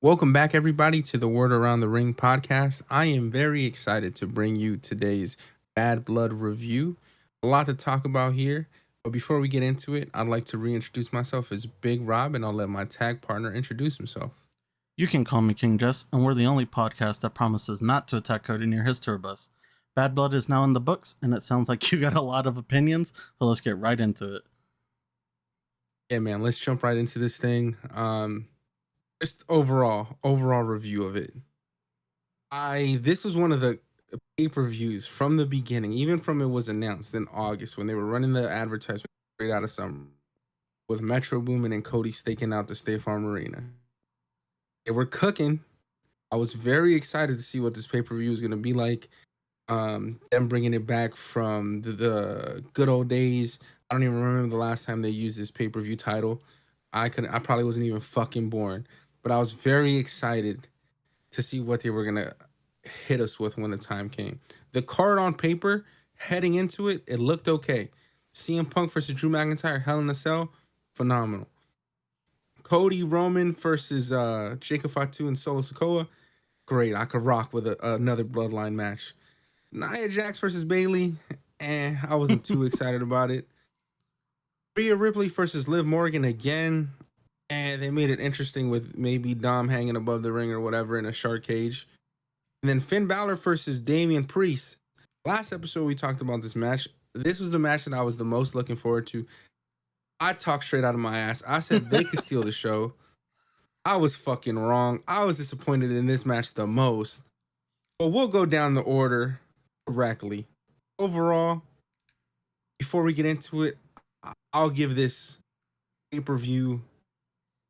Welcome back, everybody, to the Word Around the Ring podcast. I am very excited to bring you today's Bad Blood review. A lot to talk about here, but before we get into it, I'd like to reintroduce myself as Big Rob, and I'll let my tag partner introduce himself. You can call me King Jess, and we're the only podcast that promises not to attack Cody near his tour bus. Bad Blood is now in the books, and it sounds like you got a lot of opinions, so let's get right into it. Yeah, man, let's jump right into this thing. Just overall review of it. This was one of the pay-per-views from the beginning, even from it was announced in August when they were running the advertisement straight out of summer with Metro Boomin and Cody staking out the State Farm Arena. They were cooking. I was very excited to see what this pay-per-view was going to be like. Them bringing it back from the good old days. I don't even remember the last time they used this pay-per-view title. I probably wasn't even fucking born, but I was very excited to see what they were gonna hit us with when the time came. The card on paper, heading into it, it looked okay. CM Punk versus Drew McIntyre, Hell in a Cell, phenomenal. Cody Roman versus Jacob Fatu and Solo Sikoa, great. I could rock with another Bloodline match. Nia Jax versus Bayley, I wasn't too excited about it. Rhea Ripley versus Liv Morgan again, and they made it interesting with maybe Dom hanging above the ring or whatever in a shark cage. And then Finn Balor versus Damian Priest. Last episode we talked about this match. This was the match that I was the most looking forward to. I talked straight out of my ass. I said they could steal the show. I was fucking wrong. I was disappointed in this match the most. But we'll go down the order correctly. Overall, before we get into it, I'll give this pay-per-view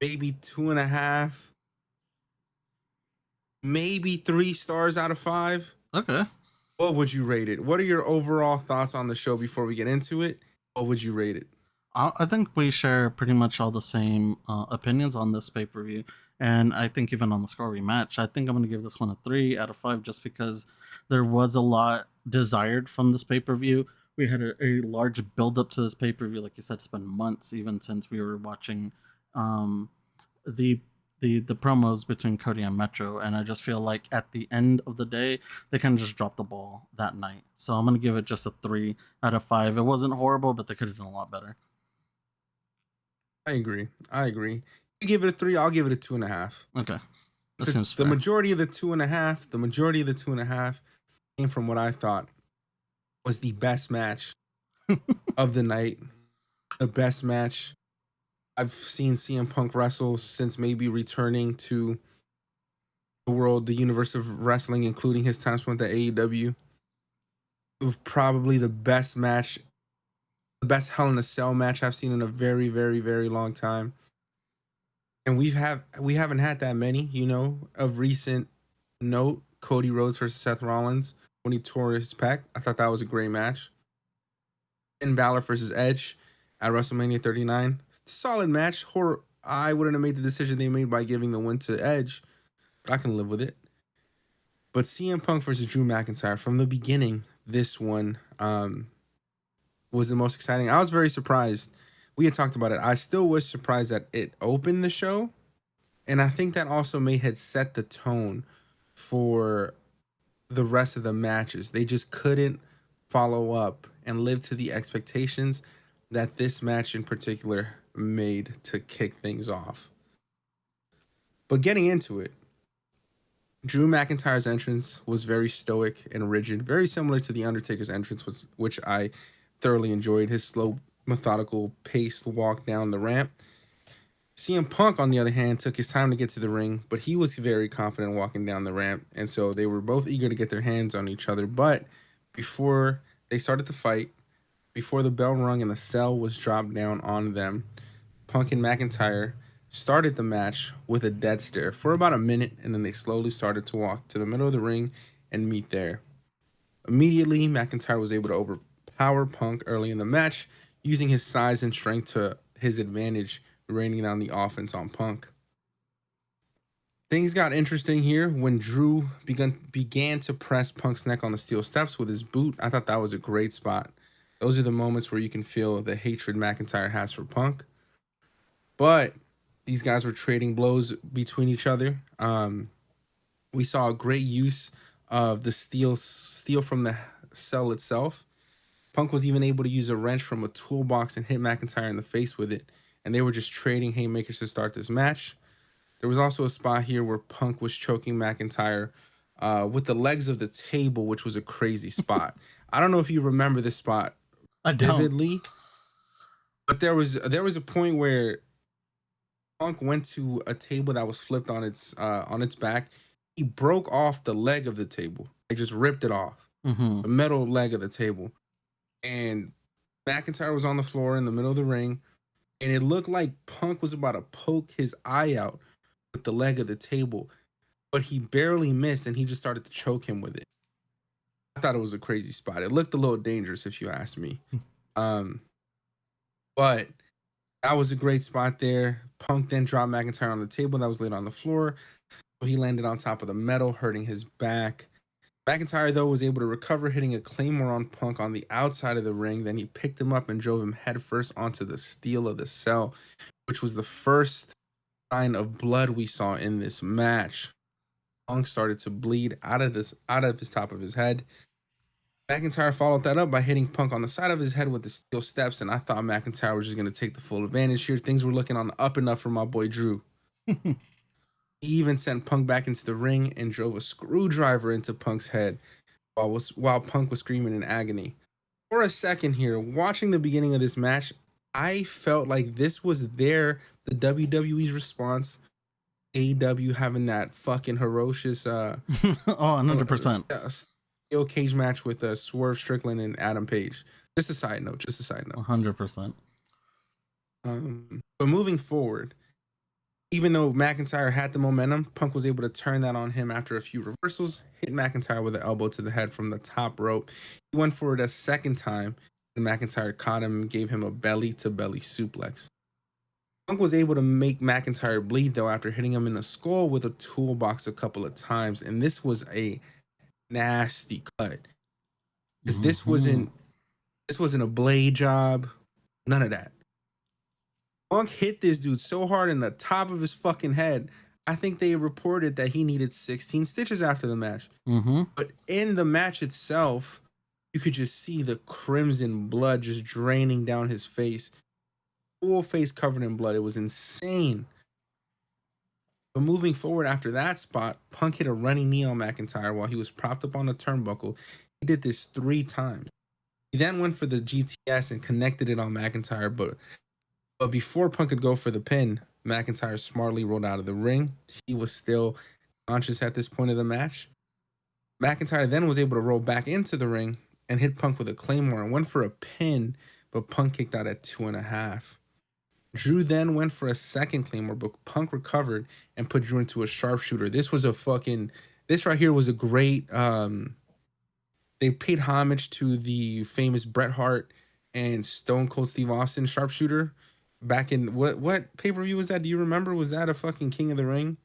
maybe 2.5, maybe 3 stars out of 5. Okay. What would you rate it? What are your overall thoughts on the show before we get into it? What would you rate it? I think we share pretty much all the same opinions on this pay-per-view, and I think even on the score rematch, I think I'm going to give this one a 3 out of 5 just because there was a lot desired from this pay-per-view. We had a large build-up to this pay-per-view, like you said, it's been months even since we were watching the the promos between Cody and Metro, and I just feel like at the end of the day, they kind of just dropped the ball that night. So I'm going to give it just a 3 out of 5. It wasn't horrible, but they could have done a lot better. I agree. You give it a 3, I'll give it a 2.5. Okay. That The, seems the fair. majority of the 2.5 came from what I thought was the best match of the night. The best match I've seen CM Punk wrestle since maybe returning to the universe of wrestling, including his time spent at AEW. It was probably the best match, the best Hell in a Cell match I've seen in a very, very, very long time. And we haven't had that many, of recent note. Cody Rhodes versus Seth Rollins when he tore his pec. I thought that was a great match. Finn Balor versus Edge at WrestleMania 39. Solid match. I wouldn't have made the decision they made by giving the win to Edge, but I can live with it. But CM Punk versus Drew McIntyre, from the beginning, this one was the most exciting. I was very surprised. We had talked about it. I still was surprised that it opened the show. And I think that also may have set the tone for the rest of the matches. They just couldn't follow up and live to the expectations that this match in particular made to kick things off. But getting into it, Drew McIntyre's entrance was very stoic and rigid, very similar to The Undertaker's entrance, which I thoroughly enjoyed. His slow, methodical, paced walk down the ramp. CM Punk, on the other hand, took his time to get to the ring, but he was very confident walking down the ramp, and so they were both eager to get their hands on each other. But before they started to fight, before the bell rung and the cell was dropped down on them, Punk and McIntyre started the match with a dead stare for about a minute, and then they slowly started to walk to the middle of the ring and meet there. Immediately, McIntyre was able to overpower Punk early in the match, using his size and strength to his advantage, raining down the offense on Punk. Things got interesting here when Drew began to press Punk's neck on the steel steps with his boot. I thought that was a great spot. Those are the moments where you can feel the hatred McIntyre has for Punk. But These guys were trading blows between each other. We saw a great use of the steel from the cell itself. Punk was even able to use a wrench from a toolbox and hit McIntyre in the face with it. And they were just trading haymakers to start this match. There was also a spot here where Punk was choking McIntyre with the legs of the table, which was a crazy spot. I don't know if you remember this spot I don't. vividly, but there was a point where Punk went to a table that was flipped on its back. He broke off the leg of the table. They just ripped it off, Mm-hmm. the metal leg of the table, and McIntyre was on the floor in the middle of the ring, and it looked like Punk was about to poke his eye out with the leg of the table, but he barely missed, and he just started to choke him with it. I thought it was a crazy spot. It looked a little dangerous, if you ask me. Um, but that was a great spot there. Punk then dropped McIntyre on the table that was laid on the floor. So he landed on top of the metal, hurting his back. McIntyre, though, was able to recover, hitting a claymore on Punk on the outside of the ring. Then he picked him up and drove him headfirst onto the steel of the cell, which was the first sign of blood we saw in this match. Punk started to bleed out of his top of his head. McIntyre followed that up by hitting Punk on the side of his head with the steel steps, and I thought McIntyre was just going to take the full advantage here. Things were looking on the up and up for my boy Drew. He even sent Punk back into the ring and drove a screwdriver into Punk's head while Punk was screaming in agony. For a second here, watching the beginning of this match, I felt like this was the WWE's response. AEW having that fucking ferocious Oh, 100%. steel cage match with Swerve Strickland and Adam Page. Just a side note. 100%. But moving forward, even though McIntyre had the momentum, Punk was able to turn that on him after a few reversals, hit McIntyre with an elbow to the head from the top rope. He went for it a second time, and McIntyre caught him and gave him a belly-to-belly suplex. Punk was able to make McIntyre bleed, though, after hitting him in the skull with a toolbox a couple of times, and this was a nasty cut. Because this wasn't a blade job, none of that. Punk hit this dude so hard in the top of his fucking head. I think they reported that he needed 16 stitches after the match. Mm-hmm. But in the match itself, you could just see the crimson blood just draining down his face. Full face covered in blood. It was insane. But moving forward after that spot, Punk hit a running knee on McIntyre while he was propped up on the turnbuckle. He did this 3 times. He then went for the GTS and connected it on McIntyre, but before Punk could go for the pin, McIntyre smartly rolled out of the ring. He was still conscious at this point of the match. McIntyre then was able to roll back into the ring and hit Punk with a claymore and went for a pin, but Punk kicked out at 2.5. Drew then went for a second claymore, but Punk recovered and put Drew into a sharpshooter. This right here was a great, they paid homage to the famous Bret Hart and Stone Cold Steve Austin sharpshooter back in what pay-per-view was that? Do you remember? Was that a fucking King of the Ring?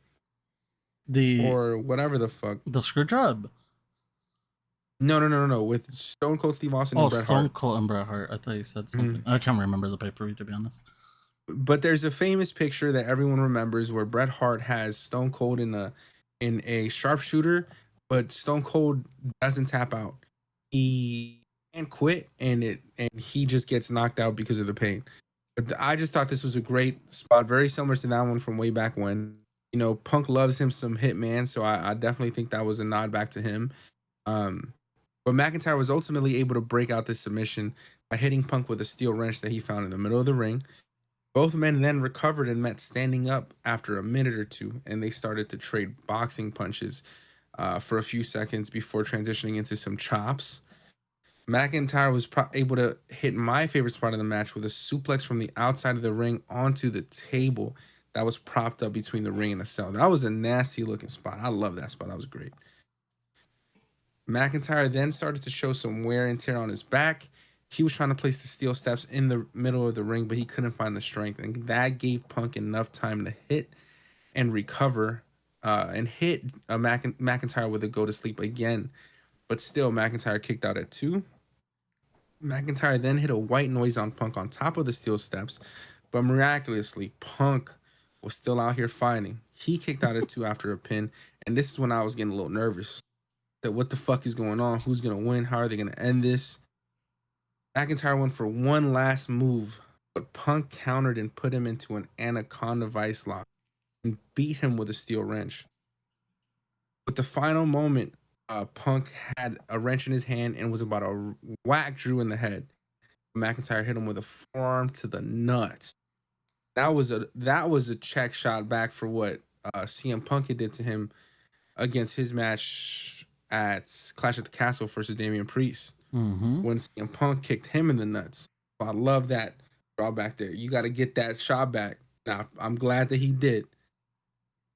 Or whatever the fuck. The screw job. No. With Stone Cold Steve Austin and Bret Hart. Stone Cold and Bret Hart. I thought you said something. I can't remember the pay-per-view, to be honest. But there's a famous picture that everyone remembers where Bret Hart has Stone Cold in a sharpshooter, but Stone Cold doesn't tap out. He can't quit, and he just gets knocked out because of the pain. But I just thought this was a great spot, very similar to that one from way back when. You know, Punk loves him some Hitman, so I definitely think that was a nod back to him. But McIntyre was ultimately able to break out this submission by hitting Punk with a steel wrench that he found in the middle of the ring. Both men then recovered and met standing up after a minute or two, and they started to trade boxing punches for a few seconds before transitioning into some chops. McIntyre was able to hit my favorite spot of the match with a suplex from the outside of the ring onto the table that was propped up between the ring and the cell. That was a nasty looking spot. I love that spot. That was great. McIntyre then started to show some wear and tear on his back. He was trying to place the steel steps in the middle of the ring, but he couldn't find the strength. And that gave Punk enough time to hit and recover and hit McIntyre with a go to sleep again. But still, McIntyre kicked out at 2. McIntyre then hit a white noise on Punk on top of the steel steps. But miraculously, Punk was still out here fighting. He kicked out at 2 after a pin, and this is when I was getting a little nervous. That what the fuck is going on? Who's gonna win? How are they gonna end this? McIntyre went for one last move, but Punk countered and put him into an Anaconda Vice lock and beat him with a steel wrench. But the final moment, Punk had a wrench in his hand and was about to whack Drew in the head. McIntyre hit him with a forearm to the nuts. That was a check shot back for what CM Punk did to him against his match at Clash at the Castle versus Damian Priest. When CM Punk kicked him in the nuts. So I love that drawback there. You got to get that shot back. Now, I'm glad that he did.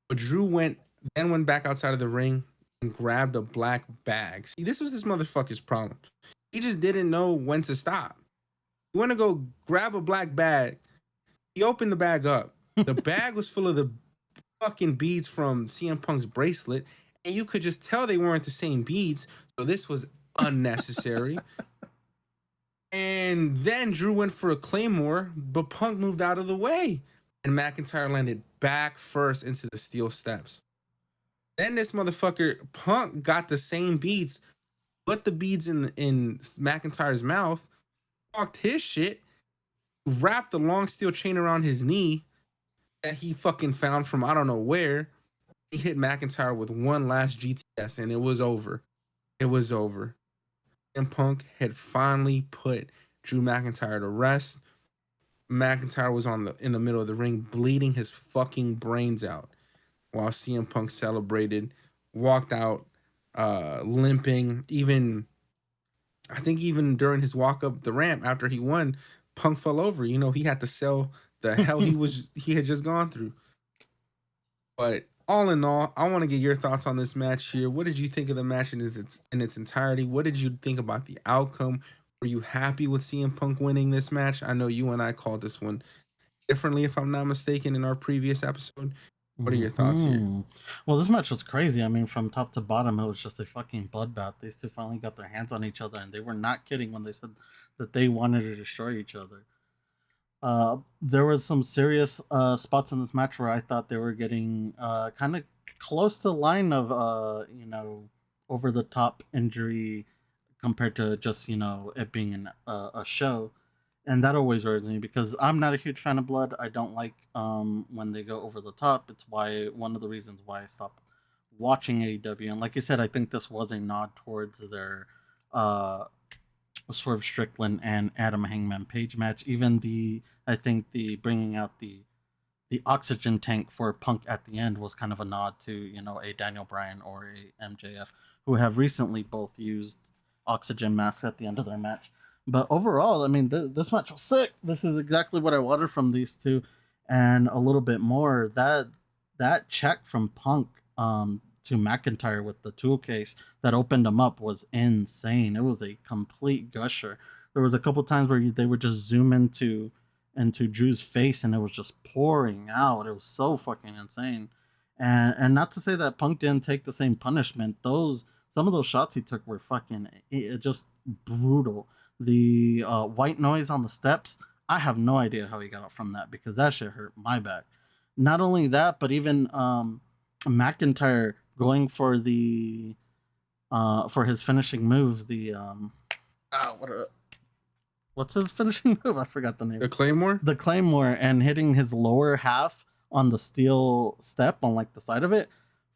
But Drew went back outside of the ring and grabbed a black bag. See, this was this motherfucker's problem. He just didn't know when to stop. You want to go grab a black bag. He opened the bag up. The bag was full of the fucking beads from CM Punk's bracelet, and you could just tell they weren't the same beads. So this was unnecessary. And then Drew went for a Claymore, but Punk moved out of the way, and McIntyre landed back first into the steel steps. Then this motherfucker Punk got the same beads, put the beads in McIntyre's mouth, talked his shit, wrapped the long steel chain around his knee that he fucking found from I don't know where. He hit McIntyre with one last GTS, and it was over. It was over. And Punk had finally put Drew McIntyre to rest. McIntyre was in the middle of the ring, bleeding his fucking brains out, while CM Punk celebrated, walked out, limping. I think even during his walk up the ramp after he won, Punk fell over. You know, he had to sell the hell he had just gone through. But all in all, I want to get your thoughts on this match here. What did you think of the match in its entirety? What did you think about the outcome? Were you happy with CM Punk winning this match? I know you and I called this one differently, if I'm not mistaken, in our previous episode. What are your thoughts here? Well, this match was crazy. I mean, from top to bottom, it was just a fucking bloodbath. These two finally got their hands on each other, and they were not kidding when they said that they wanted to destroy each other. There was some serious spots in this match where I thought they were getting kind of close to the line of over the top injury compared to just it being a show, and that always worries me because I'm not a huge fan of blood. I don't like when they go over the top. It's one of the reasons why I stopped watching AEW. And like I said, I think this was a nod towards their Swerve Strickland and Adam Hangman Page match. Even I think the bringing out the oxygen tank for Punk at the end was kind of a nod to a Daniel Bryan or a MJF who have recently both used oxygen masks at the end of their match. But overall, I mean, this match was sick. This is exactly what I wanted from these two, and a little bit more. That check from Punk to McIntyre with the tool case that opened him up was insane. It was a complete gusher. There was a couple times where they would just zoom into Drew's face and it was just pouring out. It was so fucking insane. And not to say that Punk didn't take the same punishment. Some of those shots he took were fucking just brutal. The white noise on the steps, I have no idea how he got up from that because that shit hurt my back. Not only that, but even McIntyre going for his finishing move, what's his finishing move? I forgot the name. The Claymore? The Claymore, and hitting his lower half on the steel step on like the side of it.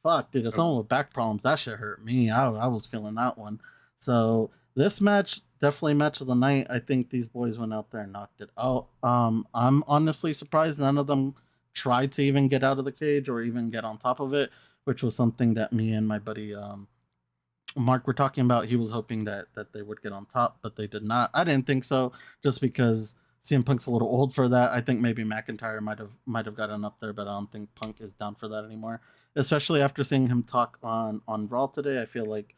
Fuck, dude, if someone with back problems, that shit hurt me. I was feeling that one. So this match, definitely match of the night. I think these boys went out there and knocked it out. I'm honestly surprised none of them tried to even get out of the cage or even get on top of it, which was something that me and my buddy Mark were talking about. He was hoping that they would get on top, but they did not. I didn't think so, just because CM Punk's a little old for that. I think maybe McIntyre might have gotten up there, but I don't think Punk is down for that anymore. Especially after seeing him talk on Raw today, I feel like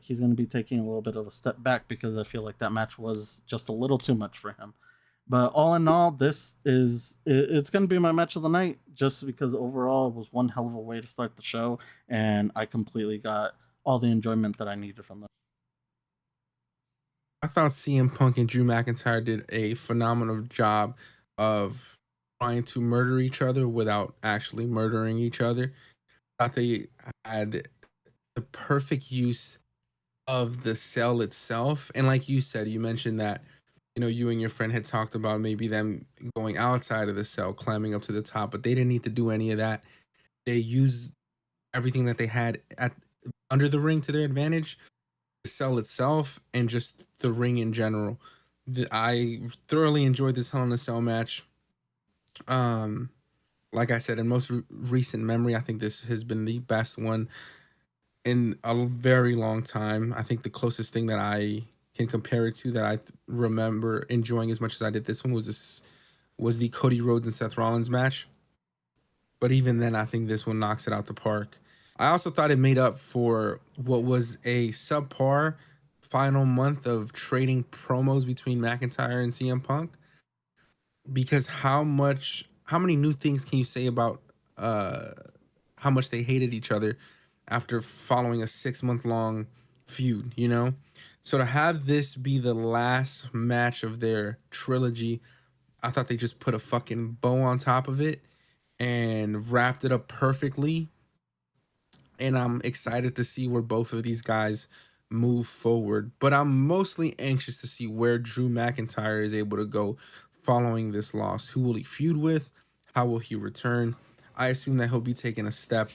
he's going to be taking a little bit of a step back because I feel like that match was just a little too much for him. But all in all, it's going to be my match of the night just because overall it was one hell of a way to start the show, and I completely got all the enjoyment that I needed from this. I thought CM Punk and Drew McIntyre did a phenomenal job of trying to murder each other without actually murdering each other. I thought they had the perfect use of the cell itself. And like you said, you mentioned that, you and your friend had talked about maybe them going outside of the cell, climbing up to the top, but they didn't need to do any of that. They used everything that they had at under the ring to their advantage, the cell itself, and just the ring in general. I thoroughly enjoyed this Hell in a Cell match. Um, like I said, in most recent memory, I think this has been the best one in a very long time. I think the closest thing that I can compare it to that remember enjoying as much as I did this one was the Cody Rhodes and Seth Rollins match. But even then, I think this one knocks it out the park. I also thought it made up for what was a subpar final month of trading promos between McIntyre and CM Punk. Because how many new things can you say about uh how much they hated each other after following a 6 month long feud, So to have this be the last match of their trilogy, I thought they just put a fucking bow on top of it and wrapped it up perfectly. And I'm excited to see where both of these guys move forward. But I'm mostly anxious to see where Drew McIntyre is able to go following this loss. Who will he feud with? How will he return? I assume that he'll be taking a step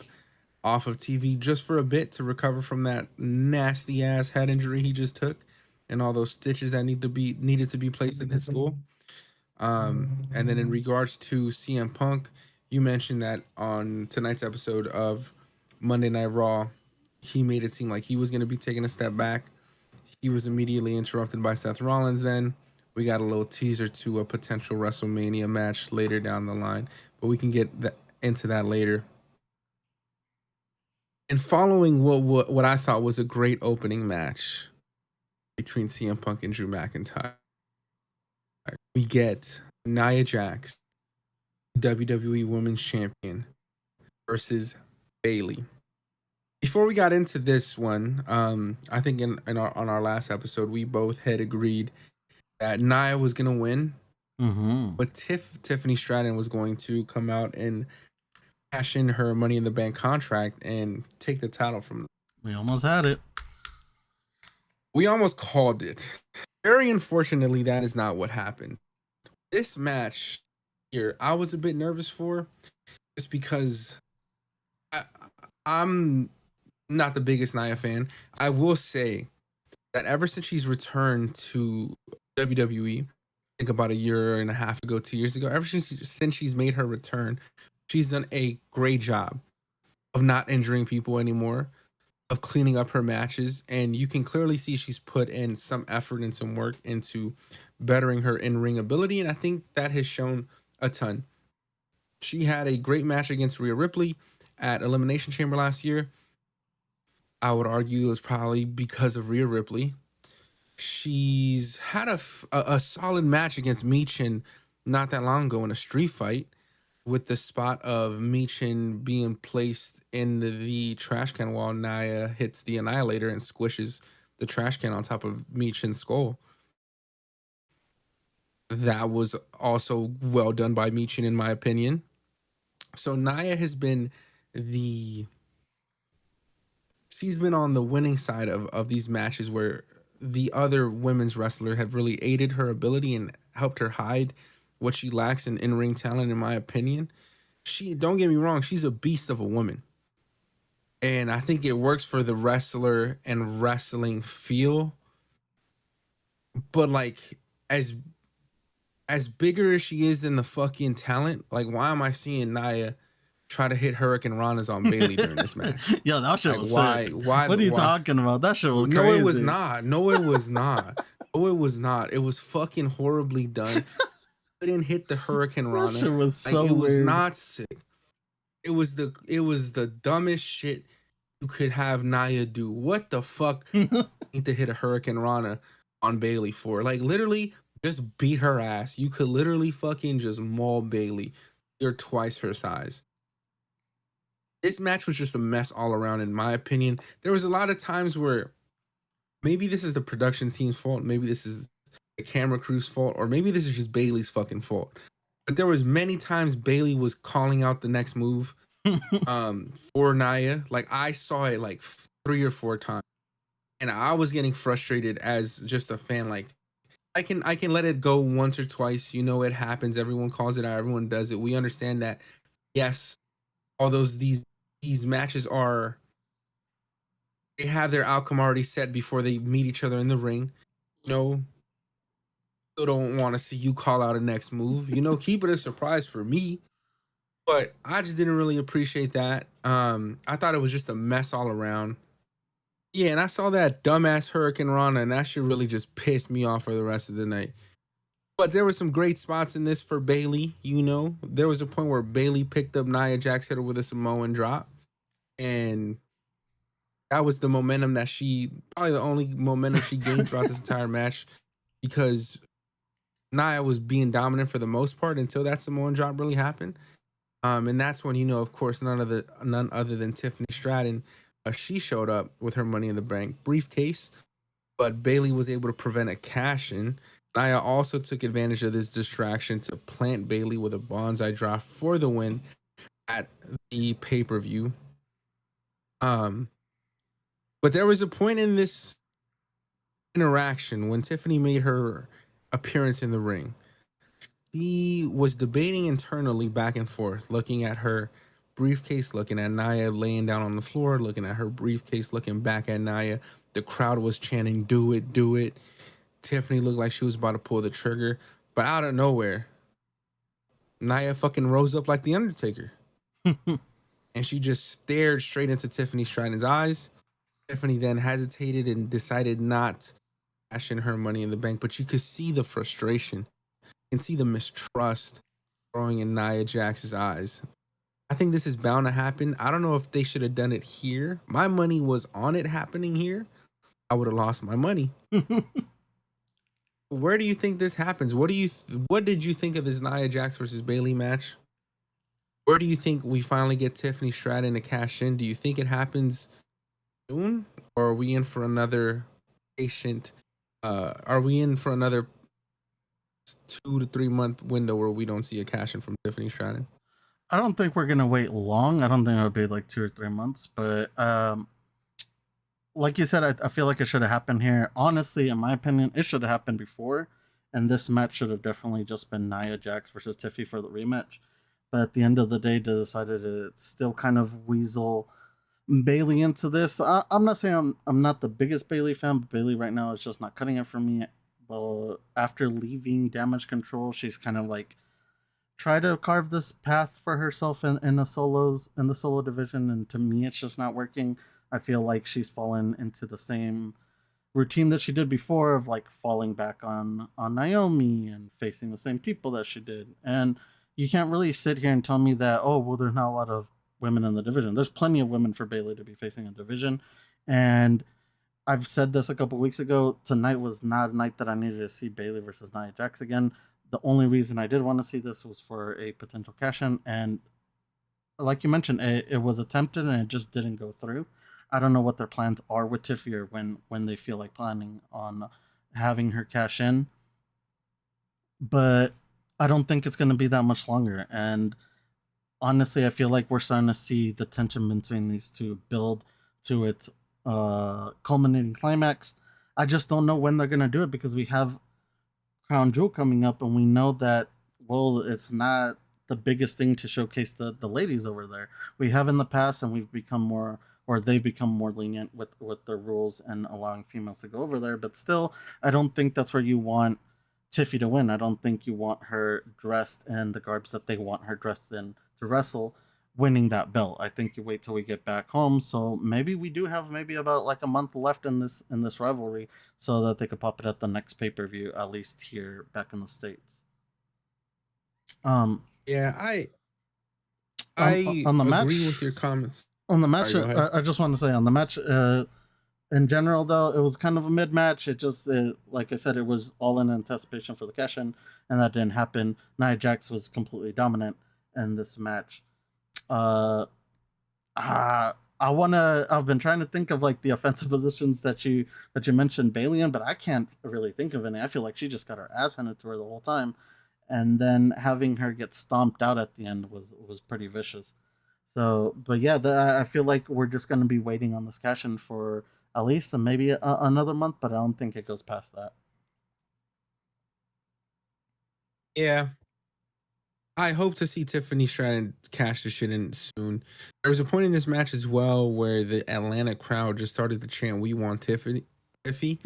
off of TV just for a bit to recover from that nasty ass head injury he just took and all those stitches that needed to be placed in his skull. And then in regards to CM Punk, you mentioned that on tonight's episode of Monday Night Raw, he made it seem like he was going to be taking a step back. He was immediately interrupted by Seth Rollins. Then we got a little teaser to a potential WrestleMania match later down the line, but we can get into that later. And following what I thought was a great opening match between CM Punk and Drew McIntyre, we get Nia Jax, WWE Women's Champion, versus Bayley. Before we got into this one, I think on our last episode, we both had agreed that Nia was gonna win, but Tiffany Stratton was going to come out and cash in her Money in the Bank contract and take the title from them. We almost had it. We almost called it. Very unfortunately, that is not what happened. This match here, I was a bit nervous for, just because I'm not the biggest Nia fan. I will say that ever since she's returned to WWE, I think about a year and a half ago, 2 years ago, ever since she's made her return, she's done a great job of not injuring people anymore, of cleaning up her matches, and you can clearly see she's put in some effort and some work into bettering her in-ring ability, and I think that has shown a ton. She had a great match against Rhea Ripley at Elimination Chamber last year. I would argue it was probably because of Rhea Ripley. She's had a solid match against Michin not that long ago in a street fight, with the spot of Michin being placed in the trash can while Nia hits the Annihilator and squishes the trash can on top of Michin's skull. That was also well done by Michin, in my opinion. So Nia has been she's been on the winning side of these matches where the other women's wrestler have really aided her ability and helped her hide what she lacks in in-ring talent, in my opinion. Don't get me wrong, she's a beast of a woman. And I think it works for the wrestler and wrestling feel. But like as bigger as she is than the fucking talent, like why am I seeing Nia try to hit Hurricane Ranas on Bayley during this match? Yo, that shit like, was why, sick. why What are you talking about? That shit was crazy. No, it was not. No, it was not. No, it was not. It was fucking horribly done. It didn't hit the Hurricane Rana. That shit was so it was weird. not sick. It was the dumbest shit you could have Nia do. What the fuck need to hit a Hurricane Rana on Bayley for? Like literally just beat her ass. You could literally fucking just maul Bayley. You're twice her size. This match was just a mess all around, in my opinion. There was a lot of times where maybe this is the production team's fault, maybe this is the camera crew's fault, or maybe this is just Bayley's fucking fault. but there was many times Bailey was calling out the next move for Nia. Like I saw it like 3 or 4 times, and I was getting frustrated as just a fan. Like I can let it go once or twice. You know, it happens. Everyone calls it out. Everyone does it. We understand that. Yes, all these matches are, they have their outcome already set before they meet each other in the ring. You know, still don't want to see you call out a next move. You know, keep it a surprise for me. But I just didn't really appreciate that. I thought it was just a mess all around. Yeah, and I saw that dumbass Hurricane Rana, and that shit really just pissed me off for the rest of the night. But there were some great spots in this for Bailey. You know, there was a point where Bailey picked up Nia Jax, hit her with a Samoan drop, and that was the momentum that she, probably the only momentum she gained throughout this entire match, because Nia was being dominant for the most part until that Samoan drop really happened. And that's when, you know, of course, none other than Tiffany Stratton, she showed up with her Money in the Bank briefcase, but Bailey was able to prevent a cash in. Nia also took advantage of this distraction to plant Bailey with a bonsai drop for the win at the pay per view. But there was a point in this interaction when Tiffany made her appearance in the ring. She was debating internally back and forth, looking at her briefcase, looking at Nia laying down on the floor, looking at her briefcase, looking back at Nia. The crowd was chanting, "Do it, do it." Tiffany looked like she was about to pull the trigger, but out of nowhere, Nia fucking rose up like the Undertaker. And she just stared straight into Tiffany Stratton's eyes. Tiffany then hesitated and decided not to cash in her Money in the Bank, but you could see the frustration and see the mistrust growing in Nia Jax's eyes. I think this is bound to happen. I don't know if they should have done it here. My money was on it happening here. I would have lost my money. Where do you think this happens? What did you think of this Nia Jax versus Bailey match? Where do you think we finally get Tiffany Stratton to cash in? Do you think it happens soon, or are we in for another patient? Are we in for another 2 to 3 month window where we don't see a cash in from Tiffany Stratton? I don't think we're gonna wait long. I don't think it'll be like 2 or 3 months, but like you said, I feel like it should have happened here. Honestly, in my opinion, it should have happened before, and this match should have definitely just been Nia Jax versus Tiffy for the rematch. But at the end of the day, they decided to still kind of weasel Bailey into this. I'm not saying I'm not the biggest Bailey fan, but Bailey right now is just not cutting it for me. But after leaving Damage Control, she's kind of like try to carve this path for herself in the solo division, and to me it's just not working. I feel like she's fallen into the same routine that she did before of like falling back on Naomi and facing the same people that she did. And you can't really sit here and tell me that, oh well, there's not a lot of women in the division. There's plenty of women for Bailey to be facing a division. And I've said this a couple weeks ago. Tonight was not a night that I needed to see Bailey versus Nia Jax again. The only reason I did want to see this was for a potential cash in, and like you mentioned, it was attempted and it just didn't go through. I don't know what their plans are with Tiffy, or when they feel like planning on having her cash in, but I don't think it's going to be that much longer. And honestly, I feel like we're starting to see the tension between these two build to its culminating climax. I just don't know when they're going to do it, because we have Crown Jewel coming up, and we know that, well, it's not the biggest thing to showcase the ladies over there. We have in the past, and we've become more, or they've become more lenient with their rules and allowing females to go over there. But still, I don't think that's where you want Tiffy to win. I don't think you want her dressed in the garbs that they want her dressed in to wrestle, winning that belt. I think you wait till we get back home. So maybe we do have maybe about like a month left in this rivalry, so that they could pop it at the next pay-per-view, at least here back in the States. Yeah, I On the agree match, with your comments. on the match, Sorry, go ahead. I just want to say on the match, in general though, it was kind of a mid match. It just, like I said, it was all in anticipation for the cash in, and that didn't happen. Nia Jax was completely dominant in this match. I've been trying to think of like the offensive positions that you mentioned Bailey in, but I can't really think of any. I feel like she just got her ass handed to her the whole time. and then having her get stomped out at the end was pretty vicious. So, but yeah, I feel like we're just going to be waiting on this cash in for at least maybe another month, but I don't think it goes past that. Yeah, I hope to see Tiffany Stratton cash this shit in soon. There was a point in this match as well where the Atlanta crowd just started to chant, "We want Tiffany, Tiffy,"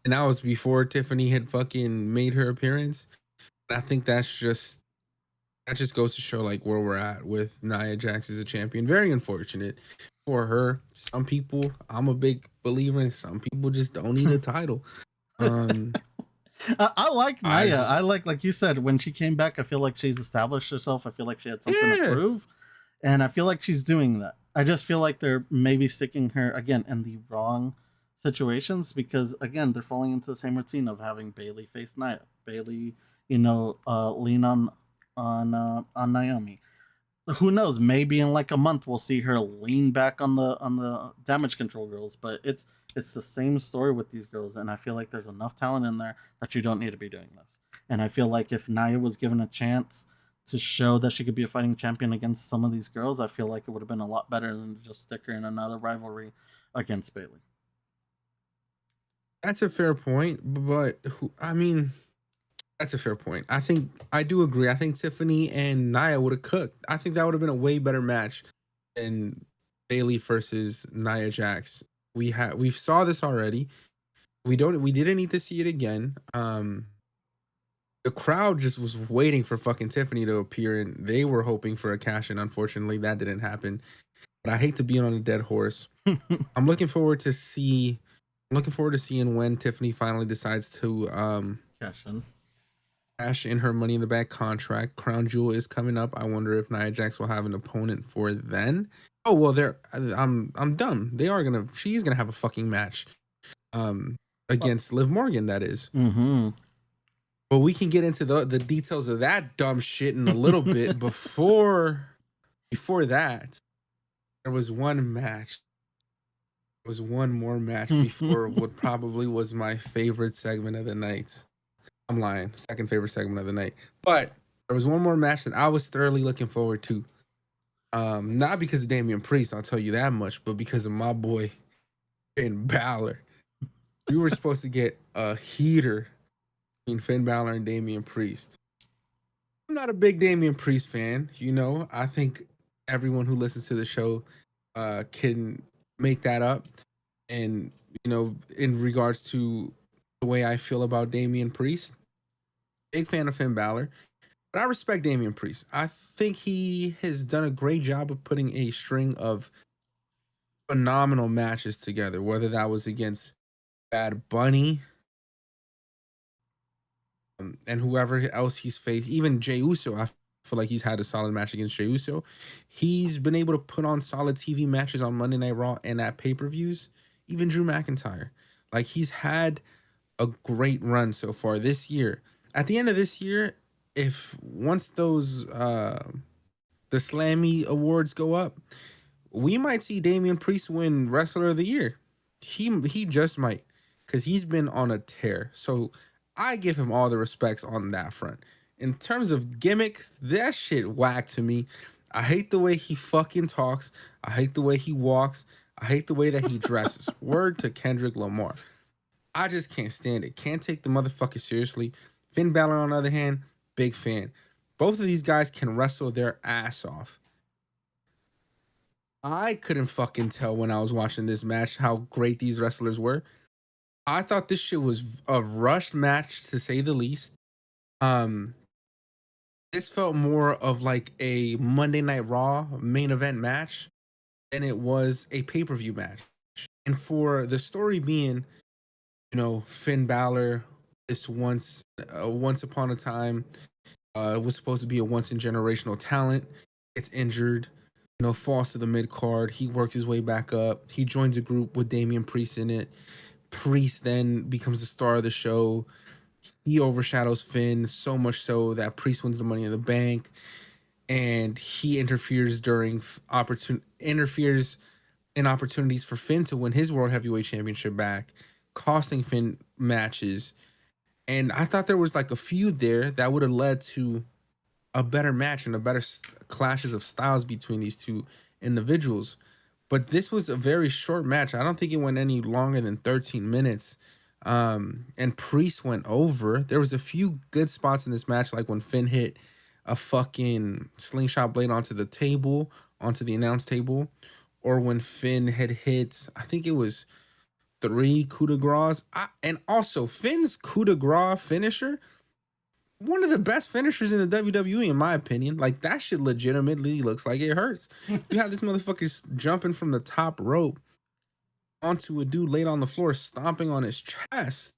and that was before Tiffany had fucking made her appearance. And I think that just goes to show like where we're at with Nia Jax as a champion. Very unfortunate for her. Some people, I'm a big believer in. Some people just don't need a title. Um, I like I Naya. just I like you said, when she came back, I feel like she's established herself. I feel like she had something to yeah, prove, and I feel like she's doing that. I just feel like they're maybe sticking her again in the wrong situations, because again they're falling into the same routine of having Bailey face Nia, Bailey, lean on Naomi. Who knows? Maybe in like a month we'll see her lean back on the damage control girls. But it's the same story with these girls, and I feel like there's enough talent in there that you don't need to be doing this. And I feel like if Nia was given a chance to show that she could be a fighting champion against some of these girls, I feel like it would have been a lot better than to just stick her in another rivalry against Bailey. that's a fair point. But I mean, that's a fair point. I think I do agree. I think Tiffany and Nia would have cooked. I think that would have been a way better match than Bailey versus Nia Jax. We saw this already. We didn't need to see it again. The crowd just was waiting for fucking Tiffany to appear, and they were hoping for a cash in. Unfortunately, that didn't happen. But I hate to be on a dead horse. I'm looking forward to see. I'm looking forward to seeing when Tiffany finally decides to Cash in. cash in her Money in the Bank contract. Crown Jewel is coming up. I wonder if Nia Jax will have an opponent for then. Oh well, I'm dumb. They are gonna. She's gonna have a fucking match. Um, against Liv Morgan. That is. Mm-hmm. But we can get into the details of that dumb shit in a little bit. Before that, there was one match. There was one more match before what probably was my favorite segment of the night. I'm lying, second favorite segment of the night. But there was one more match that I was thoroughly looking forward to. Not because of Damian Priest, I'll tell you that much, but because of my boy Finn Balor. We were supposed to get a heater between Finn Balor and Damian Priest. I'm not a big Damian Priest fan. I think everyone who listens to the show can make that up. And in regards to the way I feel about Damian Priest, big fan of Finn Balor, but I respect Damian Priest. I think he has done a great job of putting a string of phenomenal matches together, whether that was against Bad Bunny, and whoever else he's faced, even Jey Uso. I feel like he's had a solid match against Jey Uso. He's been able to put on solid TV matches on Monday Night Raw and at pay-per-views. Even Drew McIntyre. Like, he's had a great run so far this year. At the end of this year, if once those the Slammy awards go up, we might see Damian Priest win Wrestler of the Year. He just might, because he's been on a tear. So I give him all the respects on that front. In terms of gimmicks, that shit whack to me. I hate the way he fucking talks. I hate the way he walks. I hate the way that he dresses. Word to Kendrick Lamar. I just can't stand it. Can't take the motherfucker seriously. Finn Balor, on the other hand, big fan. Both of these guys can wrestle their ass off. I couldn't fucking tell when I was watching this match how great these wrestlers were. I thought this shit was a rushed match to say the least. Um, this felt more of like a Monday Night Raw main event match than it was a pay-per-view match. And for the story being, Finn Balor, this once upon a time, was supposed to be a once in generational talent, gets injured, falls to the mid card. He works his way back up. He joins a group with Damian Priest in it. Priest then becomes the star of the show. He overshadows Finn so much so that Priest wins the Money in the Bank, and he interferes in opportunities for Finn to win his World Heavyweight Championship back, costing Finn matches. And I thought there was like a few there that would have led to a better match and a better clashes of styles between these two individuals. But this was a very short match. I don't think it went any longer than 13 minutes. And Priest went over. There was a few good spots in this match, like when Finn hit a fucking slingshot blade onto the table, onto the announce table, or when Finn had hit, I think it was 3 coup de grace. And also Finn's coup de grace finisher, one of the best finishers in the WWE, in my opinion. Like, that shit legitimately looks like it hurts. You have this motherfucker jumping from the top rope onto a dude laid on the floor, stomping on his chest.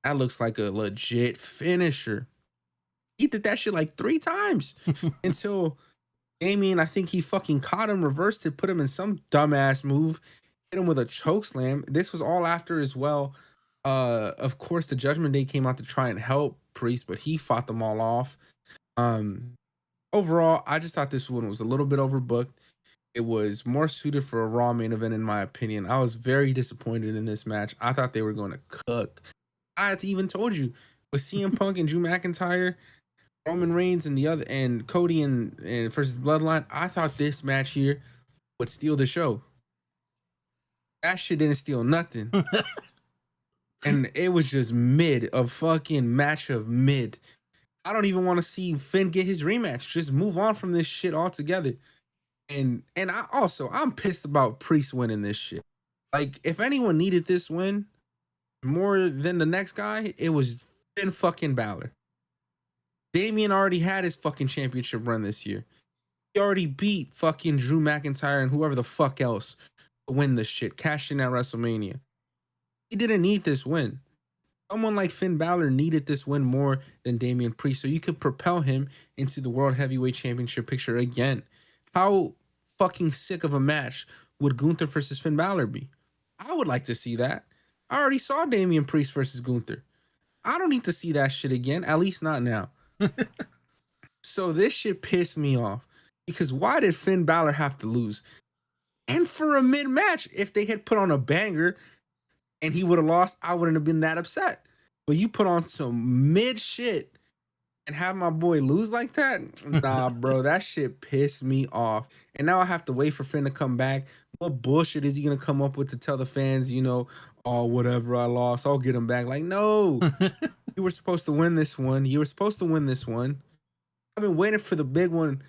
That looks like a legit finisher. He did that shit like 3 times until Damien, I think he fucking caught him, reversed it, put him in some dumbass move, hit him with a choke slam. This was all after as well. Of course, the Judgment Day came out to try and help Priest, but he fought them all off. Overall, I just thought this one was a little bit overbooked. It was more suited for a Raw main event, in my opinion. I was very disappointed in this match. I thought they were going to cook. I had even told you with CM Punk and Drew McIntyre, Roman Reigns and the other, and Cody and versus Bloodline. I thought this match here would steal the show. That shit didn't steal nothing. And it was just mid, a fucking match of mid. I don't even want to see Finn get his rematch. Just move on from this shit altogether. And I'm pissed about Priest winning this shit. Like, if anyone needed this win more than the next guy, it was Finn fucking Balor. Damian already had his fucking championship run this year. He already beat fucking Drew McIntyre and whoever the fuck else to win this shit, cashed in at WrestleMania. He didn't need this win. Someone like Finn Balor needed this win more than Damian Priest, so you could propel him into the World Heavyweight Championship picture again. How fucking sick of a match would Gunther versus Finn Balor be? I would like to see that. I already saw Damian Priest versus Gunther. I don't need to see that shit again, at least not now. So this shit pissed me off. Because why did Finn Balor have to lose? And for a mid-match, if they had put on a banger and he would have lost, I wouldn't have been that upset. But you put on some mid shit and have my boy lose like that? Nah, bro, that shit pissed me off. And now I have to wait for Finn to come back. What bullshit is he gonna come up with to tell the fans, oh, whatever, I lost, I'll get him back? Like, no. You were supposed to win this one. You were supposed to win this one. I've been waiting for the big one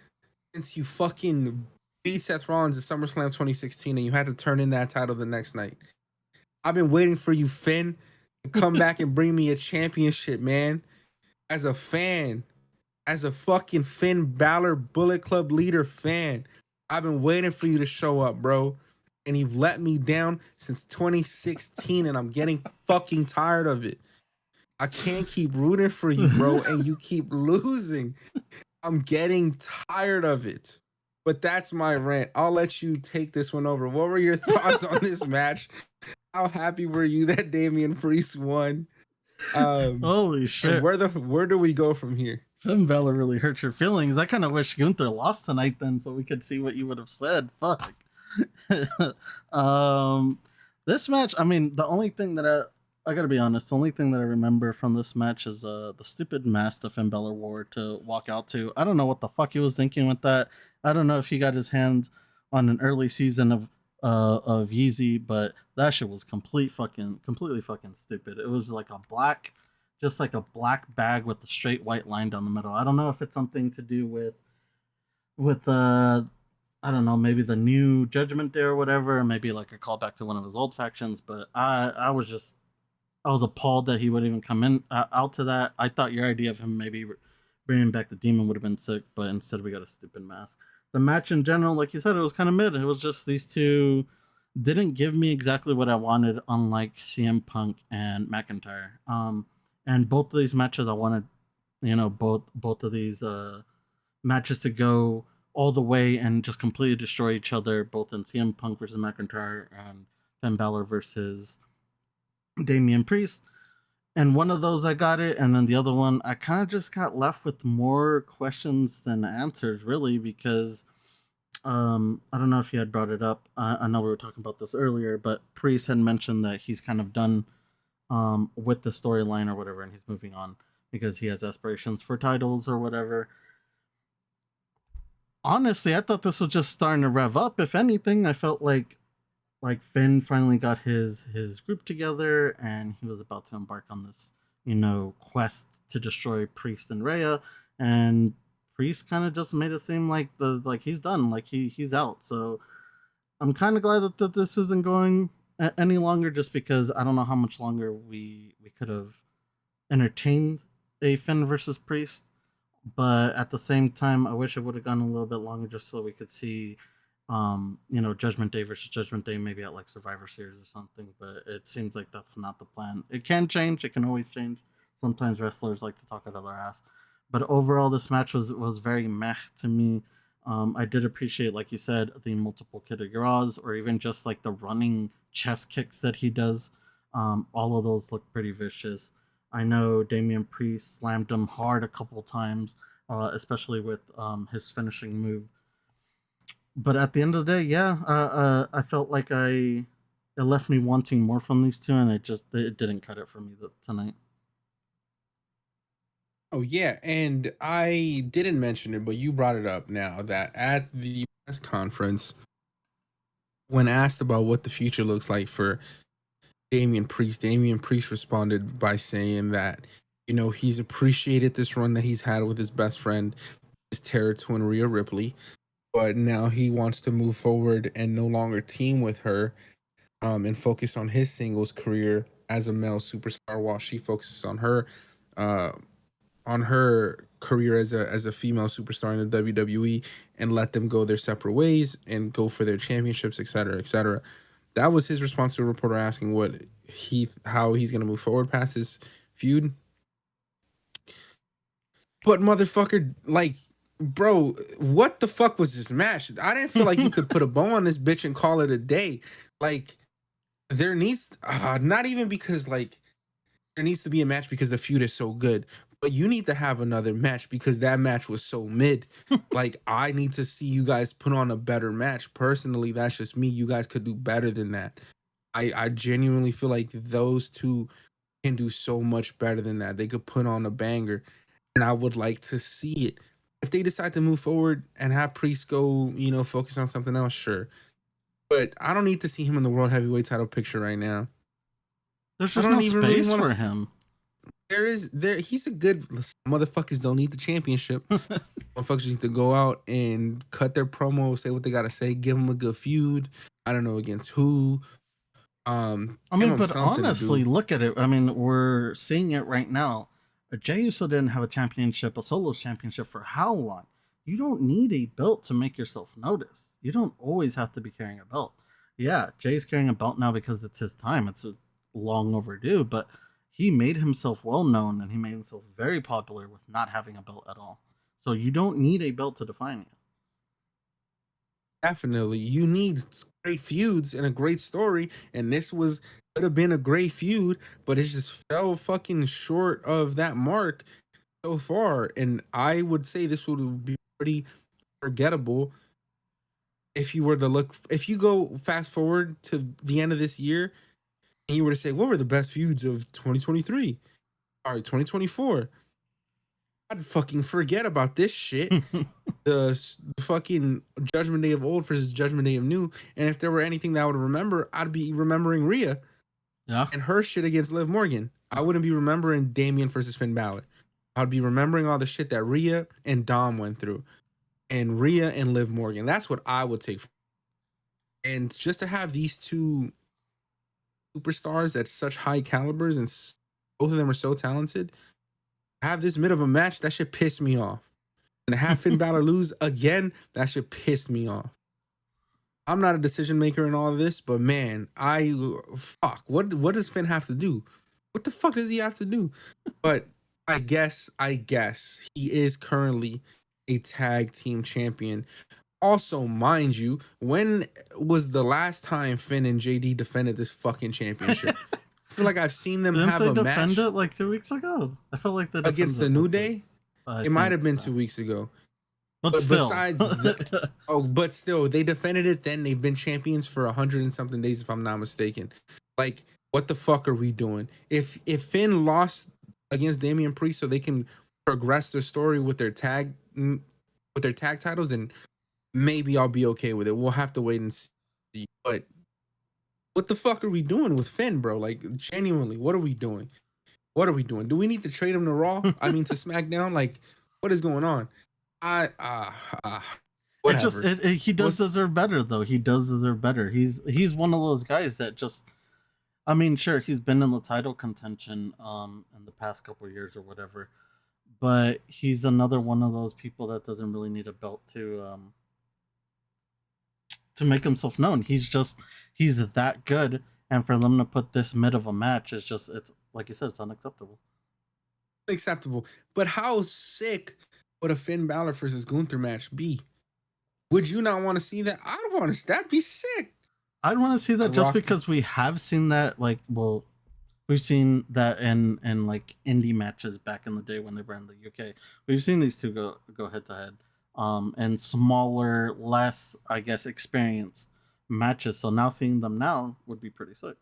since you fucking beat Seth Rollins at SummerSlam 2016 and you had to turn in that title the next night. I've been waiting for you, Finn, to come back and bring me a championship, man. As a fan, as a fucking Finn Balor Bullet Club leader fan, I've been waiting for you to show up, bro. And you've let me down since 2016 and I'm getting fucking tired of it. I can't keep rooting for you, bro, and you keep losing. I'm getting tired of it. But that's my rant. I'll let you take this one over. What were your thoughts on this match? How happy were you that Damian Priest won? Holy shit. Where do we go from here? Finn Balor really hurt your feelings. I kind of wish Gunther lost tonight then so we could see what you would have said. Fuck. This match, I mean, the only thing that I gotta be honest, the only thing that I remember from this match is the stupid mask that Finn Balor wore to walk out to. I don't know what the fuck he was thinking with that. I don't know if he got his hands on an early season of Yeezy, but that shit was completely fucking stupid. It was like just like a black bag with a straight white line down the middle. I don't know if it's something to do with I don't know, maybe the new Judgment Day or whatever, or maybe like a callback to one of his old factions, but I was appalled that he would even come in out to that. I thought your idea of him maybe bringing back the demon would have been sick, but instead we got a stupid mask. The match in general, like you said, it was kind of mid. It was just these two didn't give me exactly what I wanted, unlike CM Punk and McIntyre. And both of these matches, I wanted, both of these matches to go all the way and just completely destroy each other, both in CM Punk versus McIntyre and Finn Balor versus Damian Priest. And one of those I got it, and then the other one I kind of just got left with more questions than answers, really, because I don't know if you had brought it up. I know we were talking about this earlier, but Priest had mentioned that he's kind of done with the storyline or whatever, and he's moving on because he has aspirations for titles or whatever. Honestly, I thought this was just starting to rev up. If anything, I felt like Finn finally got his group together and he was about to embark on this, quest to destroy Priest and Rhea, and Priest kind of just made it seem like he's done, like he's out. So I'm kind of glad that this isn't going any longer, just because I don't know how much longer we could have entertained a Finn versus Priest. But at the same time, I wish it would have gone a little bit longer, just so we could see, Judgment Day versus Judgment Day, maybe at like Survivor Series or something. But it seems like that's not the plan. It can change. It can always change. Sometimes wrestlers like to talk out of their ass. But overall, this match was very meh to me. I did appreciate, like you said, the multiple coup de grace, or even just like the running chest kicks that he does. All of those look pretty vicious. I know Damian Priest slammed him hard a couple times, especially with his finishing move. But at the end of the day, yeah, I felt like it left me wanting more from these two, and it didn't cut it for me tonight. Oh yeah, and I didn't mention it, but you brought it up now that at the press conference, when asked about what the future looks like for Damian Priest responded by saying that, he's appreciated this run that he's had with his best friend, his terror twin Rhea Ripley, but now he wants to move forward and no longer team with her, and focus on his singles career as a male superstar while she focuses uh, on her career as a female superstar in the WWE, and let them go their separate ways and go for their championships, etc., etc. That was his response to a reporter asking how he's gonna move forward past this feud. But motherfucker, like, bro, what the fuck was this match? I didn't feel like you could put a bow on this bitch and call it a day. Like, there needs not even because like there needs to be a match because the feud is so good, but you need to have another match because that match was so mid. Like, I need to see you guys put on a better match. Personally, that's just me. You guys could do better than that. I genuinely feel like those two can do so much better than that. They could put on a banger, and I would like to see it. If they decide to move forward and have Priest go, focus on something else, sure. But I don't need to see him in the world heavyweight title picture right now. There's I just no don't even really space want for to. him. He's a good motherfuckers. Don't need the championship. Motherfuckers need to go out and cut their promo, say what they gotta say, give them a good feud. I don't know against who. I Give mean, them but something to honestly, do. look at it. I mean, we're seeing it right now. Jey Uso didn't have a championship, a solo championship for how long? You don't need a belt to make yourself noticed. You don't always have to be carrying a belt. Yeah, Jay's carrying a belt now because it's his time. It's long overdue, but he made himself well known and he made himself very popular with not having a belt at all. So you don't need a belt to define you. Definitely, you need great feuds and a great story, and this could have been a great feud, but it just fell fucking short of that mark so far. And I would say this would be pretty forgettable if you go fast forward to the end of this year and you were to say what were the best feuds of 2023, all right, 2024, I'd fucking forget about this shit. The fucking Judgment Day of old versus Judgment Day of new. And if there were anything that I would remember, I'd be remembering Rhea Yeah. and her shit against Liv Morgan. I wouldn't be remembering Damian versus Finn Balor. I'd be remembering all the shit that Rhea and Dom went through, and Rhea and Liv Morgan. That's what I would take. And just to have these two superstars at such high calibers and both of them are so talented, have this mid of a match, that should piss me off. And to have Finn Balor lose again, that should piss me off. I'm not a decision maker in all of this, but man, fuck. What does Finn have to do? What the fuck does he have to do? But I guess he is currently a tag team champion. Also, mind you, when was the last time Finn and JD defended this fucking championship? I feel like I've seen them Didn't have they a defend match it like 2 weeks ago? I felt like they against defended the it New like Day. I It might think have been so. 2 weeks ago. But But still. besides that, but still, they defended it then. They've been champions for 100 and something days, if I'm not mistaken. Like, What the fuck are we doing? If Finn lost against Damian Priest so they can progress their story with their tag titles, then maybe I'll be okay with it. We'll have to wait and see. But what the fuck are we doing with Finn, bro? Like genuinely, what are we doing? What are we doing? Do we need to trade him to Raw? I mean to SmackDown? Like, what is going on? I It just whatever. he does What's deserve better though. He does deserve better. He's one of those guys that just, I mean, sure, he's been in the title contention in the past couple of years or whatever, but he's another one of those people that doesn't really need a belt to make himself known. He's that good, and for them to put this mid of a match is just, it's like you said, it's unacceptable. acceptable? But how sick would a Finn Balor versus Gunther match be? Would you not want to see that? I'd want to. That'd be sick. I'd want to see that I'd just rock. because we have seen that, like, well, we've seen that in like indie matches back in the day when they were in the UK. We've seen these two go head to head, and smaller, less, I guess, experienced matches. So now seeing them now would be pretty sick.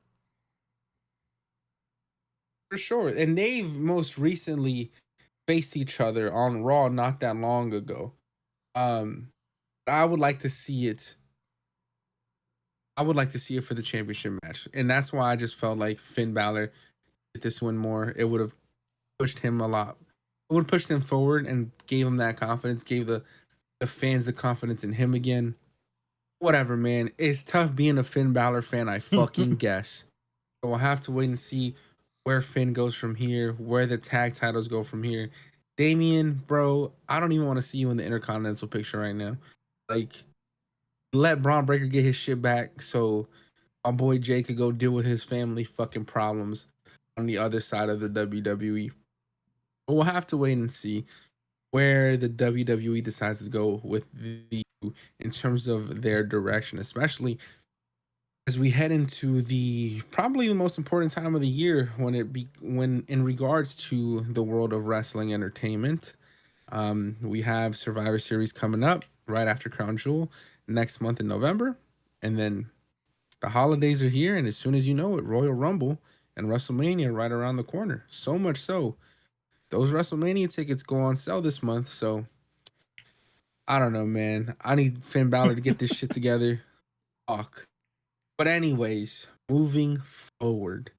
For sure. And they've most recently faced each other on Raw not that long ago. Um, I would like to see it. I would like to see it for the championship match. And that's why I just felt like Finn Balor did this one more. It would have pushed him a lot. It would have pushed him forward and gave him that confidence, gave the fans the confidence in him again. Whatever, man. It's tough being a Finn Balor fan, I fucking guess. So we'll have to wait and see where Finn goes from here, where the tag titles go from here. Damian, bro, I don't even want to see you in the Intercontinental picture right now. Like, let Braun Breaker get his shit back so my boy Jay could go deal with his family fucking problems on the other side of the WWE. But we'll have to wait and see where the WWE decides to go with the in terms of their direction, especially as we head into the probably the most important time of the year when in regards to the world of wrestling entertainment. We have Survivor Series coming up right after Crown Jewel next month in November, and then the holidays are here, and as soon as you know it, Royal Rumble and WrestleMania right around the corner. So much so, those WrestleMania tickets go on sale this month. So I don't know, man. I need Finn Balor to get this shit together. Fuck. But anyways, moving forward,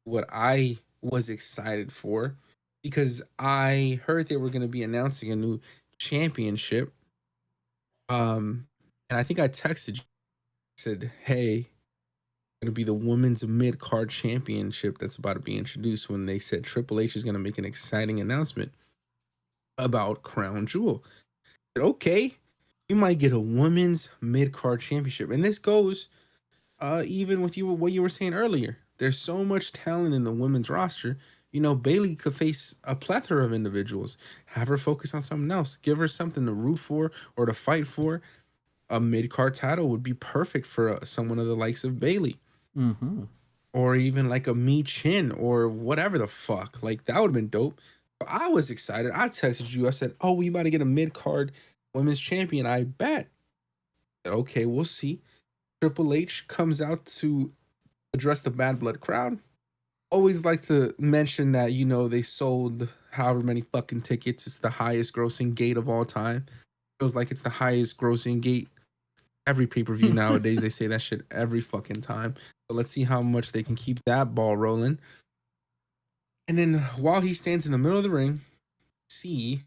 what I was excited for, because I heard they were going to be announcing a new championship. And I think I texted you, said, "Hey, going to be the women's mid card championship that's about to be introduced." When they said Triple H is going to make an exciting announcement about Crown Jewel, I said, okay, we might get a women's mid card championship, and this goes even with you what you were saying earlier. There's so much talent in the women's roster. You know, Bailey could face a plethora of individuals. Have her focus on something else. Give her something to root for or to fight for. A mid card title would be perfect for someone of the likes of Bailey, Mm-hmm. or even like a Me Chin or whatever the fuck. Like that would have been dope. I was excited. I texted you. I said, "Oh, we about to get a mid card women's champion." I bet. Okay, we'll see. Triple H comes out to address the Bad Blood crowd. Always like to mention that, you know, they sold however many fucking tickets. It's the highest grossing gate of all time. Feels like it's the highest grossing gate. Every pay-per-view nowadays, they say that shit every fucking time. So let's see how much they can keep that ball rolling. And then while he stands in the middle of the ring, see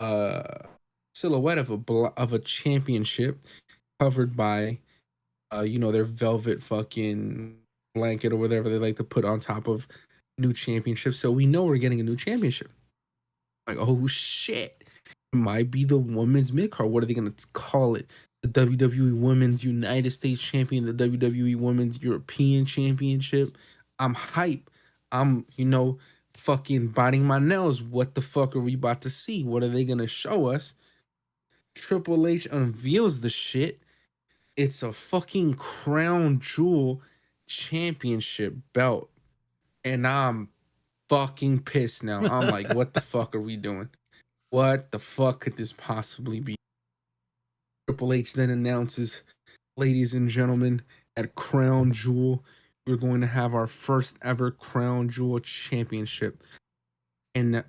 a silhouette of a championship covered by you know, their velvet fucking blanket or whatever they like to put on top of new championship. So we know we're getting a new championship. Like, oh shit. It might be the women's mid card. What are they gonna call it? The WWE Women's United States Champion, the WWE Women's European Championship. I'm hype. I'm, you know, fucking biting my nails. What the fuck are we about to see? What are they gonna show us? Triple H unveils the shit. It's a fucking crown jewel championship belt. And I'm fucking pissed now. I'm like, what the fuck are we doing? What the fuck could this possibly be? Triple H then announces, ladies and gentlemen, at Crown Jewel. We're going to have our first ever Crown Jewel championship. And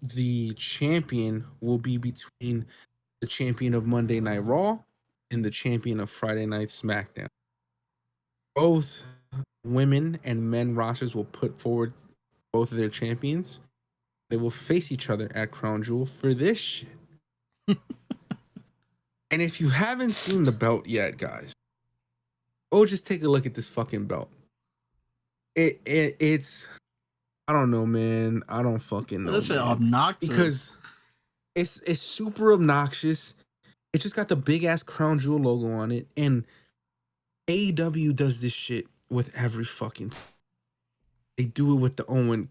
the champion will be between the champion of Monday Night Raw and the champion of Friday Night SmackDown. Both women and men rosters will put forward both of their champions. They will face each other at Crown Jewel for this shit. And if you haven't seen the belt yet, guys, just take a look at this fucking belt. It's I don't know, man. I don't fucking know. That's obnoxious. Because it's super obnoxious. It just got the big ass Crown Jewel logo on it, and AEW does this shit with every fucking. They do it with the Owen.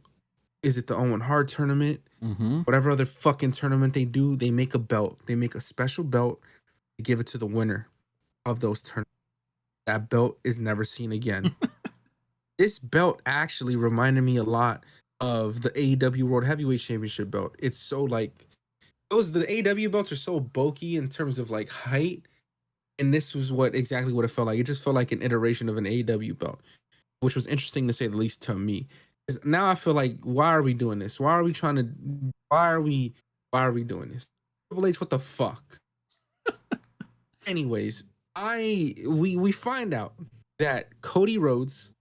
Is it the Owen Hart tournament? Mm-hmm. Whatever other fucking tournament they do, they make a belt. They make a special belt. They give it to the winner of those tournaments. That belt is never seen again. This belt actually reminded me a lot of the AEW World Heavyweight Championship belt. It's so like the AEW belts are so bulky in terms of like height, and this was exactly what it felt like. It just felt like an iteration of an AEW belt, which was interesting to say the least to me. Because now I feel like, why are we doing this? Why are we doing this? Triple H, what the fuck? Anyways, we find out that Cody Rhodes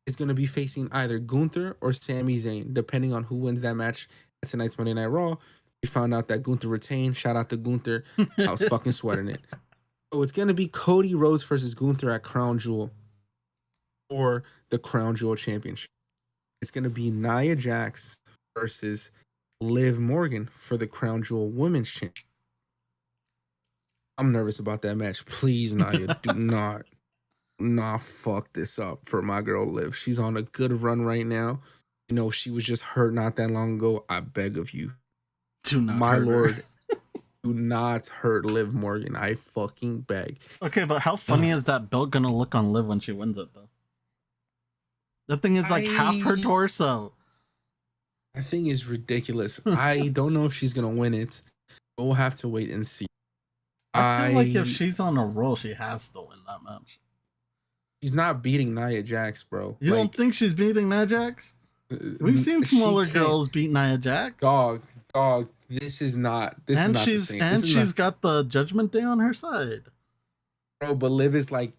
is going to be facing either Gunther or Sami Zayn, depending on who wins that match at tonight's Monday Night Raw. We found out that Gunther retained. Shout out to Gunther. I was fucking sweating it. So it's going to be Cody Rhodes versus Gunther at Crown Jewel or the Crown Jewel Championship. It's going to be Nia Jax versus Liv Morgan for the Crown Jewel Women's Championship. I'm nervous about that match. Please, Nia, do not fuck this up for my girl Liv. She's on a good run right now. You know, she was just hurt not that long ago. I beg of you. Do not my hurt lord, her. do not hurt Liv Morgan. I fucking beg. Okay, but how funny is that belt gonna look on Liv when she wins it, though? The thing is like half her torso. That thing is ridiculous. I don't know if she's gonna win it, but we'll have to wait and see. I feel like if she's on a roll, she has to win that match. She's not beating Nia Jax, bro. You don't think she's beating Nia Jax? We've seen smaller girls beat Nia Jax. Dog. This is not the same. And she's got the Judgment Day on her side. Bro, but Liv is like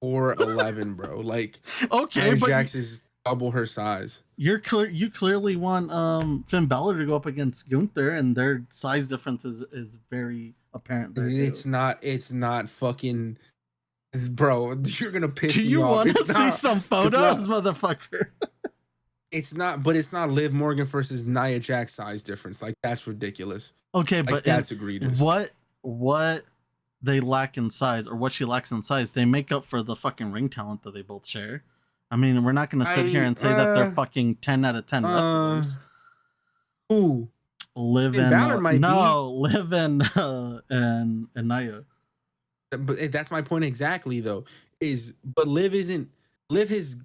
4'11", bro. Like, okay, Nia Jax is double her size. You clearly want Finn Balor to go up against Gunther, and their size difference is very apparent. It's not fucking. Bro, you're gonna piss me off. Do you want to see some photos, motherfucker? It's not Liv Morgan versus Nia Jax size difference. Like, that's ridiculous. Okay, like, but that's egregious. What they lack in size, or what she lacks in size, they make up for the fucking ring talent that they both share. I mean, we're not gonna sit here and say that they're fucking 10 out of 10 wrestlers. Who? Liv and Liv and Nia. But that's my point exactly, though. But Liv has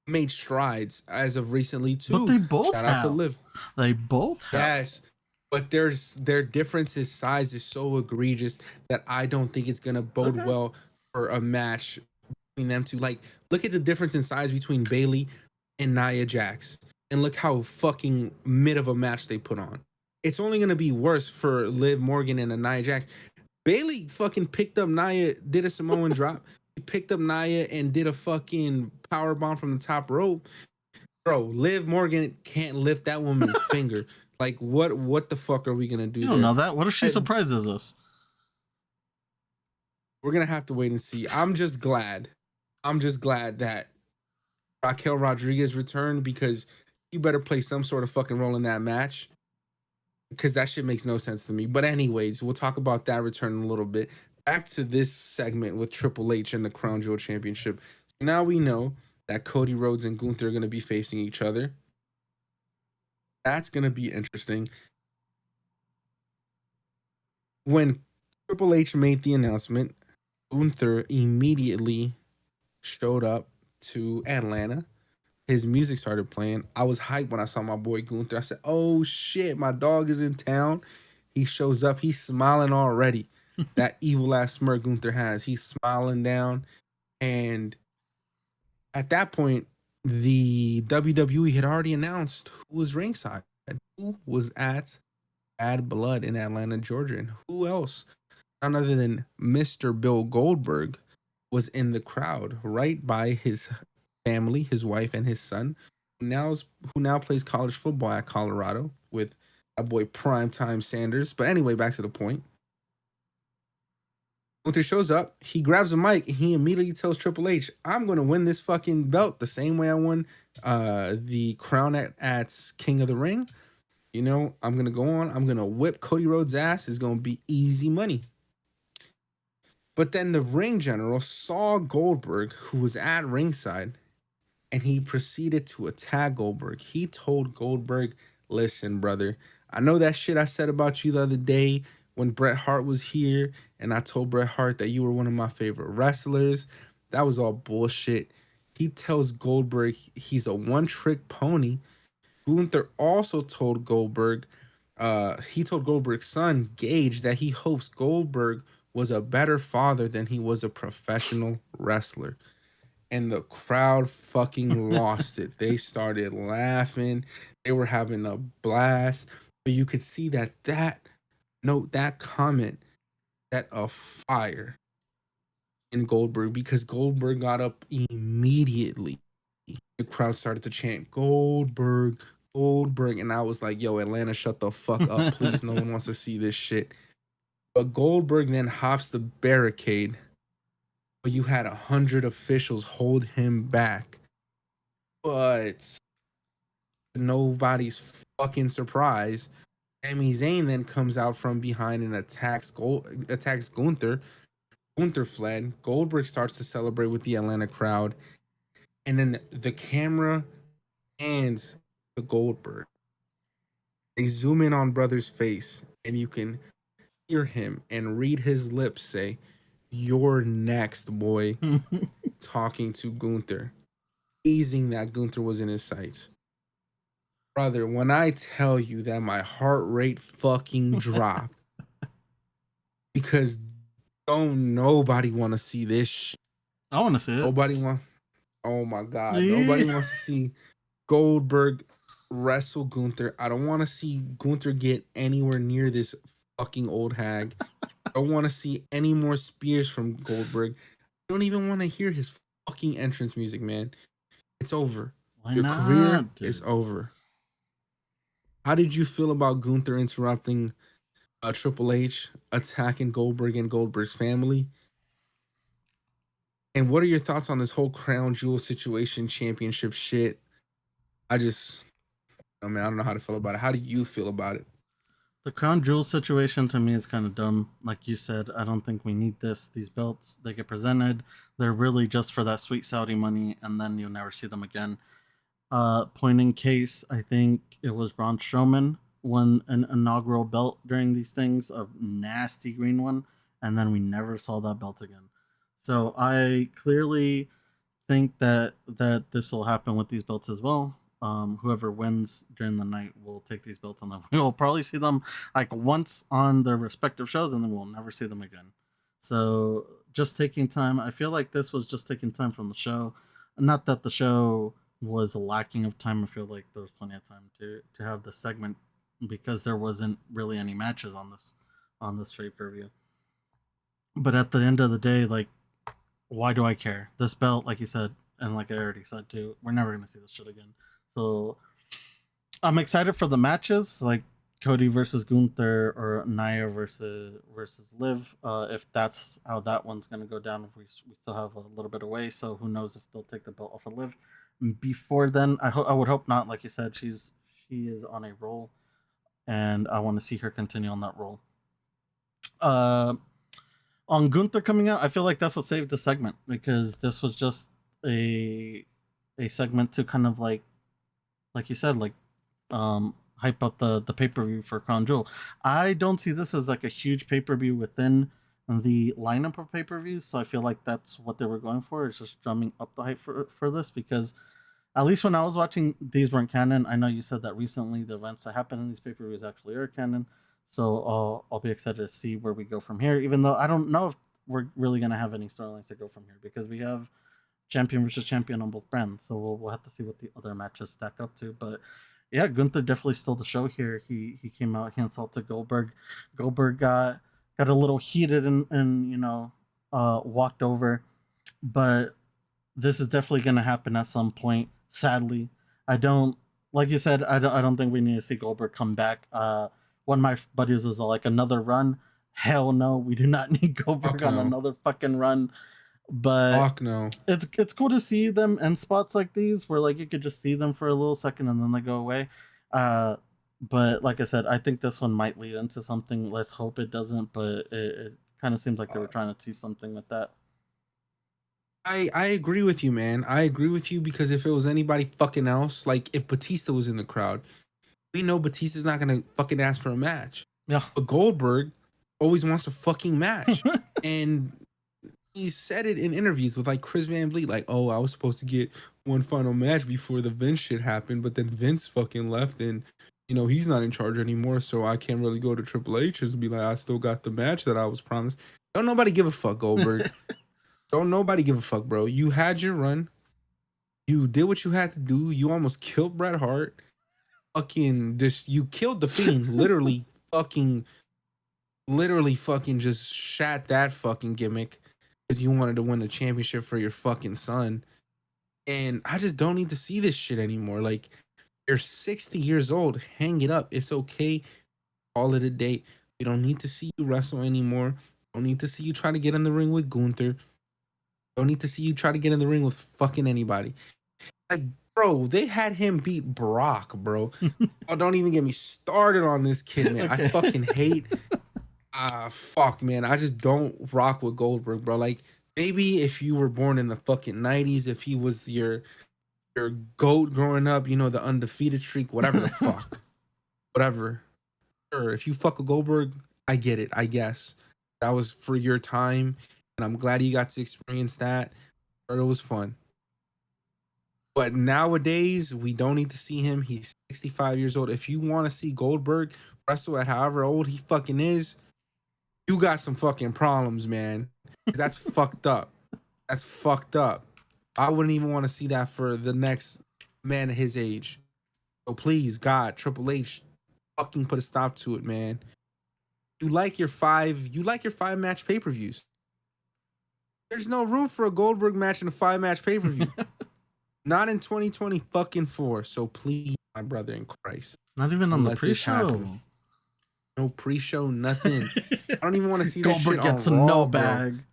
made strides as of recently too. But they both Shout out to Liv. They both have. Yes. But their differences size is so egregious that I don't think it's gonna bode well for a match between them two. Like, look at the difference in size between Bayley and Nia Jax, and look how fucking mid of a match they put on. It's only gonna be worse for Liv Morgan and a Nia Jax. Bayley fucking picked up Nia, did a Samoan drop. He picked up Nia and did a fucking power bomb from the top rope. Bro, Liv Morgan can't lift that woman's finger. Like, what the fuck are we gonna do? You don't know that. What if she surprises us? We're gonna have to wait and see. I'm just glad that Raquel Rodriguez returned, because you better play some sort of fucking role in that match, because that shit makes no sense to me. But anyways, we'll talk about that return in a little bit. Back to this segment with Triple H and the Crown Jewel Championship. Now we know that Cody Rhodes and Gunther are going to be facing each other. That's going to be interesting. When Triple H made the announcement, Gunther immediately showed up to Atlanta. His music started playing. I was hyped when I saw my boy Gunther. I said, oh shit, my dog is in town. He shows up. He's smiling already. That evil ass smirk Gunther has. He's smiling down. And At that point, the WWE had already announced who was ringside, who was at Bad Blood in Atlanta, Georgia, and who else, none other than Mr. Bill Goldberg, was in the crowd, right by his family, his wife, and his son, who now plays college football at Colorado with that boy Primetime Sanders. But anyway, back to the point. Gunther shows up, he grabs a mic, and he immediately tells Triple H, I'm going to win this fucking belt the same way I won the crown at King of the Ring. You know, I'm going to go on, I'm going to whip Cody Rhodes' ass. It's going to be easy money. But then the ring general saw Goldberg, who was at ringside, and he proceeded to attack Goldberg. He told Goldberg, listen, brother, I know that shit I said about you the other day when Bret Hart was here, and I told Bret Hart that you were one of my favorite wrestlers. That was all bullshit. He tells Goldberg he's a one-trick pony. Gunther also told Goldberg, he told Goldberg's son, Gage, that he hopes Goldberg was a better father than he was a professional wrestler. And the crowd fucking lost it. They started laughing. They were having a blast. But you could see that comment, that a fire in Goldberg, because Goldberg got up immediately. The crowd started to chant Goldberg, Goldberg, and I was like, yo, Atlanta, shut the fuck up, please. No one wants to see this shit. But Goldberg then hops the barricade, but you had 100 officials hold him back. But nobody's fucking surprise, Sami Zayn then comes out from behind and attacks Gunther. Gunther fled. Goldberg starts to celebrate with the Atlanta crowd. And then the camera hands to Goldberg. They zoom in on brother's face, and you can hear him and read his lips say, "You're next, boy," talking to Gunther, teasing that Gunther was in his sights. Brother, when I tell you that my heart rate fucking dropped, because don't nobody want to see this. I want to see it. Nobody want. Oh my god, nobody wants to see Goldberg wrestle Gunther. I don't want to see Gunther get anywhere near this fucking old hag. I don't want to see any more spears from Goldberg. I don't even want to hear his fucking entrance music, man. It's over. Why Your not, career dude? is over. How did you feel about Gunther interrupting Triple H, attacking Goldberg and Goldberg's family? And what are your thoughts on this whole crown jewel situation, championship shit? I mean, I don't know how to feel about it. How do you feel about it? The crown jewel situation to me is kind of dumb. Like you said, I don't think we need this. These belts, they get presented. They're really just for that sweet Saudi money, and then you'll never see them again. Point in case, I think it was Braun Strowman won an inaugural belt during these things, a nasty green one, and then we never saw that belt again. So I clearly think that this will happen with these belts as well. Whoever wins during the night will take these belts, and then we will probably see them like once on their respective shows, and then we'll never see them again. So just taking time. I feel like this was just taking time from the show. Not that the show was lacking of time. I feel like there was plenty of time to have the segment because there wasn't really any matches on this pay per view. But at the end of the day, like, why do I care? This belt, like you said, and like I already said too, we're never gonna see this shit again. So I'm excited for the matches, like Cody versus Gunther or Nia versus Liv. If that's how that one's gonna go down, we still have a little bit of way. So who knows if they'll take the belt off of Liv before then? I would hope not. Like you said, she is on a roll, and I want to see her continue on that roll. On Gunther coming out, I feel like that's what saved the segment because this was just a segment to kind of like you said, like hype up the pay-per-view for Crown Jewel. I don't see this as like a huge pay-per-view within the lineup of pay-per-views, so I feel like that's what they were going for, is just drumming up the hype for this, because at least when I was watching, these weren't canon. I know you said that recently the events that happen in these pay-per-views actually are canon, so I'll be excited to see where we go from here, even though I don't know if we're really going to have any storylines to go from here, because we have champion versus champion on both brands. So we'll have to see what the other matches stack up to. But yeah, Gunther definitely stole the show here. He came out, he insulted Goldberg. Goldberg got a little heated and walked over. But this is definitely going to happen at some point. Sadly, I don't like you said. I don't think we need to see Goldberg come back. One of my buddies was like, another run. Hell no, we do not need Goldberg Fuck on no. another fucking run. But Fuck no. it's cool to see them in spots like these where like you could just see them for a little second and then they go away. But like I said, I think this one might lead into something. Let's hope it doesn't. But it kind of seems like they were trying to tease something with that. I agree with you, man. I agree with you because if it was anybody fucking else, like if Batista was in the crowd, we know Batista's not gonna fucking ask for a match. Yeah. But Goldberg always wants a fucking match. And he said it in interviews with like Chris Van Vliet, like, oh, I was supposed to get one final match before the Vince shit happened, but then Vince fucking left and he's not in charge anymore, so I can't really go to Triple H and be like, I still got the match that I was promised. Don't nobody give a fuck, Goldberg. Don't nobody give a fuck, bro. You had your run. You did what you had to do. You almost killed Bret Hart. Fucking just you killed the Fiend. Literally fucking just shat that fucking gimmick because you wanted to win the championship for your fucking son. And I just don't need to see this shit anymore. Like, you're 60 years old. Hang it up. It's okay. Call it a day. We don't need to see you wrestle anymore. Don't need to see you try to get in the ring with Gunther. Don't need to see you try to get in the ring with fucking anybody. Like, bro, they had him beat Brock, bro. Oh, don't even get me started on this kid, man. Okay. I fucking hate. Fuck, man. I just don't rock with Goldberg, bro. Like, maybe if you were born in the fucking 90s, if he was your GOAT growing up, the undefeated streak, whatever the fuck. Whatever. Sure, if you fuck with Goldberg, I get it, I guess. That was for your time, and I'm glad you got to experience that. But it was fun. But nowadays, we don't need to see him. He's 65 years old. If you want to see Goldberg wrestle at however old he fucking is, you got some fucking problems, man. 'Cause that's fucked up. That's fucked up. I wouldn't even want to see that for the next man of his age. So please, God, Triple H, fucking put a stop to it, man. You like your five match pay-per-views. There's no room for a Goldberg match in a 5-match pay-per-view. Not in 2020 fucking 4. So please, my brother in Christ. Not even on the pre-show. No pre-show, nothing. I don't even want to see this Goldberg shit gets on a Raw, no bro. bag.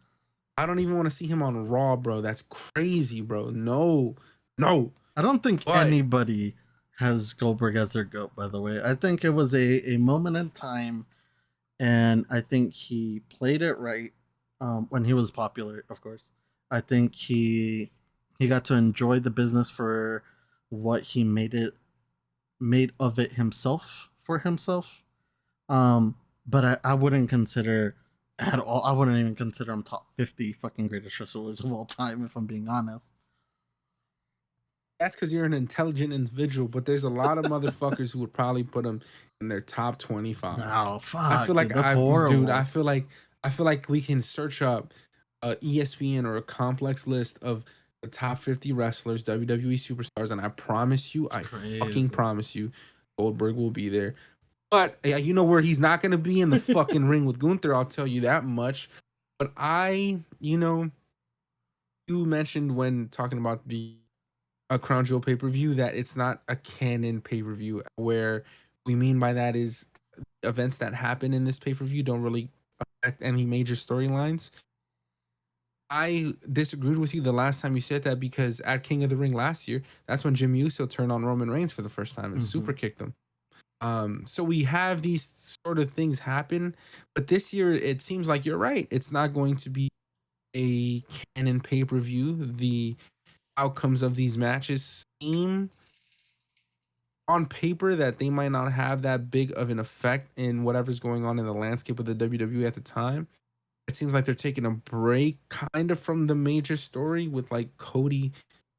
I don't even want to see him on Raw, bro. That's crazy, bro. No. I don't think anybody has Goldberg as their GOAT, by the way. I think it was a moment in time, and I think he played it right when he was popular, of course. I think he got to enjoy the business for what he made of it himself for himself. But I wouldn't consider at all. I wouldn't even consider him top 50 fucking greatest wrestlers of all time, if I'm being honest. That's because you're an intelligent individual, but there's a lot of motherfuckers who would probably put him in their top 25. Oh fuck! I feel like dude, that's horrible. dude. I feel like we can search up a ESPN or a complex list of the top 50 wrestlers, WWE superstars, and I promise you, fucking promise you, Goldberg will be there. But you know where he's not going to be in the fucking ring with Gunther. I'll tell you that much. But you mentioned when talking about the Crown Jewel pay-per-view that it's not a canon pay-per-view. Where we mean by that is events that happen in this pay-per-view don't really affect any major storylines. I disagreed with you the last time you said that because at King of the Ring last year, that's when Jimmy Uso turned on Roman Reigns for the first time and super kicked him. So we have these sort of things happen, but this year it seems like you're right. It's not going to be a canon pay-per-view. The outcomes of these matches seem on paper that they might not have that big of an effect in whatever's going on in the landscape of the WWE at the time. It seems like they're taking a break kind of from the major story with like Cody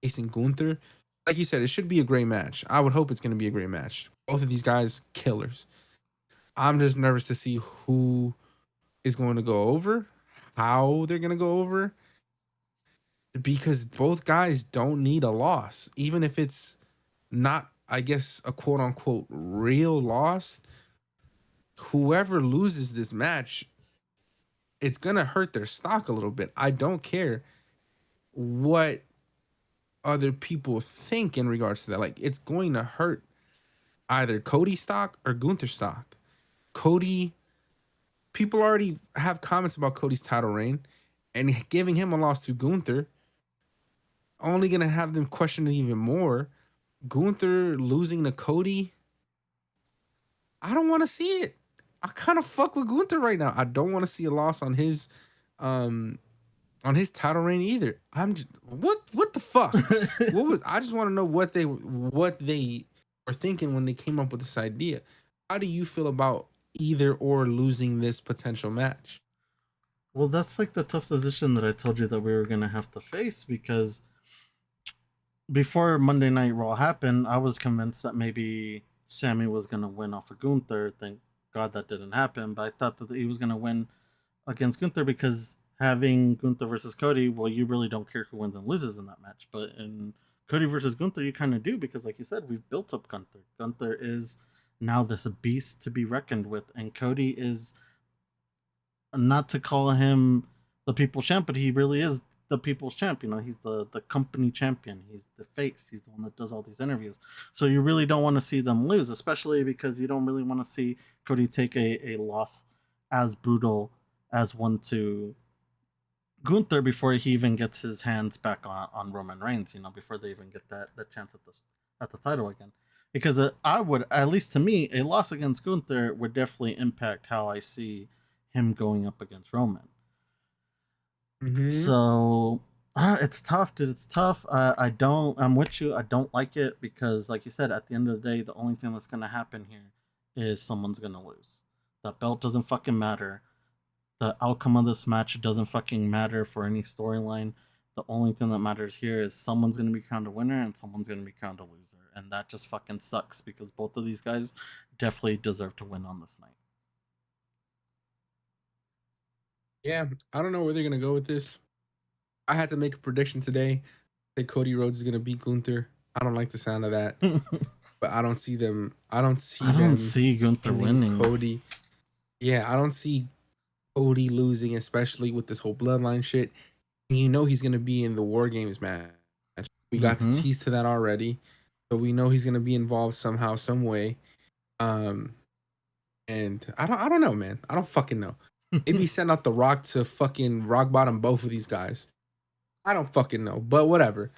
facing Gunther. Like you said, it should be a great match. I would hope it's going to be a great match. Both of these guys, killers. I'm just nervous to see who is going to go over, how they're going to go over. because both guys don't need a loss, even if it's not, I guess, a quote unquote real loss. Whoever loses this match, it's gonna hurt their stock a little bit. I don't care what other people think in regards to that. Like, it's going to hurt either Cody stock or Gunther stock. Cody, people already have comments about Cody's title reign, and giving him a loss to Gunther only gonna have them question it even more. Gunther losing to Cody, I don't want to see it. I kind of fuck with Gunther right now. I don't want to see a loss um on his title reign either. I'm just what the fuck? What was I just want to know what they were thinking when they came up with this idea. How do you feel about either or losing this potential match? Well, that's like the tough position that I told you that we were gonna have to face, because before Monday Night Raw happened, I was convinced that maybe Sammy was gonna win off of Gunther. Thank God that didn't happen. But I thought that he was gonna win against Gunther, because having Gunther versus Cody, well, you really don't care who wins and loses in that match. But in Cody versus Gunther, you kind of do, because, like you said, we've built up Gunther. Gunther is now this beast to be reckoned with, and Cody is, not to call him the people's champ, but he really is the people's champ. You know, he's the company champion. He's the face. He's the one that does all these interviews. So you really don't want to see them lose, especially because you don't really want to see Cody take a loss as brutal as one to Gunther before he even gets his hands back on Roman Reigns. You know, before they even get that chance at the title again. Because I would, at least to me, a loss against Gunther would definitely impact how I see him going up against Roman. Mm-hmm. So it's tough, dude. It's tough. I don't. I'm with you. I don't like it because, like you said, at the end of the day, the only thing that's gonna happen here is someone's gonna lose. That belt doesn't fucking matter. The outcome of this match doesn't fucking matter for any storyline. The only thing that matters here is someone's gonna be crowned a winner and someone's gonna be crowned a loser, and that just fucking sucks because both of these guys definitely deserve to win on this night. Yeah, I don't know where they're gonna go with this. I had to make a prediction today that Cody Rhodes is gonna beat Gunther. I don't like the sound of that, but I don't see them. I don't see I don't them see Gunther ending winning. Cody. Yeah, I don't see Cody losing, especially with this whole bloodline shit. You know he's gonna be in the War Games match. We got the Mm-hmm. tease to that already, so we know he's gonna be involved somehow, some way. Um, and I don't know, man. I don't fucking know. Maybe send out the Rock to fucking rock bottom both of these guys. I don't fucking know, but whatever.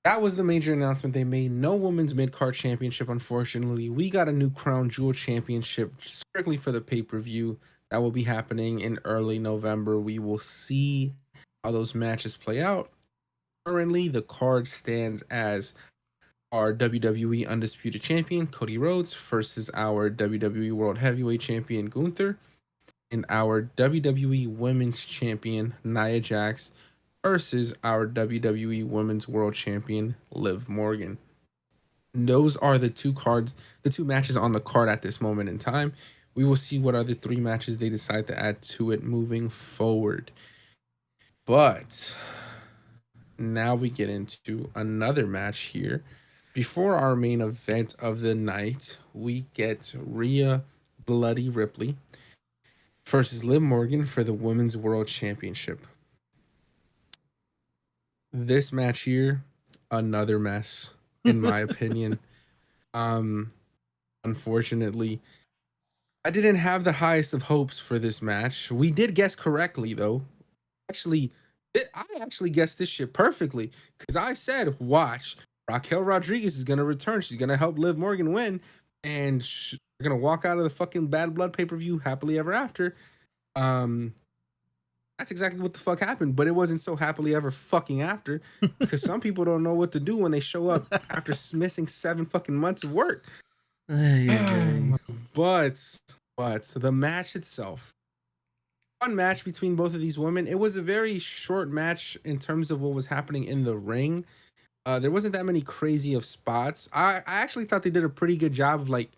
That was the major announcement they made. No women's mid card championship, unfortunately. We got a new Crown Jewel championship strictly for the pay per view that will be happening in early November. We will see how those matches play out. Currently, the card stands as our WWE Undisputed Champion, Cody Rhodes, versus our WWE World Heavyweight Champion, Gunther, and our WWE Women's Champion, Nia Jax, versus our WWE Women's World Champion, Liv Morgan. Those are the two matches on the card at this moment in time. We will see what other three matches they decide to add to it moving forward. But now we get into another match here. Before our main event of the night, we get Rhea Bloody Ripley versus Liv Morgan for the Women's World Championship. This match here, another mess, in my opinion. Um, Unfortunately, I didn't have the highest of hopes for this match. We did guess correctly though. Actually, I actually guessed this shit perfectly because I said, "Watch, Raquel Rodriguez is gonna return. She's gonna help Liv Morgan win, and we're gonna walk out of the fucking Bad Blood pay per view happily ever after." Um, that's exactly what the fuck happened, but it wasn't so happily ever fucking after because some people don't know what to do when they show up after missing 7 fucking months of work. Ay, ay, ay. but the match itself, fun match between both of these women. It was a very short match in terms of what was happening in the ring. There wasn't that many crazy of spots. I actually thought they did a pretty good job of like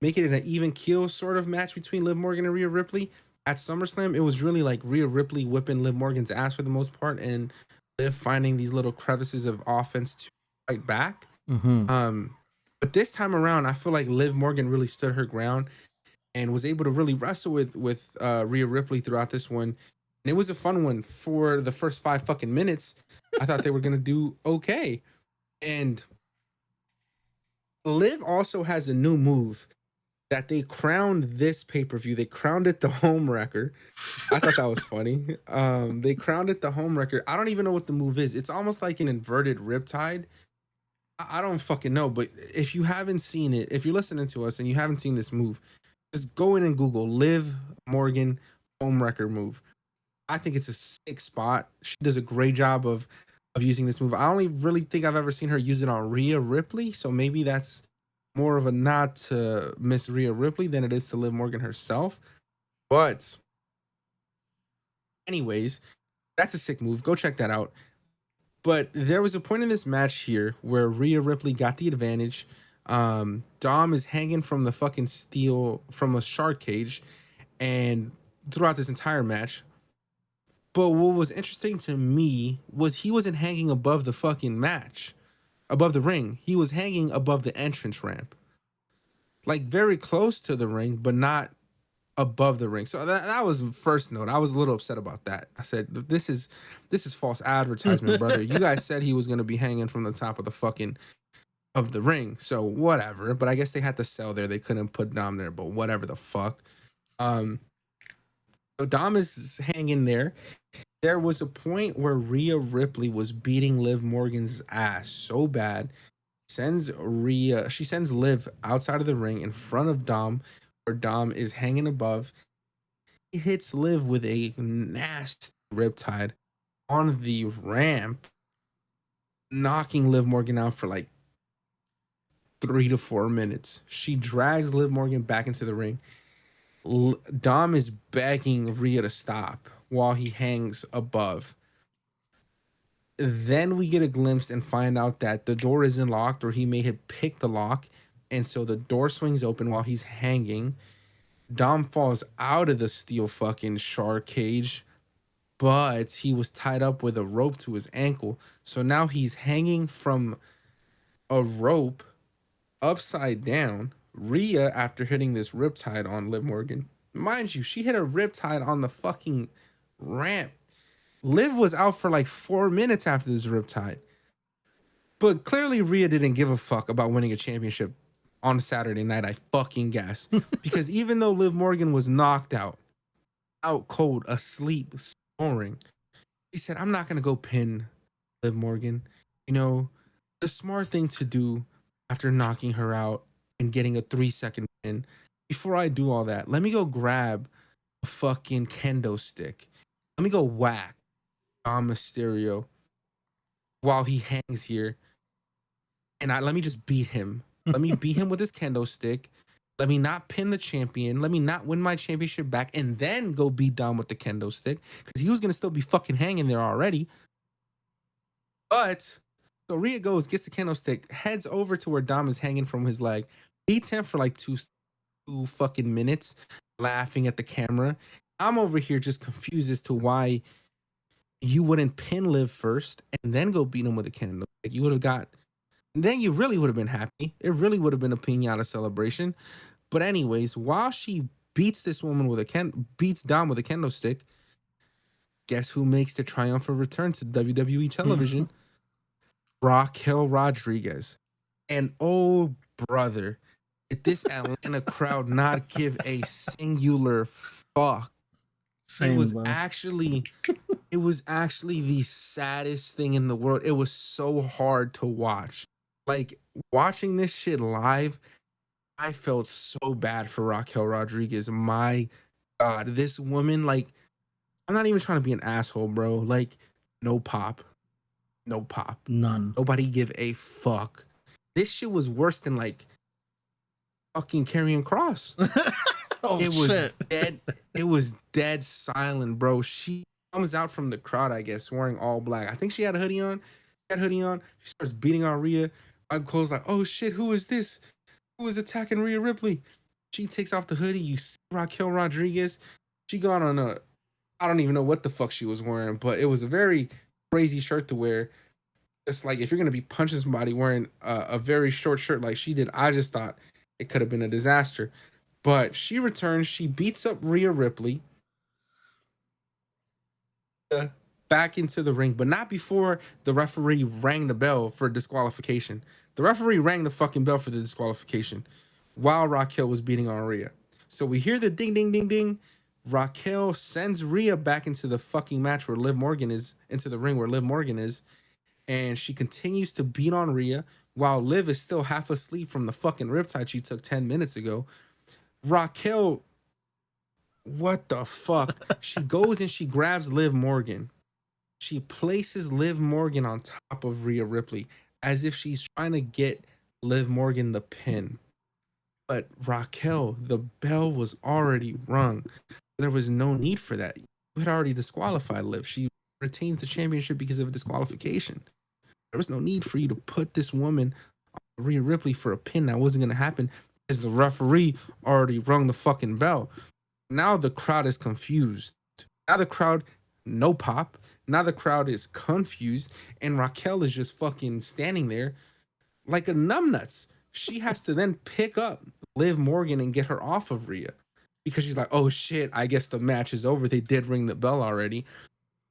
making it an even keel sort of match between Liv Morgan and Rhea Ripley. At SummerSlam, it was really like Rhea Ripley whipping Liv Morgan's ass for the most part, and Liv finding these little crevices of offense to fight back. Mm-hmm. But this time around, I feel like Liv Morgan really stood her ground and was able to really wrestle with Rhea Ripley throughout this one. And it was a fun one for the first 5 fucking minutes. I thought they were gonna do okay. And Liv also has a new move that they crowned this pay-per-view. They crowned it the home wrecker. I thought that was funny. They crowned it the home wrecker. I don't even know what the move is. It's almost like an inverted riptide. I don't fucking know. But if you haven't seen it, if you're listening to us and you haven't seen this move, just go in and Google Liv Morgan home wrecker move. I think it's a sick spot. She does a great job of using this move. I only really think I've ever seen her use it on Rhea Ripley, so maybe that's more of a nod to Miss Rhea Ripley than it is to Liv Morgan herself. But anyways, that's a sick move. Go check that out. But there was a point in this match here where Rhea Ripley got the advantage. Dom is hanging from the fucking steel from a shark cage, and throughout this entire match. But what was interesting to me was he wasn't hanging above the fucking match, above the ring. He was hanging above the entrance ramp, like very close to the ring, but not above the ring. So that was first note. I was a little upset about that. I said, this is false advertisement, brother. You guys said he was going to be hanging from the top of the fucking of the ring. So whatever. But I guess they had to sell there. They couldn't put Dom there, but whatever the fuck. So Dom is hanging there. There was a point where Rhea Ripley was beating Liv Morgan's ass so bad. She sends Liv outside of the ring in front of Dom, where Dom is hanging above. He hits Liv with a nasty riptide on the ramp, knocking Liv Morgan out for like 3 to 4 minutes. She drags Liv Morgan back into the ring. Dom is begging Rhea to stop while he hangs above. Then we get a glimpse and find out that the door isn't locked, or he may have picked the lock, and so the door swings open while he's hanging. Dom falls out of the steel fucking shark cage, but he was tied up with a rope to his ankle. So now he's hanging from a rope upside down. Rhea, after hitting this riptide on Liv Morgan, mind you, she hit a riptide on the fucking ramp. Liv was out for like 4 minutes after this riptide. But clearly Rhea didn't give a fuck about winning a championship on Saturday night, I fucking guess. Because even though Liv Morgan was knocked out cold, asleep, snoring, he said, I'm not going to go pin Liv Morgan. You know, the smart thing to do after knocking her out and getting a 3-second pin, before I do all that, let me go grab a fucking kendo stick. Let me go whack Dom Mysterio while he hangs here. And let me just beat him. Let me beat him with his kendo stick. Let me not pin the champion. Let me not win my championship back and then go beat Dom with the kendo stick, because he was going to still be fucking hanging there already. But so Rhea goes, gets the kendo stick, heads over to where Dom is hanging from his leg, beats him for like two fucking minutes, laughing at the camera. I'm over here just confused as to why you wouldn't pin Liv first and then go beat him with a kendo stick. You would have got... then you really would have been happy. It really would have been a piñata celebration. But anyways, while she beats this woman with beats Dom with a kendo stick, guess who makes the triumphant return to WWE television? Raquel Rodriguez. And oh brother, did this Atlanta crowd not give a singular fuck? Same, it was though. actually the saddest thing in the world. It was so hard to watch. Like, watching this shit live, I felt so bad for Raquel Rodriguez. My God, this woman, like, I'm not even trying to be an asshole, bro. Like, no pop. None. Nobody give a fuck. This shit was worse than, like, fucking Karrion Kross. It was shit. dead. It was dead silent, bro. She comes out from the crowd, I guess, wearing all black. I think she had a hoodie on. She starts beating on Rhea. Cole's like, oh shit, who is this? Who is attacking Rhea Ripley? She takes off the hoodie. You see Raquel Rodriguez. She got on I don't even know what the fuck she was wearing, but it was a very crazy shirt to wear. It's like if you're gonna be punching somebody wearing a very short shirt like she did, I just thought it could have been a disaster. But she returns, she beats up Rhea Ripley back into the ring, but not before the referee rang the bell for disqualification. The referee rang the fucking bell for the disqualification while Raquel was beating on Rhea. So we hear the ding, ding, ding, ding. Raquel sends Rhea back into the fucking match where Liv Morgan is, into the ring where Liv Morgan is, and she continues to beat on Rhea while Liv is still half asleep from the fucking riptide she took 10 minutes ago. Raquel, what the fuck? She goes and she grabs Liv Morgan. She places Liv Morgan on top of Rhea Ripley as if she's trying to get Liv Morgan the pin. But Raquel, the bell was already rung. There was no need for that. You had already disqualified Liv. She retains the championship because of a disqualification. There was no need for you to put this woman on Rhea Ripley for a pin that wasn't going to happen because the referee already rung the fucking bell. Now the crowd is confused. Now the crowd, no pop. Now the crowd is confused, and Raquel is just fucking standing there like a numbnuts. She has to then pick up Liv Morgan and get her off of Rhea because she's like, oh shit, I guess the match is over. They did ring the bell already.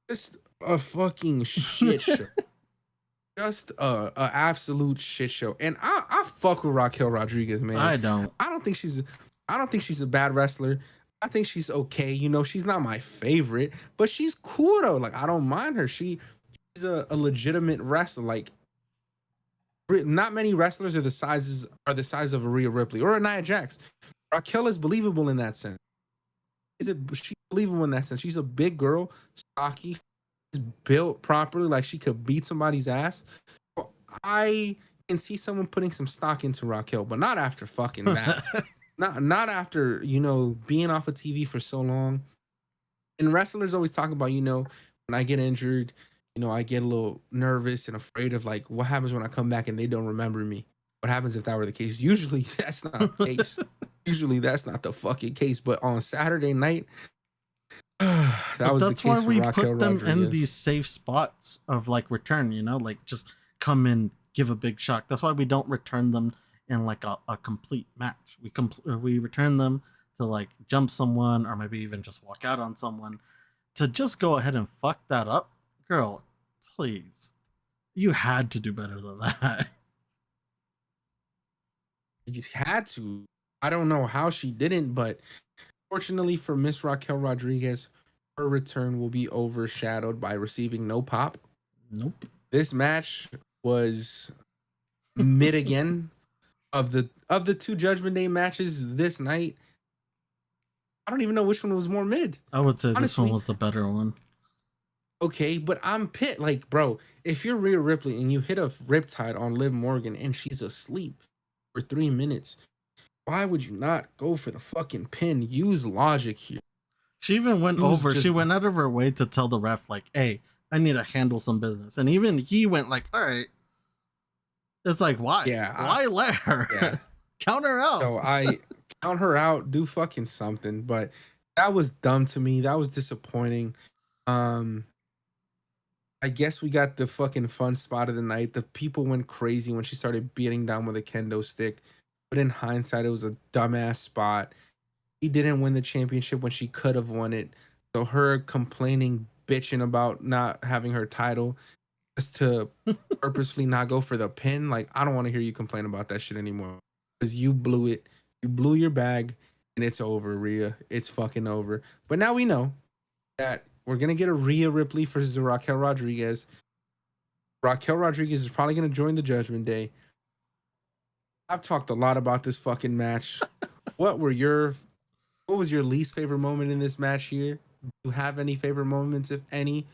Just a fucking shit show. Just a absolute shit show. And I fuck with Raquel Rodriguez, man. I don't. I don't think she's a bad wrestler. I think she's okay. You know, she's not my favorite, but she's cool though. Like I don't mind her. She's a legitimate wrestler. Like not many wrestlers are the size of a Rhea Ripley or a Nia Jax. Raquel is believable in that sense. She's believable in that sense. She's a big girl, stocky, she's built properly, like she could beat somebody's ass. I can see someone putting some stock into Raquel, but not after fucking that. not after, you know, being off of TV for so long. And wrestlers always talk about, you know, when I get injured, you know, I get a little nervous and afraid of like what happens when I come back and they don't remember me. What happens if that were the case? Usually that's not the case. Usually that's not the fucking case. But on Saturday night, that was the case That's why for we Raquel put them Rodriguez. in these safe spots of like return, you know, like just come in, give a big shock. That's why we don't return them in like a complete match. We return them to like jump someone or maybe even just walk out on someone. To just go ahead and fuck that up, girl, please. You had to do better than that. You had to. I don't know how she didn't, but fortunately for Miss Raquel Rodriguez, her return will be overshadowed by receiving no pop. Nope. This match was mid again. Of the two Judgment Day matches this night, I don't even know which one was more mid. I would say Honestly, this one was the better one. Okay, but I'm pit. Like, bro, if you're Rhea Ripley and you hit a riptide on Liv Morgan and she's asleep for 3 minutes, why would you not go for the fucking pin? Use logic here. She even went over. She went out of her way to tell the ref, like, "Hey, I need to handle some business." And even he went like, "All right." It's like, why? Yeah. Why let her? Yeah. Count her out. So I count her out, do fucking something. But that was dumb to me. That was disappointing. I guess we got the fucking fun spot of the night. The people went crazy when she started beating down with a kendo stick. But in hindsight, it was a dumbass spot. She didn't win the championship when she could have won it. So her complaining, bitching about not having her title just to purposefully not go for the pin. Like, I don't want to hear you complain about that shit anymore. Because you blew it. You blew your bag and it's over, Rhea. It's fucking over. But now we know that we're going to get a Rhea Ripley versus Raquel Rodriguez. Raquel Rodriguez is probably going to join the Judgment Day. I've talked a lot about this fucking match. What was your least favorite moment in this match here? Do you have any favorite moments, if any?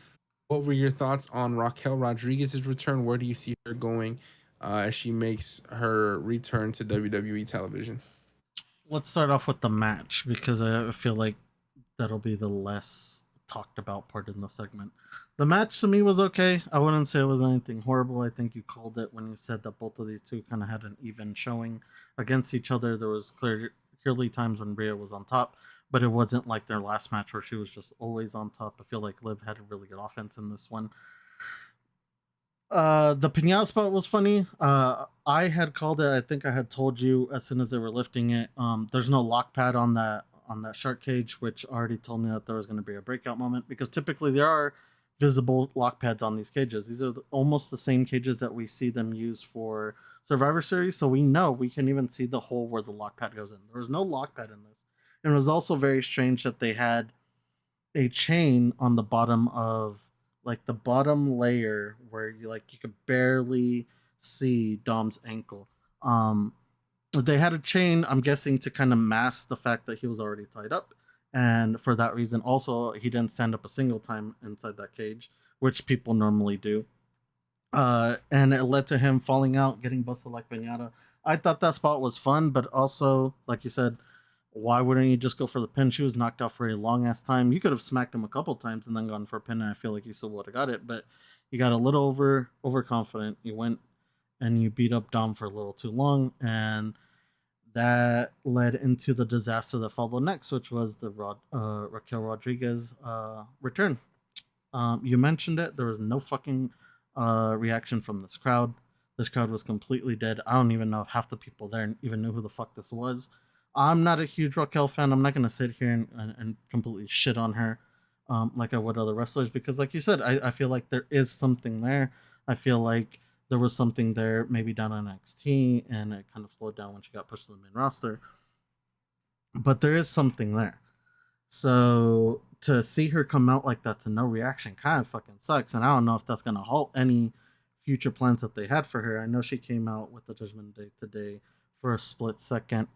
What were your thoughts on Raquel Rodriguez's return? Where do you see her going as she makes her return to WWE television? Let's start off with the match because I feel like that'll be the less talked about part in the segment. The match to me was okay. I wouldn't say it was anything horrible. I think you called it when you said that both of these two kind of had an even showing against each other. There was clearly times when Rhea was on top, but it wasn't like their last match where she was just always on top. I feel like Liv had a really good offense in this one. The pinata spot was funny. I had called it. I think I had told you as soon as they were lifting it. There's no lock pad on that shark cage, which already told me that there was going to be a breakout moment because typically there are visible lock pads on these cages. These are almost the same cages that we see them use for Survivor Series, so we know we can even see the hole where the lock pad goes in. There was no lock pad in this, and it was also very strange that they had a chain on the bottom of like the bottom layer where you could barely see Dom's ankle. Um they had a chain, I'm guessing, to kind of mask the fact that he was already tied up. And for that reason, also, he didn't stand up a single time inside that cage, which people normally do. And it led to him falling out, getting busted like pinata. I thought that spot was fun, but also, like you said, why wouldn't you just go for the pin? She was knocked out for a long ass time. You could have smacked him a couple times and then gone for a pin, and I feel like you still would have got it. But you got a little overconfident. You went and you beat up Dom for a little too long, and that led into the disaster that followed next, which was the Raquel Rodriguez return. You mentioned it. There was no fucking reaction from this crowd. This crowd was completely dead. I don't even know if half the people there even knew who the fuck this was. I'm not a huge Raquel fan. I'm not going to sit here and completely shit on her like I would other wrestlers because, like you said, I feel like there is something there. I feel like there was something there maybe down on NXT and it kind of slowed down when she got pushed to the main roster. But there is something there. So to see her come out like that to no reaction kind of fucking sucks. And I don't know if that's going to halt any future plans that they had for her. I know she came out with the Judgment Day today for a split second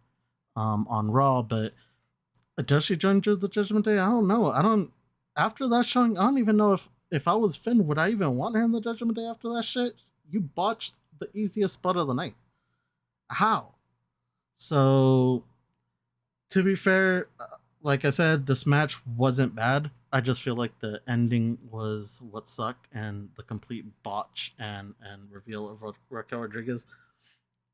on Raw, but does she join the Judgment Day? I don't know. I don't. After that showing, I don't even know if I was Finn, would I even want her in the Judgment Day after that shit? You botched the easiest spot of the night. How? So to be fair, like I said, this match wasn't bad. I just feel like the ending was what sucked, and the complete botch and reveal of Raquel Rodriguez.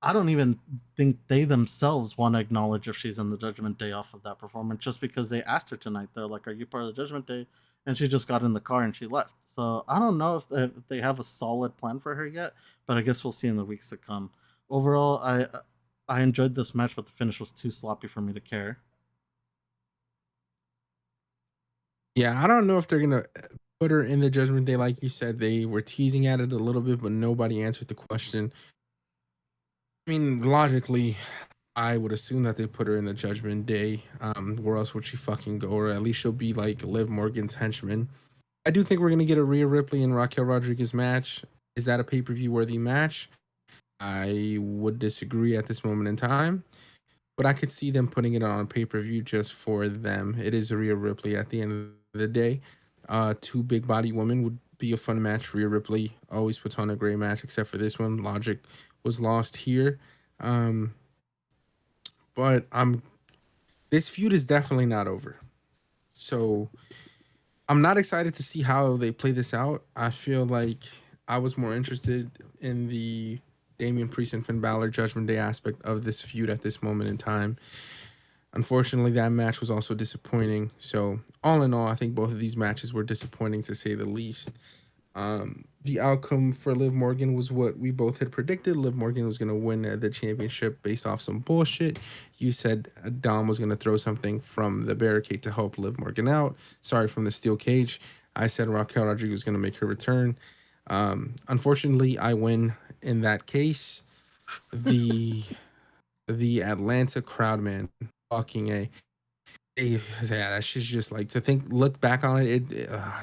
I don't even think they themselves want to acknowledge if she's in the Judgment Day off of that performance, just because they asked her tonight. They're like, "Are you part of the Judgment Day?" And she just got in the car and she left. So I don't know if they have a solid plan for her yet, but I guess we'll see in the weeks to come. Overall, I enjoyed this match, but the finish was too sloppy for me to care. Yeah, I don't know if they're gonna put her in the Judgment Day, like you said. They were teasing at it a little bit, but nobody answered the question. I mean, logically, I would assume that they put her in the Judgment Day. Where else would she fucking go? Or at least she'll be like Liv Morgan's henchman. I do think we're gonna get a Rhea Ripley and Raquel Rodriguez match. Is that a pay-per-view worthy match? I would disagree at this moment in time, but I could see them putting it on pay-per-view just for them. It is Rhea Ripley at the end of the day. Two big body women would be a fun match. Rhea Ripley always puts on a great match, except for this one. Logic was lost here. Um, but this feud is definitely not over. So I'm not excited to see how they play this out. I feel like I was more interested in the Damian Priest and Finn Balor Judgment Day aspect of this feud at this moment in time. Unfortunately, that match was also disappointing. So, all in all, I think both of these matches were disappointing to say the least. The outcome for Liv Morgan was what we both had predicted. Liv Morgan was going to win the championship based off some bullshit. You said Dom was going to throw something from the barricade to help Liv Morgan out. Sorry, from the steel cage. I said Raquel Rodriguez was going to make her return. Unfortunately, I win in that case. The Atlanta crowd, man, fucking yeah, that shit's just like to think. Look back on it.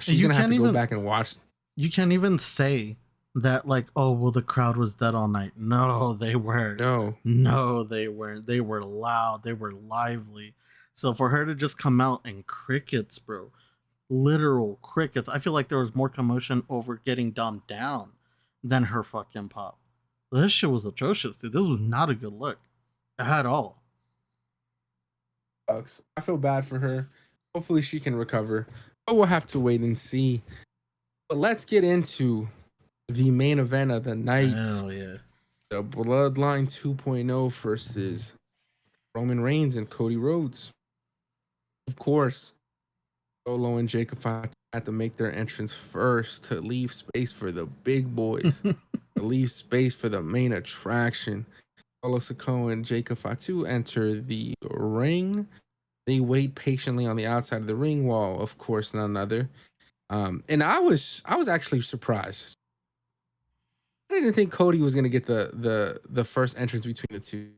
She's You gonna have can't to go even back and watch. you can't even say that like, oh well, the crowd was dead all night. No, they weren't. No, No, they weren't. They were loud. They were lively. So for her to just come out and crickets, bro, literal crickets. I feel like there was more commotion over getting Dom down than her fucking pop. This shit was atrocious, dude. This was not a good look at all. sucks. I feel bad for her. Hopefully, she can recover. But we'll have to wait and see. But let's get into the main event of the night: Hell yeah. the Bloodline 2.0 versus Roman Reigns and Cody Rhodes. Of course, Solo and Jacob Fatu had to make their entrance first to leave space for the big boys, to leave space for the main attraction. Solo Sikoa and Jacob Fatu enter the ring. They wait patiently on the outside of the ring wall, of course, none other. And I was actually surprised. I didn't think Cody was gonna get the first entrance between the two.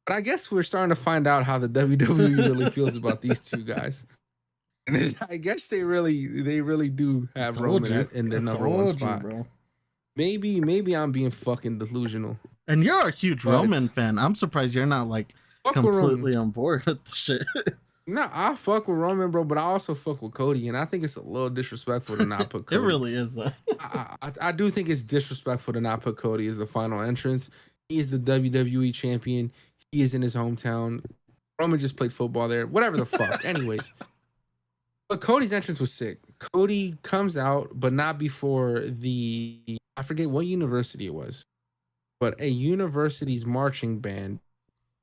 But I guess we're starting to find out how the WWE really feels about these two guys. And I guess they really do have Roman in their number one spot. Bro. Maybe I'm being fucking delusional. And you're a huge Roman fan. I'm surprised you're not like completely on board with the shit. No, I fuck with Roman, bro, but I also fuck with Cody, and I think it's a little disrespectful to not put Cody. It really is, though. I do think it's disrespectful to not put Cody as the final entrance. He's the WWE champion. He is in his hometown. Roman just played football there. Whatever the fuck. Anyways. But Cody's entrance was sick. Cody comes out, but not before I forget what university it was, but a university's marching band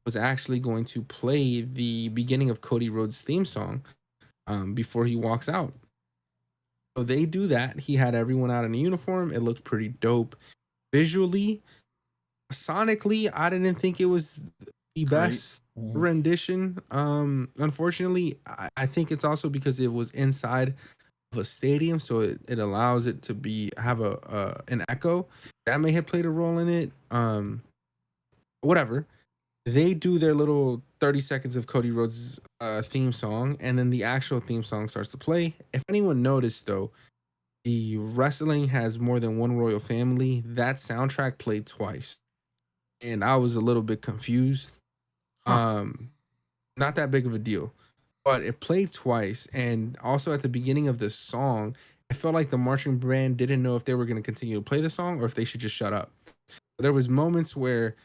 was actually going to play the beginning of Cody Rhodes' theme song before he walks out. So they do that. He had everyone out in a uniform. It looked pretty dope. Visually, sonically, I didn't think it was the best rendition. Unfortunately, I think it's also because it was inside of a stadium, so it allows it to have an echo. That may have played a role in it. Whatever. They do their little 30 seconds of Cody Rhodes' theme song, and then the actual theme song starts to play. If anyone noticed, though, the wrestling has more than one royal family. That soundtrack played twice, and I was a little bit confused. Not that big of a deal, but it played twice, and also at the beginning of the song, I felt like the marching band didn't know if they were going to continue to play the song or if they should just shut up. There was moments where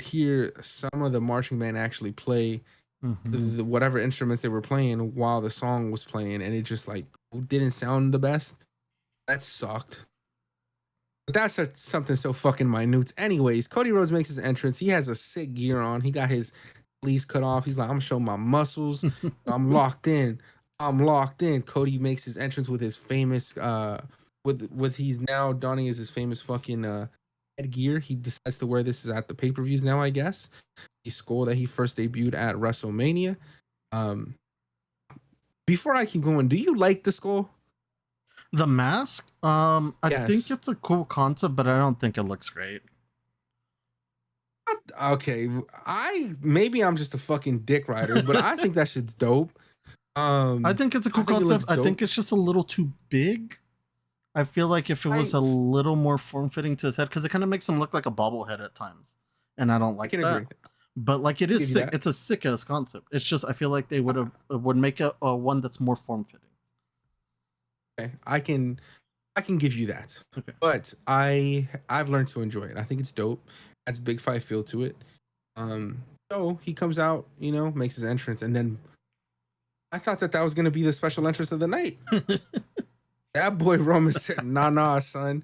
hear some of the marching band actually play whatever instruments they were playing while the song was playing, and it just like didn't sound the best. That sucked. But that's something so fucking minute. Anyways, Cody Rhodes makes his entrance. He has a sick gear on. He got his sleeves cut off. He's like, I'm showing my muscles. I'm locked in. Cody makes his entrance with his famous with he's now donning as his famous fucking headgear. He decides to wear this at the pay-per-views now, I guess. The skull that he first debuted at WrestleMania. Before I keep going, do you like the skull? The mask? I think it's a cool concept, but I don't think it looks great. Okay, maybe I'm just a fucking dick rider, but I think that shit's dope. I think it's a cool concept. I think it's just a little too big. I feel like if it was a little more form-fitting to his head, because it kind of makes him look like a bobblehead at times, and I don't like that. Agree. But like it is sick. It's a sick ass concept. It's just I feel like they would make a one that's more form-fitting. Okay, I can give you that. Okay. But I've learned to enjoy it. I think it's dope. Adds big five feel to it. So he comes out, makes his entrance, and then I thought that was gonna be the special entrance of the night. That boy Roman said, nah, son.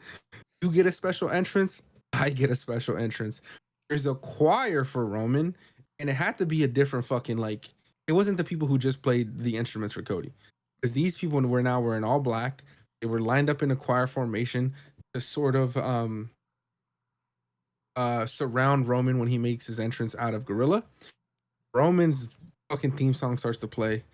You get a special entrance, I get a special entrance. There's a choir for Roman, and it had to be a different fucking, like, it wasn't the people who just played the instruments for Cody. Because these people were now wearing all black. They were lined up in a choir formation to sort of surround Roman when he makes his entrance out of Gorilla. Roman's fucking theme song starts to play.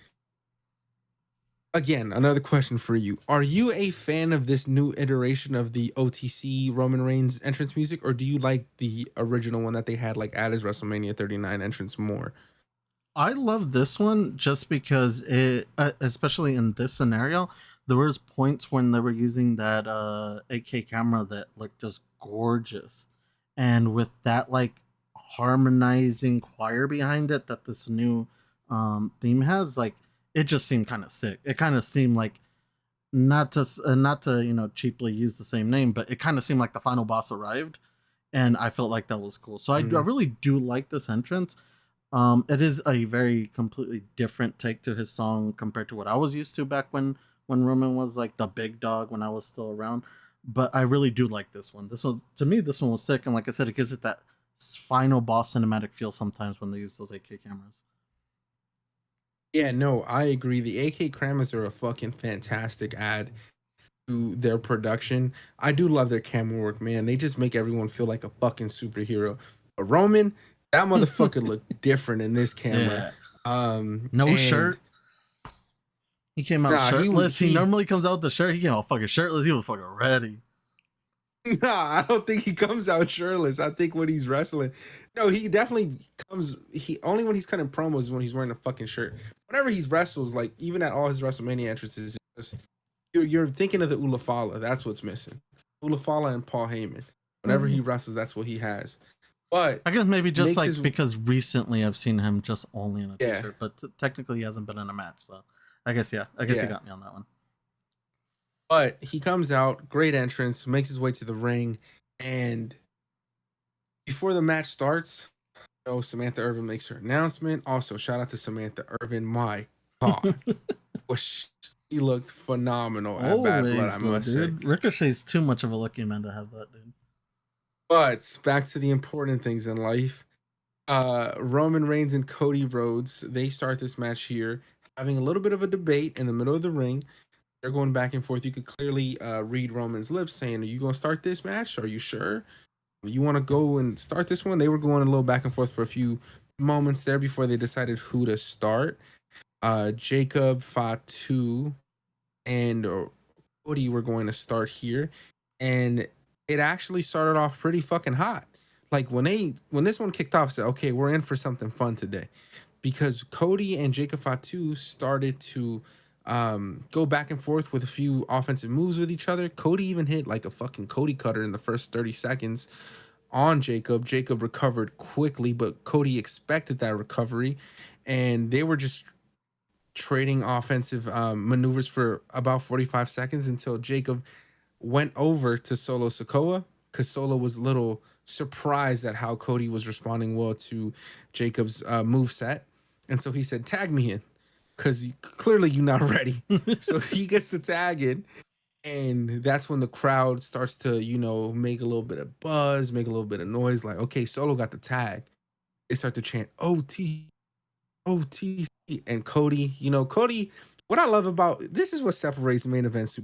Again, another question for you. Are you a fan of this new iteration of the OTC Roman Reigns entrance music, or do you like the original one that they had like at his WrestleMania 39 entrance more? I love this one just because it, especially in this scenario, there was points when they were using that 8K camera that looked just gorgeous. And with that like harmonizing choir behind it that this new theme has, like it just seemed kind of sick. It kind of seemed like not to cheaply use the same name, but it kind of seemed like the final boss arrived, and I felt like that was cool. So I really do like this entrance. It is a very completely different take to his song compared to what I was used to back when Roman was like the big dog when I was still around. But I really do like this one. This one was sick, and like I said, it gives it that final boss cinematic feel sometimes when they use those 8K cameras. Yeah, no, I agree. The AK Kramas are a fucking fantastic ad to their production. I do love their camera work, man. They just make everyone feel like a fucking superhero. But Roman, that motherfucker looked different in this camera. Yeah. No And shirt. He came out nah, shirtless. He he normally comes out with the shirt. He came out fucking shirtless. He was fucking ready. nah, I don't think he comes out shirtless. I think when he's wrestling, no, he definitely comes. He only when he's cutting promos is when he's wearing a fucking shirt. Whenever he wrestles, like even at all his WrestleMania entrances, it's just, you're thinking of the Ulafala. That's what's missing. Ulafala and Paul Heyman. Whenever he wrestles, that's what he has. But I guess maybe just makes like his because recently I've seen him just only in a yeah t-shirt, but technically he hasn't been in a match. So I guess yeah, I guess you yeah. got me on that one. But he comes out, great entrance, makes his way to the ring, and before the match starts, Samantha Irvin makes her announcement. Also, shout out to Samantha Irvin. My God, she looked phenomenal at Bad Blood, I Always though, must say. dude. Ricochet's too much of a lucky man to have that, dude. But back to the important things in life. Roman Reigns and Cody Rhodes, they start this match here, having a little bit of a debate in the middle of the ring. They're going back and forth. You could clearly read Roman's lips saying, "Are you going to start this match? Are you sure? You want to go and start this one?" They were going a little back and forth for a few moments there before they decided who to start. Jacob, Fatu, and Cody were going to start here, and it actually started off pretty fucking hot. Like when this one kicked off, I said, "Okay, we're in for something fun today," because Cody and Jacob Fatu started to go back and forth with a few offensive moves with each other. Cody even hit like a fucking Cody cutter in the first 30 seconds on Jacob. Jacob recovered quickly, but Cody expected that recovery, and they were just trading offensive maneuvers for about 45 seconds until Jacob went over to Solo Sikoa because Solo was a little surprised at how Cody was responding well to Jacob's move set. And so he said, "Tag me in," because clearly you're not ready. So he gets the tag in, and that's when the crowd starts to, make a little bit of buzz, make a little bit of noise. Like, okay, Solo got the tag. They start to chant OT, OT, and Cody. Cody. What I love about this is what separates main events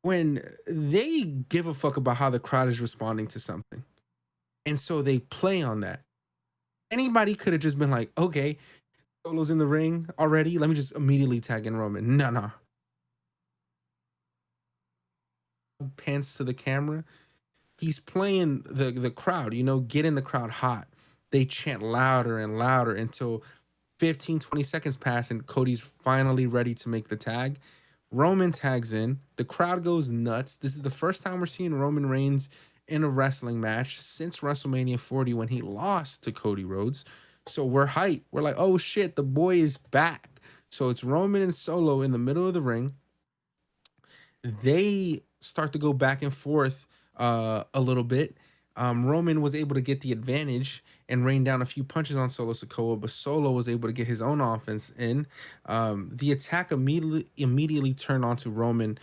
when they give a fuck about how the crowd is responding to something, and so they play on that. Anybody could have just been like, "Okay, Solo's in the ring already. Let me just immediately tag in Roman." No, pants to the camera. He's playing the crowd, getting the crowd hot. They chant louder and louder until 15, 20 seconds pass and Cody's finally ready to make the tag. Roman tags in. The crowd goes nuts. This is the first time we're seeing Roman Reigns in a wrestling match since WrestleMania 40 when he lost to Cody Rhodes. So we're hyped. We're like, oh shit, the boy is back. So it's Roman and Solo in the middle of the ring. They start to go back and forth a little bit. Roman was able to get the advantage and rain down a few punches on Solo Sikoa, but Solo was able to get his own offense in. The attack immediately turned onto Roman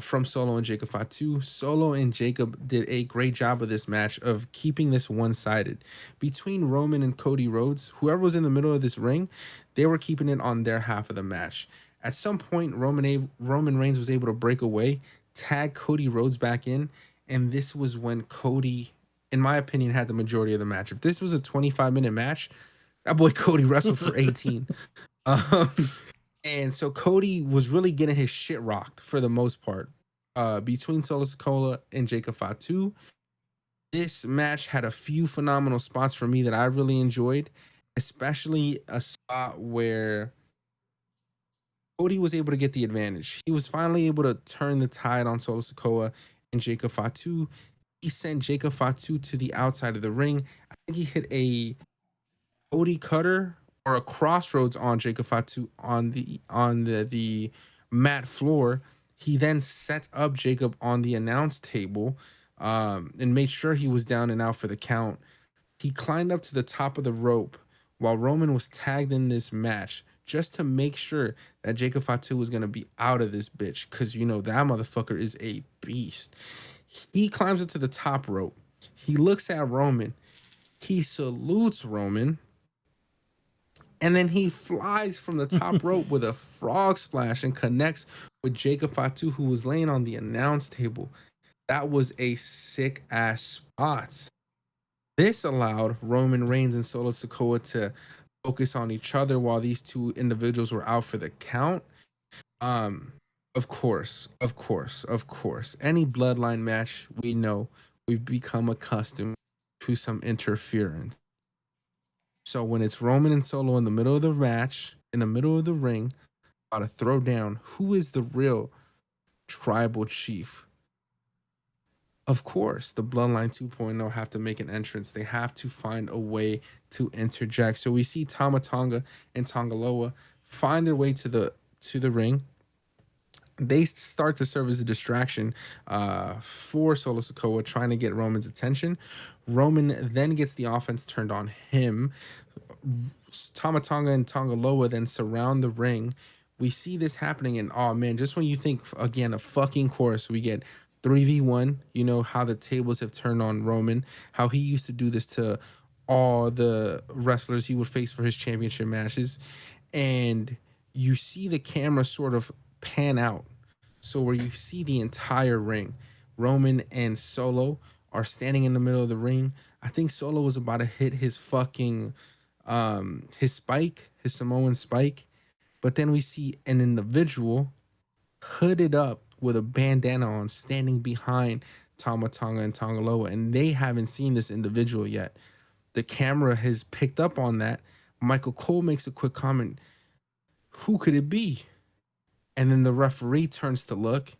from Solo and Jacob Fatu. Solo and Jacob did a great job of this match of keeping this one-sided. Between Roman and Cody Rhodes, whoever was in the middle of this ring, they were keeping it on their half of the match. At some point, Roman Reigns was able to break away, tag Cody Rhodes back in, and this was when Cody, in my opinion, had the majority of the match. If this was a 25-minute match, that boy Cody wrestled for 18. Um, and so Cody was really getting his shit rocked for the most part. Between Solo Sikoa and Jacob Fatu, this match had a few phenomenal spots for me that I really enjoyed, especially a spot where Cody was able to get the advantage. He was finally able to turn the tide on Solo Sikoa and Jacob Fatu. He sent Jacob Fatu to the outside of the ring. I think he hit a Cody cutter or a crossroads on Jacob Fatu on the mat floor. He then set up Jacob on the announce table and made sure he was down and out for the count. He climbed up to the top of the rope while Roman was tagged in this match just to make sure that Jacob Fatu was going to be out of this bitch because, that motherfucker is a beast. He climbs up to the top rope. He looks at Roman. He salutes Roman. And then he flies from the top rope with a frog splash and connects with Jacob Fatu, who was laying on the announce table. That was a sick ass spot. This allowed Roman Reigns and Solo Sikoa to focus on each other while these two individuals were out for the count. Um, of course, of course, of course. Any bloodline match, we know we've become accustomed to some interference. So when it's Roman and Solo in the middle of the match, in the middle of the ring, about to throw down, who is the real tribal chief? Of course, the Bloodline 2.0 have to make an entrance. They have to find a way to interject. So we see Tama Tonga and Tongaloa find their way to the ring. They start to serve as a distraction for Solo Sikoa, trying to get Roman's attention. Roman then gets the offense turned on him. Tama Tonga and Tongaloa then surround the ring. We see this happening, and oh man, just when you think again a fucking course, we get 3v1. You know how the tables have turned on Roman, how he used to do this to all the wrestlers he would face for his championship matches. And you see the camera sort of pan out. So where you see the entire ring, Roman and Solo are standing in the middle of the ring. I think Solo was about to hit his fucking his spike, his Samoan spike. But then we see an individual hooded up with a bandana on standing behind Tama Tonga and Tongaloa, and they haven't seen this individual yet. The camera has picked up on that. Michael Cole makes a quick comment, who could it be? And then the referee turns to look,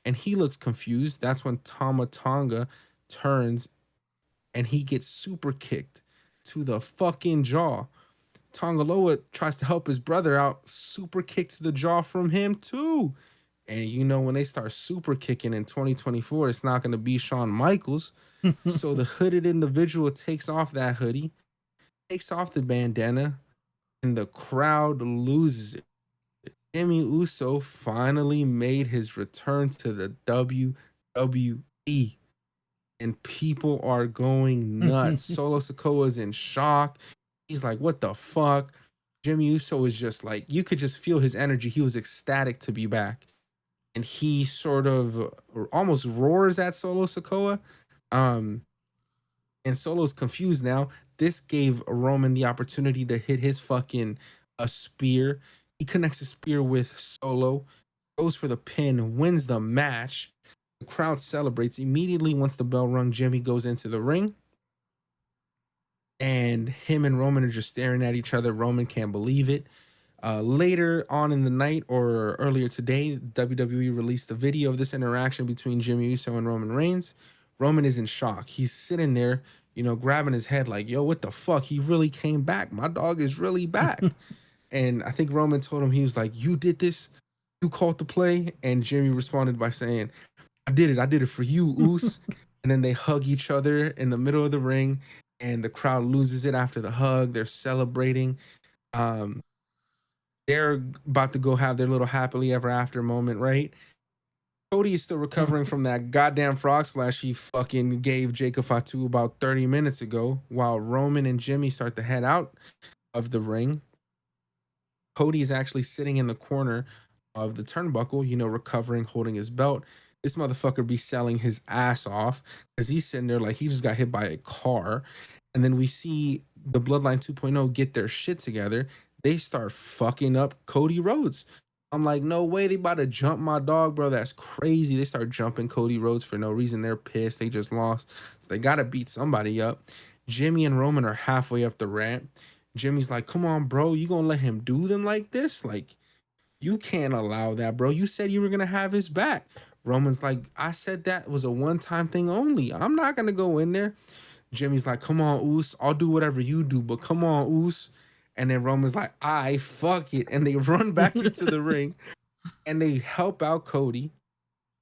and he looks confused. That's when Tama Tonga turns, and he gets super kicked to the fucking jaw. Tongaloa tries to help his brother out, super kick to the jaw from him too. And you know, when they start super kicking in 2024, it's not going to be Shawn Michaels. So the hooded individual takes off that hoodie, takes off the bandana, and the crowd loses it. Jimmy Uso finally made his return to the WWE, and people are going nuts. Solo Sikoa's in shock. He's like, what the fuck? Jimmy Uso is just like, you could just feel his energy. He was ecstatic to be back. And he sort of almost roars at Solo Sikoa. And Solo's confused now. This gave Roman the opportunity to hit his fucking a spear. He connects a spear with Solo, goes for the pin, wins the match. The crowd celebrates. Immediately once the bell rung, Jimmy goes into the ring. And him and Roman are just staring at each other. Roman can't believe it. Later on in the night or earlier today, WWE released a video of this interaction between Jimmy Uso and Roman Reigns. Roman is in shock. He's sitting there, you know, grabbing his head like, yo, what the fuck? He really came back. My dog is really back. And I think Roman told him, he was like, you did this? You called the play? And Jimmy responded by saying, I did it. I did it for you, Oos. And then they hug each other in the middle of the ring, and the crowd loses it after the hug. They're celebrating. They're about to go have their little happily ever after moment, right? Cody is still recovering from that goddamn frog splash he fucking gave Jacob Fatu about 30 minutes ago, while Roman and Jimmy start to head out of the ring. Cody is actually sitting in the corner of the turnbuckle, you know, recovering, holding his belt. This motherfucker be selling his ass off because he's sitting there like he just got hit by a car. And then we see the Bloodline 2.0 get their shit together. They start fucking up Cody Rhodes. I'm like, no way, they about to jump my dog, bro. That's crazy. They start jumping Cody Rhodes for no reason. They're pissed. They just lost. So they got to beat somebody up. Jimmy and Roman are halfway up the ramp. Jimmy's like, come on, bro. You going to let him do them like this? Like, you can't allow that, bro. You said you were going to have his back. Roman's like, I said that was a one-time thing only. I'm not going to go in there. Jimmy's like, come on, Oos. I'll do whatever you do, but come on, Oos. And then Roman's like, I fuck it. And they run back into the ring and they help out Cody.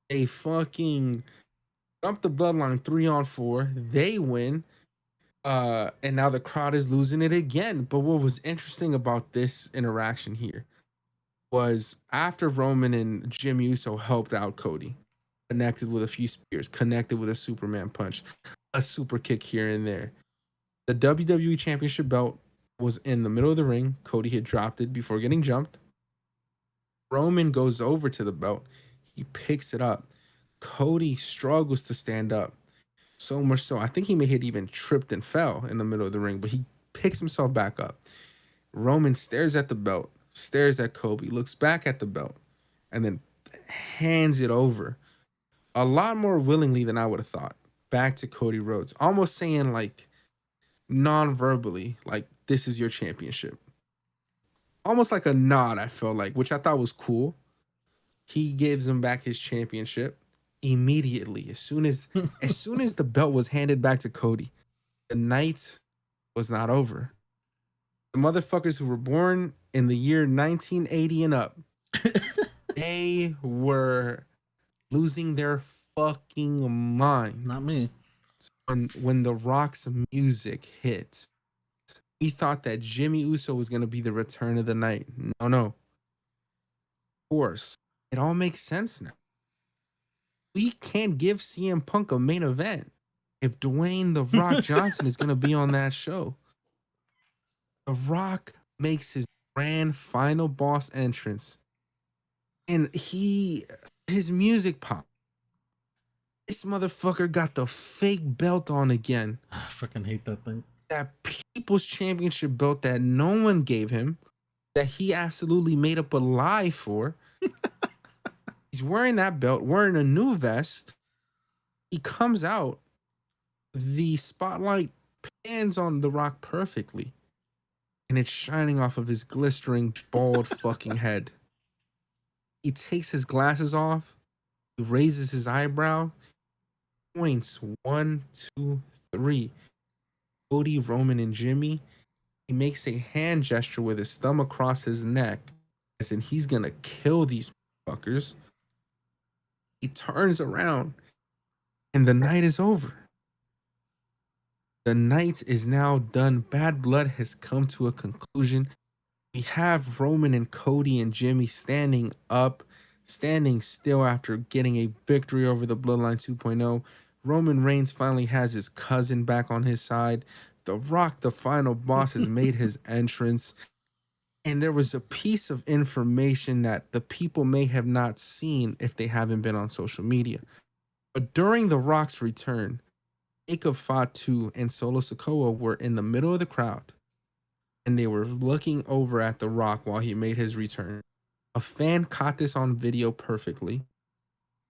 They fucking jump the Bloodline 3-on-4. They win. And now the crowd is losing it again. But what was interesting about this interaction here was after Roman and Jimmy Uso helped out Cody, connected with a few spears, connected with a Superman punch, a super kick here and there. The WWE Championship belt was in the middle of the ring. Cody had dropped it before getting jumped. Roman goes over to the belt. He picks it up. Cody struggles to stand up. So much so, I think he may have even tripped and fell in the middle of the ring, but he picks himself back up. Roman stares at the belt, stares at Kobe, looks back at the belt, and then hands it over a lot more willingly than I would have thought. Back to Cody Rhodes, almost saying like non-verbally, like, this is your championship. Almost like a nod, I felt like, which I thought was cool. He gives him back his championship immediately. As soon as the belt was handed back to Cody, the night was not over. The motherfuckers who were born in the year 1980 and up, they were losing their fucking mind. Not me. When The Rock's music hits, we thought that Jimmy Uso was going to be the return of the night. No. Of course. It all makes sense now. We can't give CM Punk a main event if Dwayne The Rock Johnson is going to be on that show. The Rock makes his grand final boss entrance, and his music pop. This motherfucker got the fake belt on again. I fucking hate that thing. That People's Championship belt that no one gave him, that he absolutely made up a lie for. He's wearing that belt, wearing a new vest. He comes out. The spotlight pans on The Rock perfectly, and it's shining off of his glistering, bald fucking head. He takes his glasses off. He raises his eyebrow. Points 1, 2, 3. Cody, Roman, and Jimmy. He makes a hand gesture with his thumb across his neck, as in he's gonna kill these fuckers. He turns around, and the night is over. The night is now done. Bad Blood has come to a conclusion. We have Roman and Cody and Jimmy standing up, standing still after getting a victory over the Bloodline 2.0. Roman Reigns finally has his cousin back on his side. The Rock, the final boss, has made his entrance. And there was a piece of information that the people may have not seen if they haven't been on social media. But during The Rock's return, Jacob Fatu and Solo Sikoa were in the middle of the crowd, and they were looking over at The Rock while he made his return. A fan caught this on video perfectly.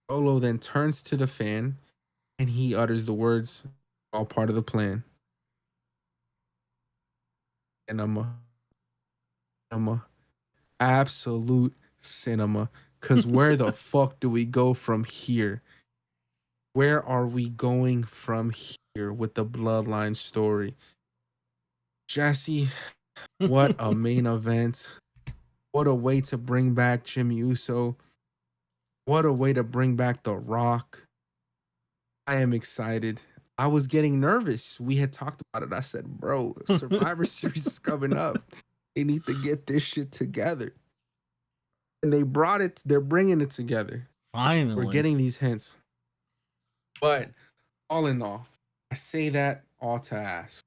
Solo then turns to the fan, and he utters the words, all part of the plan. Cinema. Absolute cinema. Because where the fuck do we go from here? Where are we going from here with the Bloodline story? Jesse, what a main event. What a way to bring back Jimmy Uso. What a way to bring back The Rock. I am excited. I was getting nervous. We had talked about it. I said, bro, Survivor Series is coming up. They need to get this shit together. And they brought it. They're bringing it together. Finally. We're getting these hints. But all in all, I say that all to ask,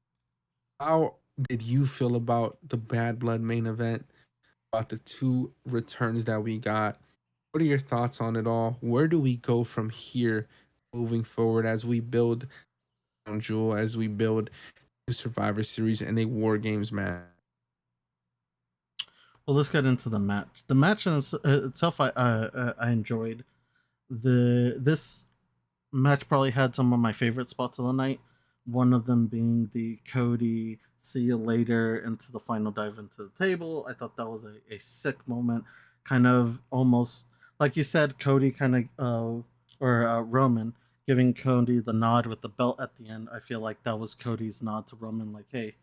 how did you feel about the Bad Blood main event, about the two returns that we got? What are your thoughts on it all? Where do we go from here moving forward as we build Crown Jewel, as we build the Survivor Series and a War Games match? Well, let's get into the match. The match in itself, I enjoyed. This match probably had some of my favorite spots of the night. One of them being the Cody see you later into the final dive into the table. I thought that was a sick moment. Kind of almost, like you said, Cody kind of, Roman giving Cody the nod with the belt at the end. I feel like that was Cody's nod to Roman, like, hey,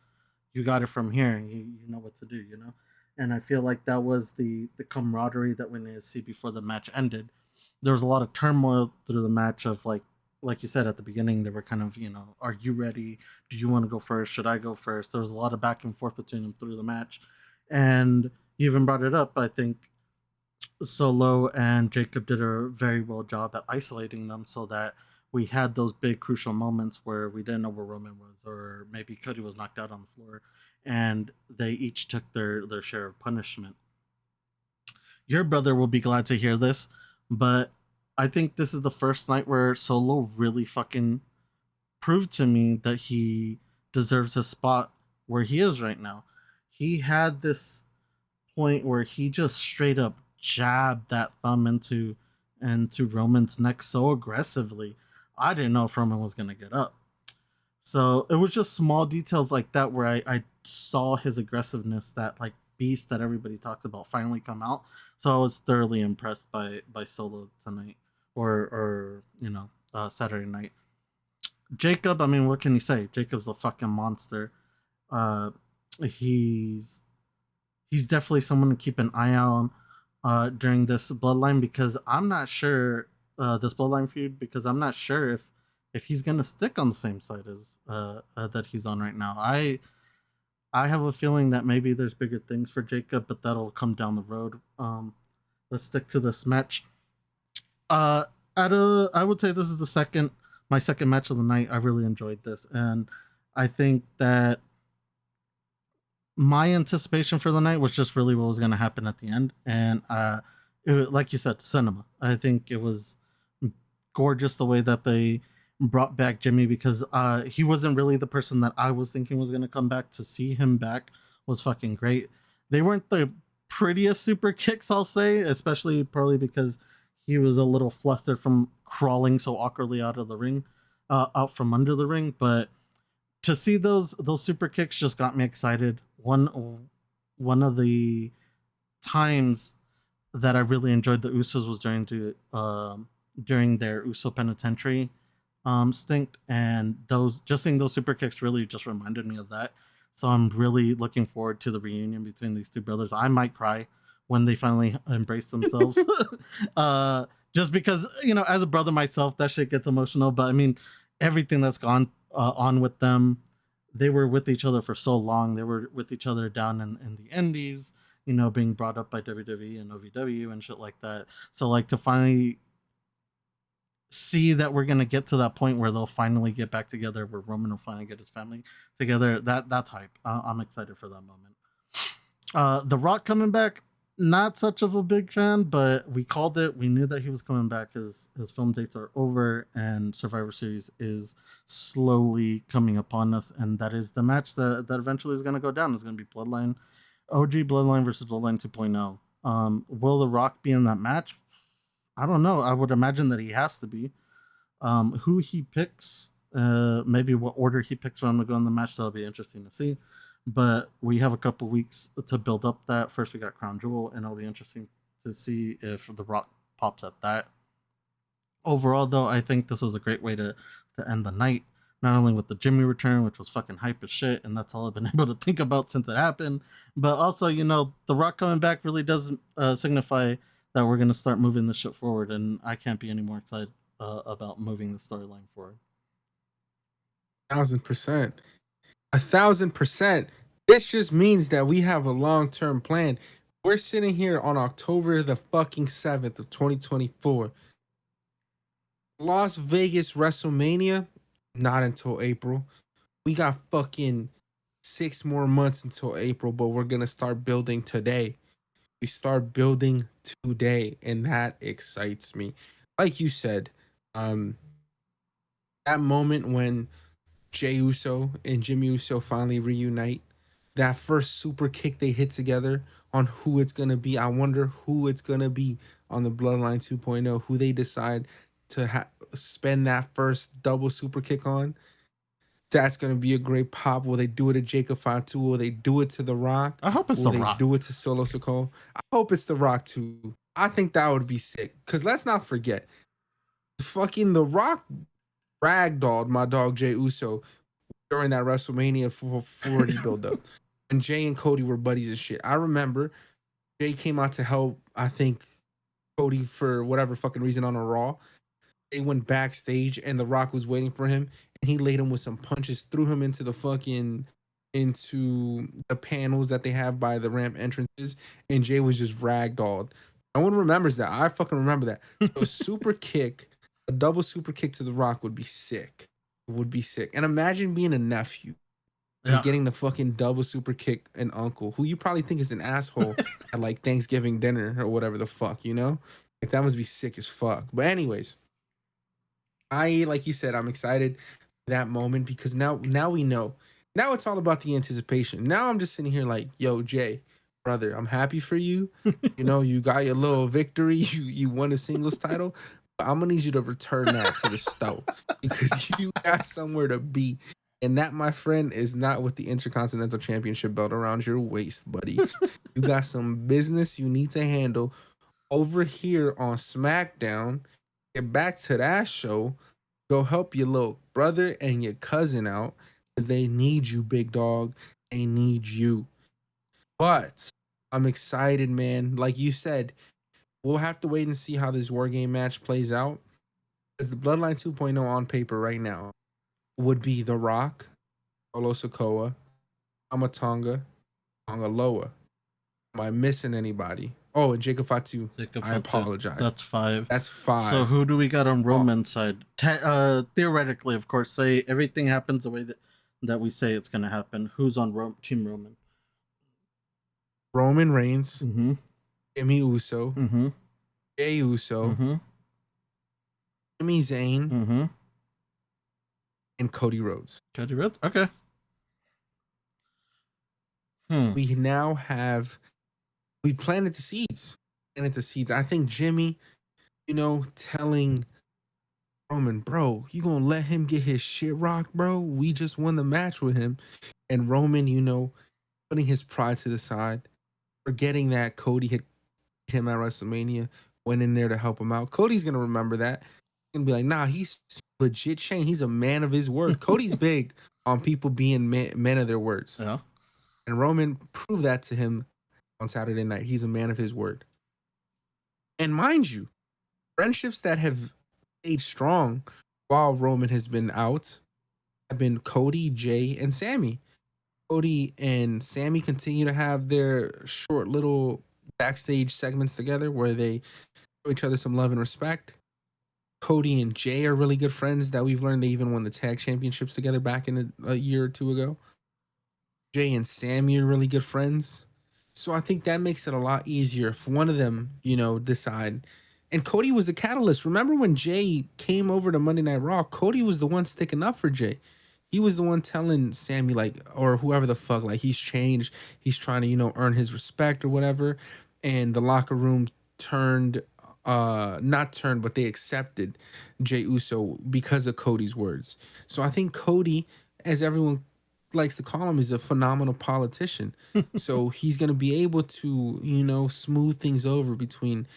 you got it from here. You know what to do, you know? And I feel like that was the camaraderie that we needed to see before the match ended. There was a lot of turmoil through the match of like you said at the beginning, they were kind of, are you ready? Do you want to go first? Should I go first? There was a lot of back and forth between them through the match. And you even brought it up. I think Solo and Jacob did a very well job at isolating them so that we had those big crucial moments where we didn't know where Roman was, or maybe Cody was knocked out on the floor. and they each took their share of punishment. Your brother will be glad to hear this, but I think this is the first night where Solo really fucking proved to me that he deserves a spot where he is right now. He had this point where he just straight up jabbed that thumb into Roman's neck so aggressively. I didn't know if Roman was gonna get up. So it was just small details like that where I saw his aggressiveness, that like beast that everybody talks about, finally come out. So I was thoroughly impressed by Solo tonight, or Saturday night. Jacob, I mean, what can you say? Jacob's a fucking monster. Uh, he's he's definitely someone to keep an eye on during this bloodline, because I'm not sure this bloodline feud, because I'm not sure if he's gonna stick on the same side as that he's on right now. I have a feeling that maybe there's bigger things for Jacob, but that'll come down the road. Let's stick to this match. I would say this is my second match of the night. I really enjoyed this, and I think that my anticipation for the night was just really what was going to happen at the end, and like you said, cinema. I think it was gorgeous the way that they brought back Jimmy, because he wasn't really the person that I was thinking was going to come back. To see him back was fucking great. They weren't the prettiest super kicks, I'll say, especially probably because he was a little flustered from crawling so awkwardly out of the ring, out from under the ring. But to see those super kicks just got me excited. One of the times that I really enjoyed the Usos was during their Uso Penitentiary stint, and seeing those super kicks really just reminded me of that. So I'm really looking forward to the reunion between these two brothers. I might cry when they finally embrace themselves. Just because, as a brother myself, that shit gets emotional. But I mean, everything that's gone on with them, they were with each other for so long. They were with each other down in the Indies, being brought up by WWE and OVW and shit like that. So like to finally see that we're gonna get to that point where they'll finally get back together, where Roman will finally get his family together. That's hype. I'm excited for that moment. The Rock coming back, not such of a big fan, but we called it. We knew that he was coming back. His film dates are over, and Survivor Series is slowly coming upon us, and that is the match that eventually is going to go down. It's going to be Bloodline, OG Bloodline versus Bloodline 2.0. Will The Rock be in that match? I don't know. I would imagine that he has to be. Who he picks, maybe what order he picks when I'm going to go in the match, that'll be interesting to see. But we have a couple weeks to build up that. First, we got Crown Jewel, and it'll be interesting to see if The Rock pops at that. Overall, though, I think this was a great way to end the night. Not only with the Jimmy return, which was fucking hype as shit, and that's all I've been able to think about since it happened, but also, The Rock coming back really does signify that we're going to start moving this shit forward, and I can't be any more excited about moving the storyline forward. 1,000%. 1,000%. This just means that we have a long-term plan. We're sitting here on October the fucking 7th of 2024. Las Vegas WrestleMania, not until April. We got fucking 6 more months until April, but we're gonna start building today. We start building today, and that excites me. Like you said, that moment when Jey Uso and Jimmy Uso finally reunite, that first super kick they hit together, on who it's going to be. I wonder who it's going to be on the Bloodline 2.0, who they decide to spend that first double super kick on. That's going to be a great pop. Will they do it to Jacob Fatu? Will they do it to The Rock? I hope it's Will The they Rock. do it to Solo Sikoa? I hope it's The Rock too. I think that would be sick. Because let's not forget, fucking The Rock ragdolled my dog Jey Uso during that WrestleMania 40 buildup. And Jay and Cody were buddies and shit. I remember Jay came out to help, I think, Cody for whatever fucking reason on a Raw. They went backstage and The Rock was waiting for him, and he laid him with some punches, threw him into the panels that they have by the ramp entrances, and Jay was just ragdolled. No one remembers that. I fucking remember that. So a super kick, a double super kick to The Rock would be sick. It would be sick. And imagine being a nephew. Yeah. getting the fucking double super kick and Uncle, who you probably think is an asshole at like Thanksgiving dinner or whatever the fuck, you know? Like that must be sick as fuck. But anyways, like you said, I'm excited for that moment because now we know. Now it's all about the anticipation. Now I'm just sitting here like, yo, Jay, brother, I'm happy for you. You know, you got your little victory. You won a singles title. But I'm gonna need you to return that to the stove because you got somewhere to be. And that, my friend, is not with the Intercontinental Championship belt around your waist, buddy. You got some business you need to handle over here on SmackDown. Get back to that show. Go help your little brother and your cousin out because they need you, big dog. They need you. But I'm excited, man. Like you said, we'll have to wait and see how this War Game match plays out. Because the Bloodline 2.0 on paper right now would be The Rock, Solo Sikoa, Amatonga, Tonga Loa. Am I missing anybody? Oh, and Jacob Fatu. Jacob I Fatu. apologize. That's 5. That's 5. So who do we got on Roman's side? Theoretically, of course, say everything happens the way that we say it's going to happen. Who's on Team Roman? Roman Reigns, Mm-hmm. Jimmy Uso, Mm-hmm. Jey Uso, Mm-hmm. Sami Zayn, Mm-hmm. and Cody Rhodes. Cody Rhodes? Okay. We now have, we planted the seeds. I think Jimmy, you know, telling Roman, bro, you gonna let him get his shit rocked, bro? We just won the match with him. And Roman, you know, putting his pride to the side, forgetting that Cody had him at WrestleMania, went in there to help him out. Cody's gonna remember that. He's gonna be like, nah, he's legit Shane. He's a man of his word. Cody's big on people being men of their words. Yeah. And Roman proved that to him on Saturday night. He's a man of his word. And mind you, friendships that have stayed strong while Roman has been out have been Cody, Jay, and Sammy. Cody and Sammy continue to have their short little backstage segments together where they show each other some love and respect. Cody and Jay are really good friends that we've learned they even won the tag championships together back in a year or two ago. Jay and Sammy are really good friends. So I think that makes it a lot easier if one of them, you know, decide. And Cody was the catalyst. Remember when Jay came over to Monday Night Raw? Cody was the one sticking up for Jay. He was the one telling Sammy, like, or whoever the fuck, like, he's changed. He's trying to, you know, earn his respect or whatever. And the locker room turned, not turned, but they accepted Jey Uso because of Cody's words. So I think Cody, as everyone likes to call him, is a phenomenal politician. So he's going to be able to, you know, smooth things over between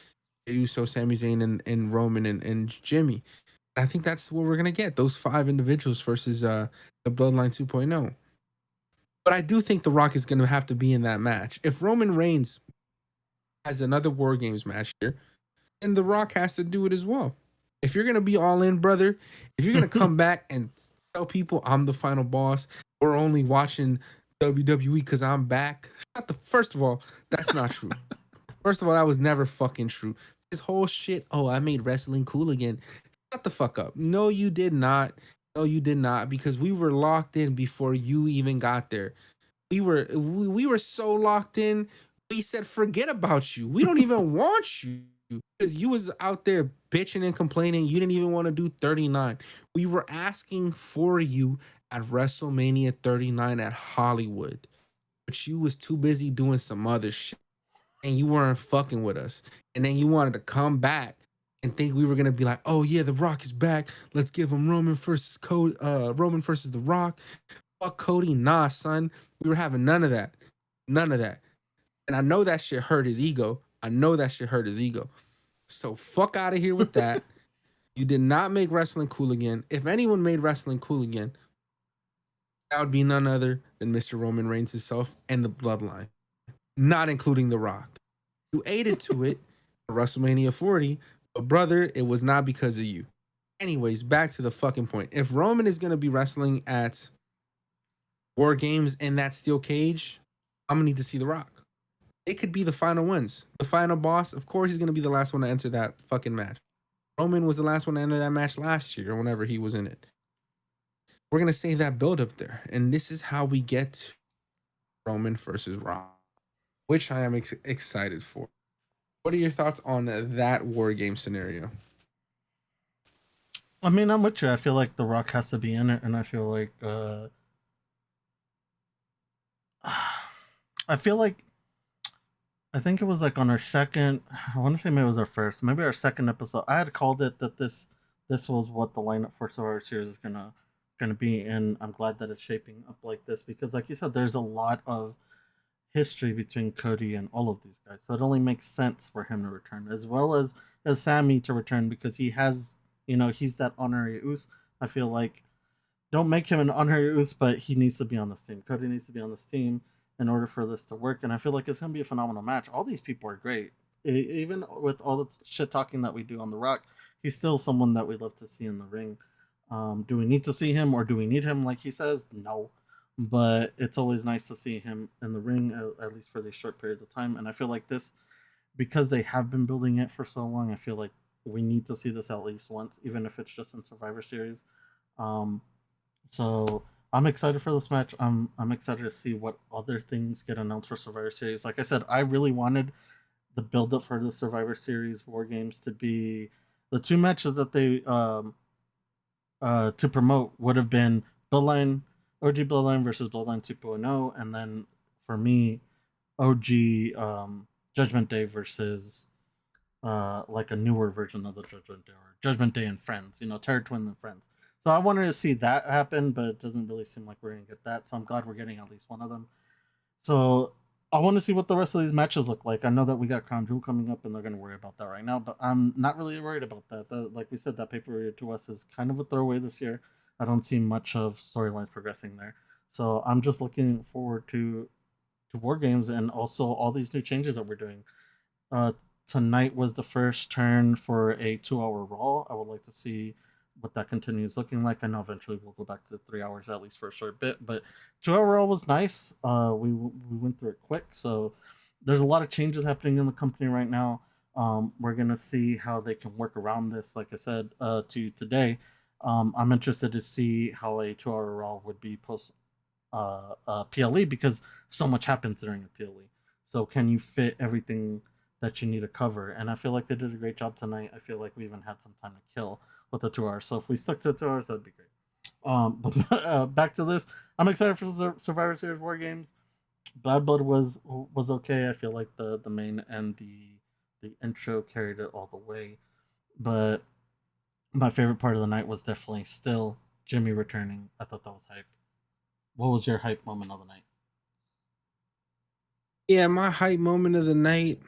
Jey Uso, Sami Zayn, and Roman and Jimmy. I think that's what we're going to get. Those 5 individuals versus the Bloodline 2.0. But I do think The Rock is going to have to be in that match. If Roman Reigns has another War Games match here, then The Rock has to do it as well. If you're going to be all in, brother, if you're going to come back and tell people I'm the final boss, we're only watching WWE because I'm back. First of all, that's not true. First of all, that was never fucking true. This whole shit, oh, I made wrestling cool again. Shut the fuck up. No, you did not. No, you did not, because we were locked in before you even got there. We were so locked in. We said, forget about you. We don't even want you because you was out there bitching and complaining. You didn't even want to do 39. We were asking for you at WrestleMania 39 at Hollywood, but you was too busy doing some other shit and you weren't fucking with us. And then you wanted to come back and think we were gonna be like, oh yeah, The Rock is back. Let's give him Roman versus Roman versus The Rock. Fuck Cody. Nah, son. We were having none of that. None of that. And I know that shit hurt his ego. So fuck out of here with that. You did not make wrestling cool again. If anyone made wrestling cool again, that would be none other than Mr. Roman Reigns himself and the Bloodline, not including The Rock. You aided to it for WrestleMania 40, but brother, it was not because of you. Anyways, back to the fucking point. If Roman is going to be wrestling at War Games in that steel cage, I'm going to need to see The Rock. It could be the final ones. The final boss, of course, he's going to be the last one to enter that fucking match. Roman was the last one to enter that match last year or whenever he was in it. we're gonna save that build up there, and this is how we get to Roman versus Rock, which I am excited for. What are your thoughts on that war game scenario? I mean, I'm with you. I feel like The Rock has to be in it, and I feel like I feel like I think it was like on our second. I want to say maybe it was our first, maybe our second episode. I had called it that this was what the lineup for Survivor Series is gonna be, and I'm glad that it's shaping up like this because, like you said, there's a lot of history between Cody and all of these guys, so it only makes sense for him to return, as well as Sammy to return because he has, he's that honorary Uso. I feel like don't make him an honorary Uso, but he needs to be on this team. Cody needs to be on this team in order for this to work, and I feel like it's gonna be a phenomenal match. All these people are great, even with all the shit talking that we do on The Rock. He's still someone that we love to see in the ring. Do we need to see him, or do we need him? Like he says, no. But it's always nice to see him in the ring, at least for these short periods of time. And I feel like this, because they have been building it for so long, I feel like we need to see this at least once, even if it's just in Survivor Series. Um, so I'm excited for this match. I'm excited to see what other things get announced for Survivor Series. Like I said, I really wanted the build up for the Survivor Series War Games to be the two matches that they to promote would have been Bloodline, OG Bloodline versus Bloodline 2.0, and then for me, OG Judgment Day versus like a newer version of the Judgment Day or Judgment Day and Friends, Terror Twin and Friends. So I wanted to see that happen, but it doesn't really seem like we're gonna get that. So I'm glad we're getting at least one of them. So I want to see what the rest of these matches look like. I know that we got Crown Jewel coming up, and they're going to worry about that right now. But I'm not really worried about that. Like we said, that pay per view to us is kind of a throwaway this year. I don't see much of storylines progressing there. So I'm just looking forward to War Games and also all these new changes that we're doing. Uh, Tonight was the first turn for a 2 hour Raw. I would like to see what that continues looking like. I know eventually we'll go back to 3 hours at least for a short bit, but 2 hour Raw was nice. We went through it quick, so there's a lot of changes happening in the company right now. We're gonna see how they can work around this. Like I said to today, I'm interested to see how a 2 hour Raw would be post PLE because so much happens during a PLE. So can you fit everything that you need to cover? And I feel like they did a great job tonight. I feel like we even had some time to kill with the 2 hours. So if we stuck to 2 hours, that'd be great. But back to this, I'm excited for the Survivor Series War Games. Bad Blood was okay. I feel like the main and the intro carried it all the way. But my favorite part of the night was definitely still Jimmy returning. I thought that was hype. What was your hype moment of the night? Yeah, my hype moment of the night.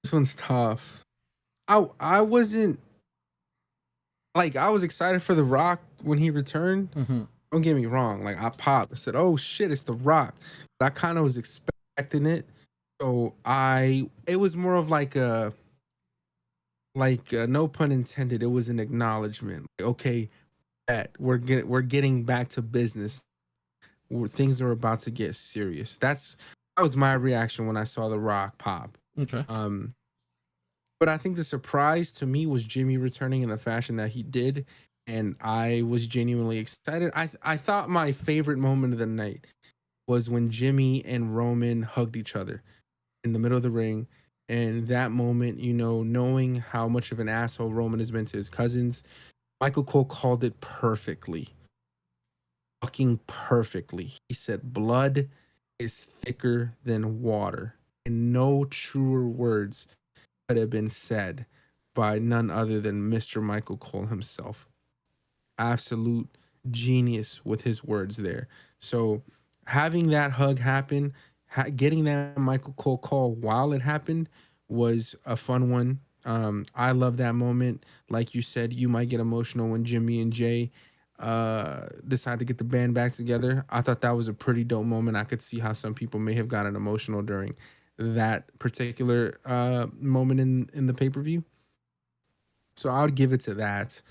This one's tough. I wasn't like I was excited for The Rock when he returned. Mm-hmm. Don't get me wrong. Like I popped. I said, "Oh shit, it's The Rock." But I kind of was expecting it. So it was more of no pun intended. It was an acknowledgement. Like, okay, we're getting back to business. Things are about to get serious. That was my reaction when I saw The Rock pop. Okay. Um, but I think the surprise to me was Jimmy returning in the fashion that he did, and I was genuinely excited. I thought my favorite moment of the night was when Jimmy and Roman hugged each other in the middle of the ring. And that moment, knowing how much of an asshole Roman has been to his cousins, Michael Cole called it perfectly. Fucking perfectly. He said, blood is thicker than water. And no truer words could have been said by none other than Mr. Michael Cole himself. Absolute genius with his words there. So having that hug happen, getting that Michael Cole call while it happened was a fun one. I love that moment. Like you said, you might get emotional when Jimmy and Jay decide to get the band back together. I thought that was a pretty dope moment. I could see how some people may have gotten emotional during that particular moment in the pay-per-view. So I would give it to that.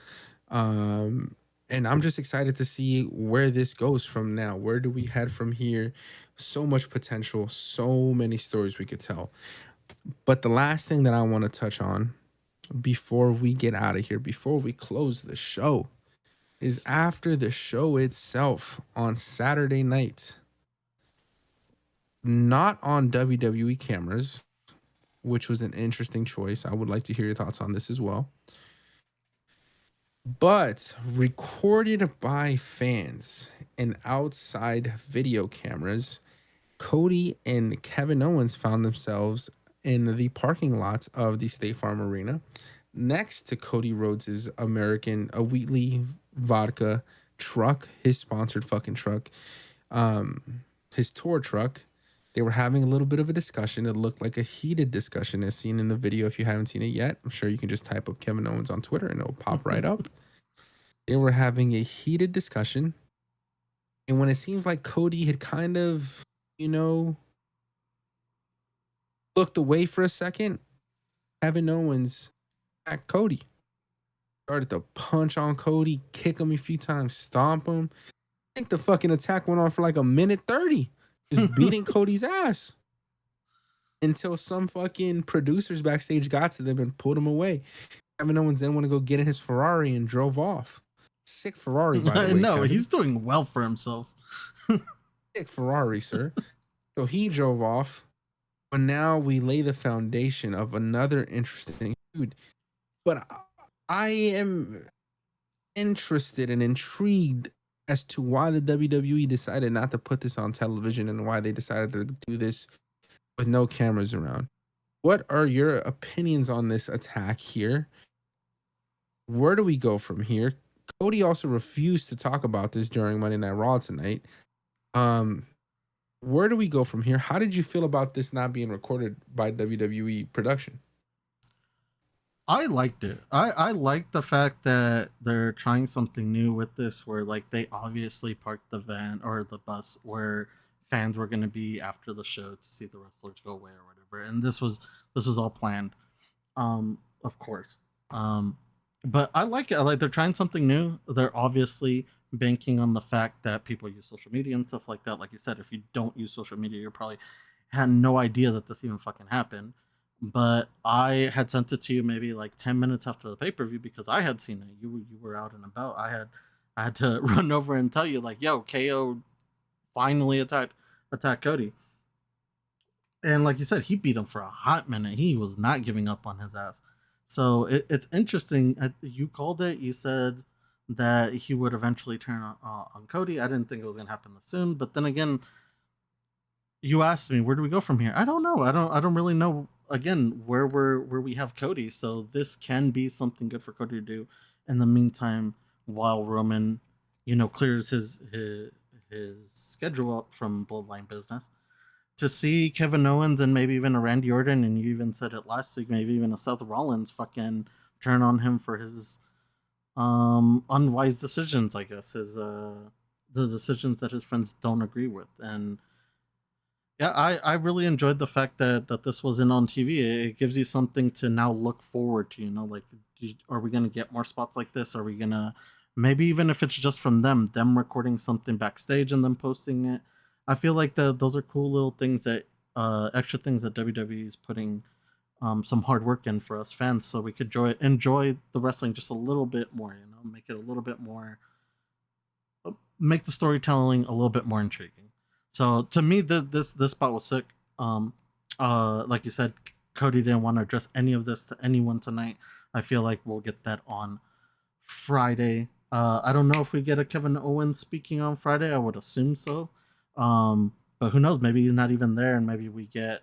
And I'm just excited to see where this goes from now. Where do we head from here? So much potential, so many stories we could tell. But the last thing that I want to touch on before we get out of here, before we close the show, is after the show itself on Saturday night, not on WWE cameras, which was an interesting choice. I would like to hear your thoughts on this as well. But recorded by fans and outside video cameras, Cody and Kevin Owens found themselves in the parking lot of the State Farm Arena next to Cody Rhodes' a Wheatley vodka truck, his sponsored fucking truck, his tour truck. They were having a little bit of a discussion. It looked like a heated discussion as seen in the video. If you haven't seen it yet, I'm sure you can just type up Kevin Owens on Twitter and it'll pop right up. They were having a heated discussion. And when it seems like Cody had kind of, looked away for a second, Kevin Owens attacked Cody. Started to punch on Cody, kick him a few times, stomp him. I think the fucking attack went on for like a minute 30. Just beating Cody's ass. Until some fucking producers backstage got to them and pulled him away. Kevin Owens then went to go get in his Ferrari and drove off. Sick Ferrari, by the way. No, he's doing well for himself. Sick Ferrari, sir. So he drove off. But now we lay the foundation of another interesting feud. But I am interested and intrigued as to why the WWE decided not to put this on television and why they decided to do this with no cameras around. What are your opinions on this attack here? Where do we go from here? Cody also refused to talk about this during Monday Night Raw tonight. Where do we go from here? How did you feel about this not being recorded by WWE production? I liked it. I liked the fact that they're trying something new with this, where like they obviously parked the van or the bus where fans were going to be after the show to see the wrestlers go away or whatever, and this was all planned, of course. But I like it. I like they're trying something new. They're obviously banking on the fact that people use social media and stuff like that. Like you said, if you don't use social media, you probably had no idea that this even fucking happened. But I had sent it to you maybe like 10 minutes after the pay-per-view because I had seen it. You were out and about. I had to run over and tell you like, yo, KO finally attacked Cody. And like you said, he beat him for a hot minute. He was not giving up on his ass. So it's interesting. You called it. You said that he would eventually turn on Cody. I didn't think it was gonna happen this soon. But then again, you asked me, where do we go from here? I don't know. I don't really know. Again, where we have Cody. So this can be something good for Cody to do in the meantime while Roman, clears his schedule up from Bloodline business. To see Kevin Owens and maybe even a Randy Orton, and you even said it last week, maybe even a Seth Rollins fucking turn on him for his unwise decisions, I guess, his the decisions that his friends don't agree with. And yeah, I really enjoyed the fact that this wasn't on TV. It gives you something to now look forward to, like, are we going to get more spots like this? Are we going to, maybe even if it's just from them recording something backstage and then posting it? I feel like those are cool little things that, extra things that WWE is putting some hard work in for us fans, so we could enjoy the wrestling just a little bit more, make it a little bit more, make the storytelling a little bit more intriguing. So to me, this spot was sick. Like you said, Cody didn't want to address any of this to anyone tonight. I feel like we'll get that on Friday. I don't know if we get a Kevin Owens speaking on Friday. I would assume so. But who knows? Maybe he's not even there, and maybe we get,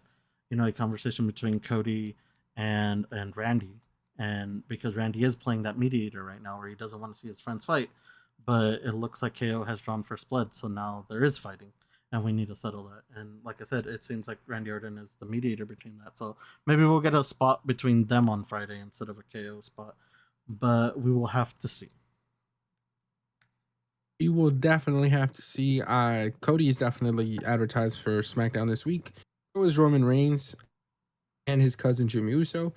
a conversation between Cody and Randy, and because Randy is playing that mediator right now, where he doesn't want to see his friends fight, but it looks like KO has drawn first blood, so now there is fighting, and we need to settle that. And like I said, it seems like Randy Orton is the mediator between that, so maybe we'll get a spot between them on Friday instead of a KO spot, but we will have to see. You will definitely have to see. Cody is definitely advertised for SmackDown this week. So is Roman Reigns and his cousin Jimmy Uso.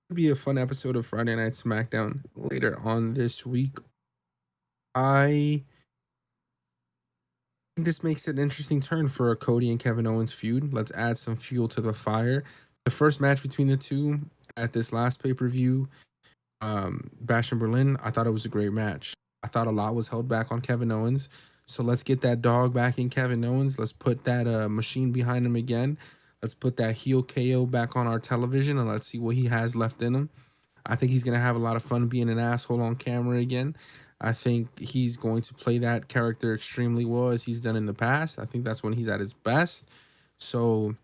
It'll be a fun episode of Friday Night SmackDown later on this week. I think this makes an interesting turn for a Cody and Kevin Owens feud. Let's add some fuel to the fire. The first match between the two at this last pay-per-view, Bash in Berlin, I thought it was a great match. I thought a lot was held back on Kevin Owens. So let's get that dog back in Kevin Owens. Let's put that machine behind him again. Let's put that heel KO back on our television and let's see what he has left in him. I think he's going to have a lot of fun being an asshole on camera again. I think he's going to play that character extremely well as he's done in the past. I think that's when he's at his best. So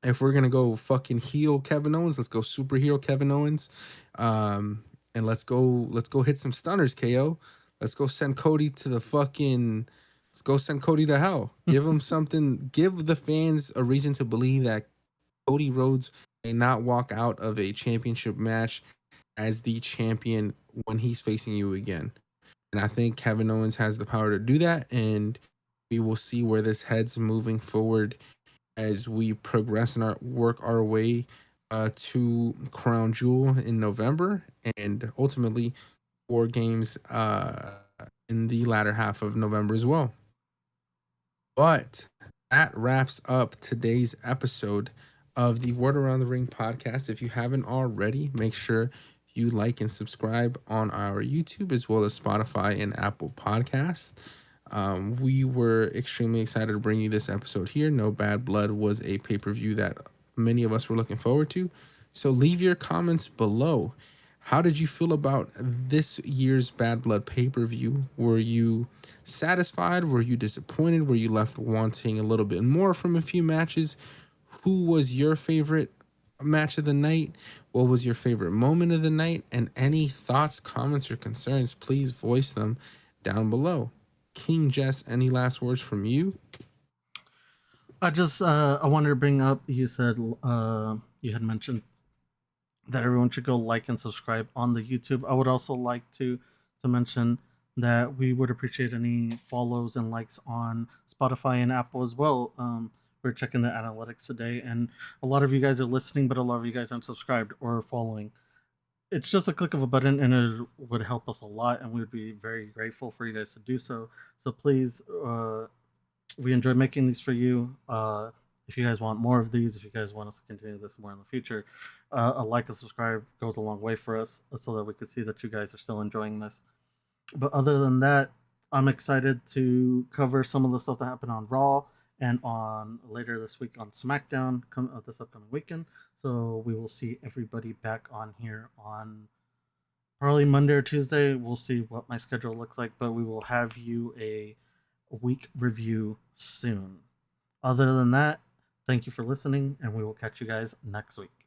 if we're gonna go fucking heel Kevin Owens, let's go superhero Kevin Owens. And let's go hit some stunners, KO. Let's go send Cody to the fucking let's go send Cody to hell. Give him something, give the fans a reason to believe that Cody Rhodes may not walk out of a championship match as the champion when he's facing you again. And I think Kevin Owens has the power to do that, and we will see where this heads moving forward as we progress and work our way to Crown Jewel in November, and ultimately 4 games in the latter half of November as well. But that wraps up today's episode of the Word Around the Ring podcast. If you haven't already, make sure you like and subscribe on our YouTube as well as Spotify and Apple Podcasts. We were extremely excited to bring you this episode here. No Bad Blood was a pay-per-view that many of us were looking forward to. So leave your comments below. How did you feel about this year's Bad Blood pay-per-view? Were you satisfied? Were you disappointed? Were you left wanting a little bit more from a few matches? Who was your favorite match of the night? What was your favorite moment of the night? And any thoughts, comments, or concerns, please voice them down below. King Jess, any last words from you? I wanted to bring up, you said you had mentioned that everyone should go like and subscribe on the YouTube. I would also like to mention that we would appreciate any follows and likes on Spotify and Apple as well. We're checking the analytics today, and a lot of you guys are listening, but a lot of you guys aren't subscribed or following. It's just a click of a button, and it would help us a lot, and we would be very grateful for you guys to do so. So please, we enjoy making these for you. If you guys want more of these, if you guys want us to continue this more in the future, a like and subscribe goes a long way for us, so that we can see that you guys are still enjoying this. But other than that, I'm excited to cover some of the stuff that happened on Raw and on later this week on SmackDown this upcoming weekend. So we will see everybody back on here on probably Monday or Tuesday. We'll see what my schedule looks like, but we will have you a week review soon. Other than that, thank you for listening, and we will catch you guys next week.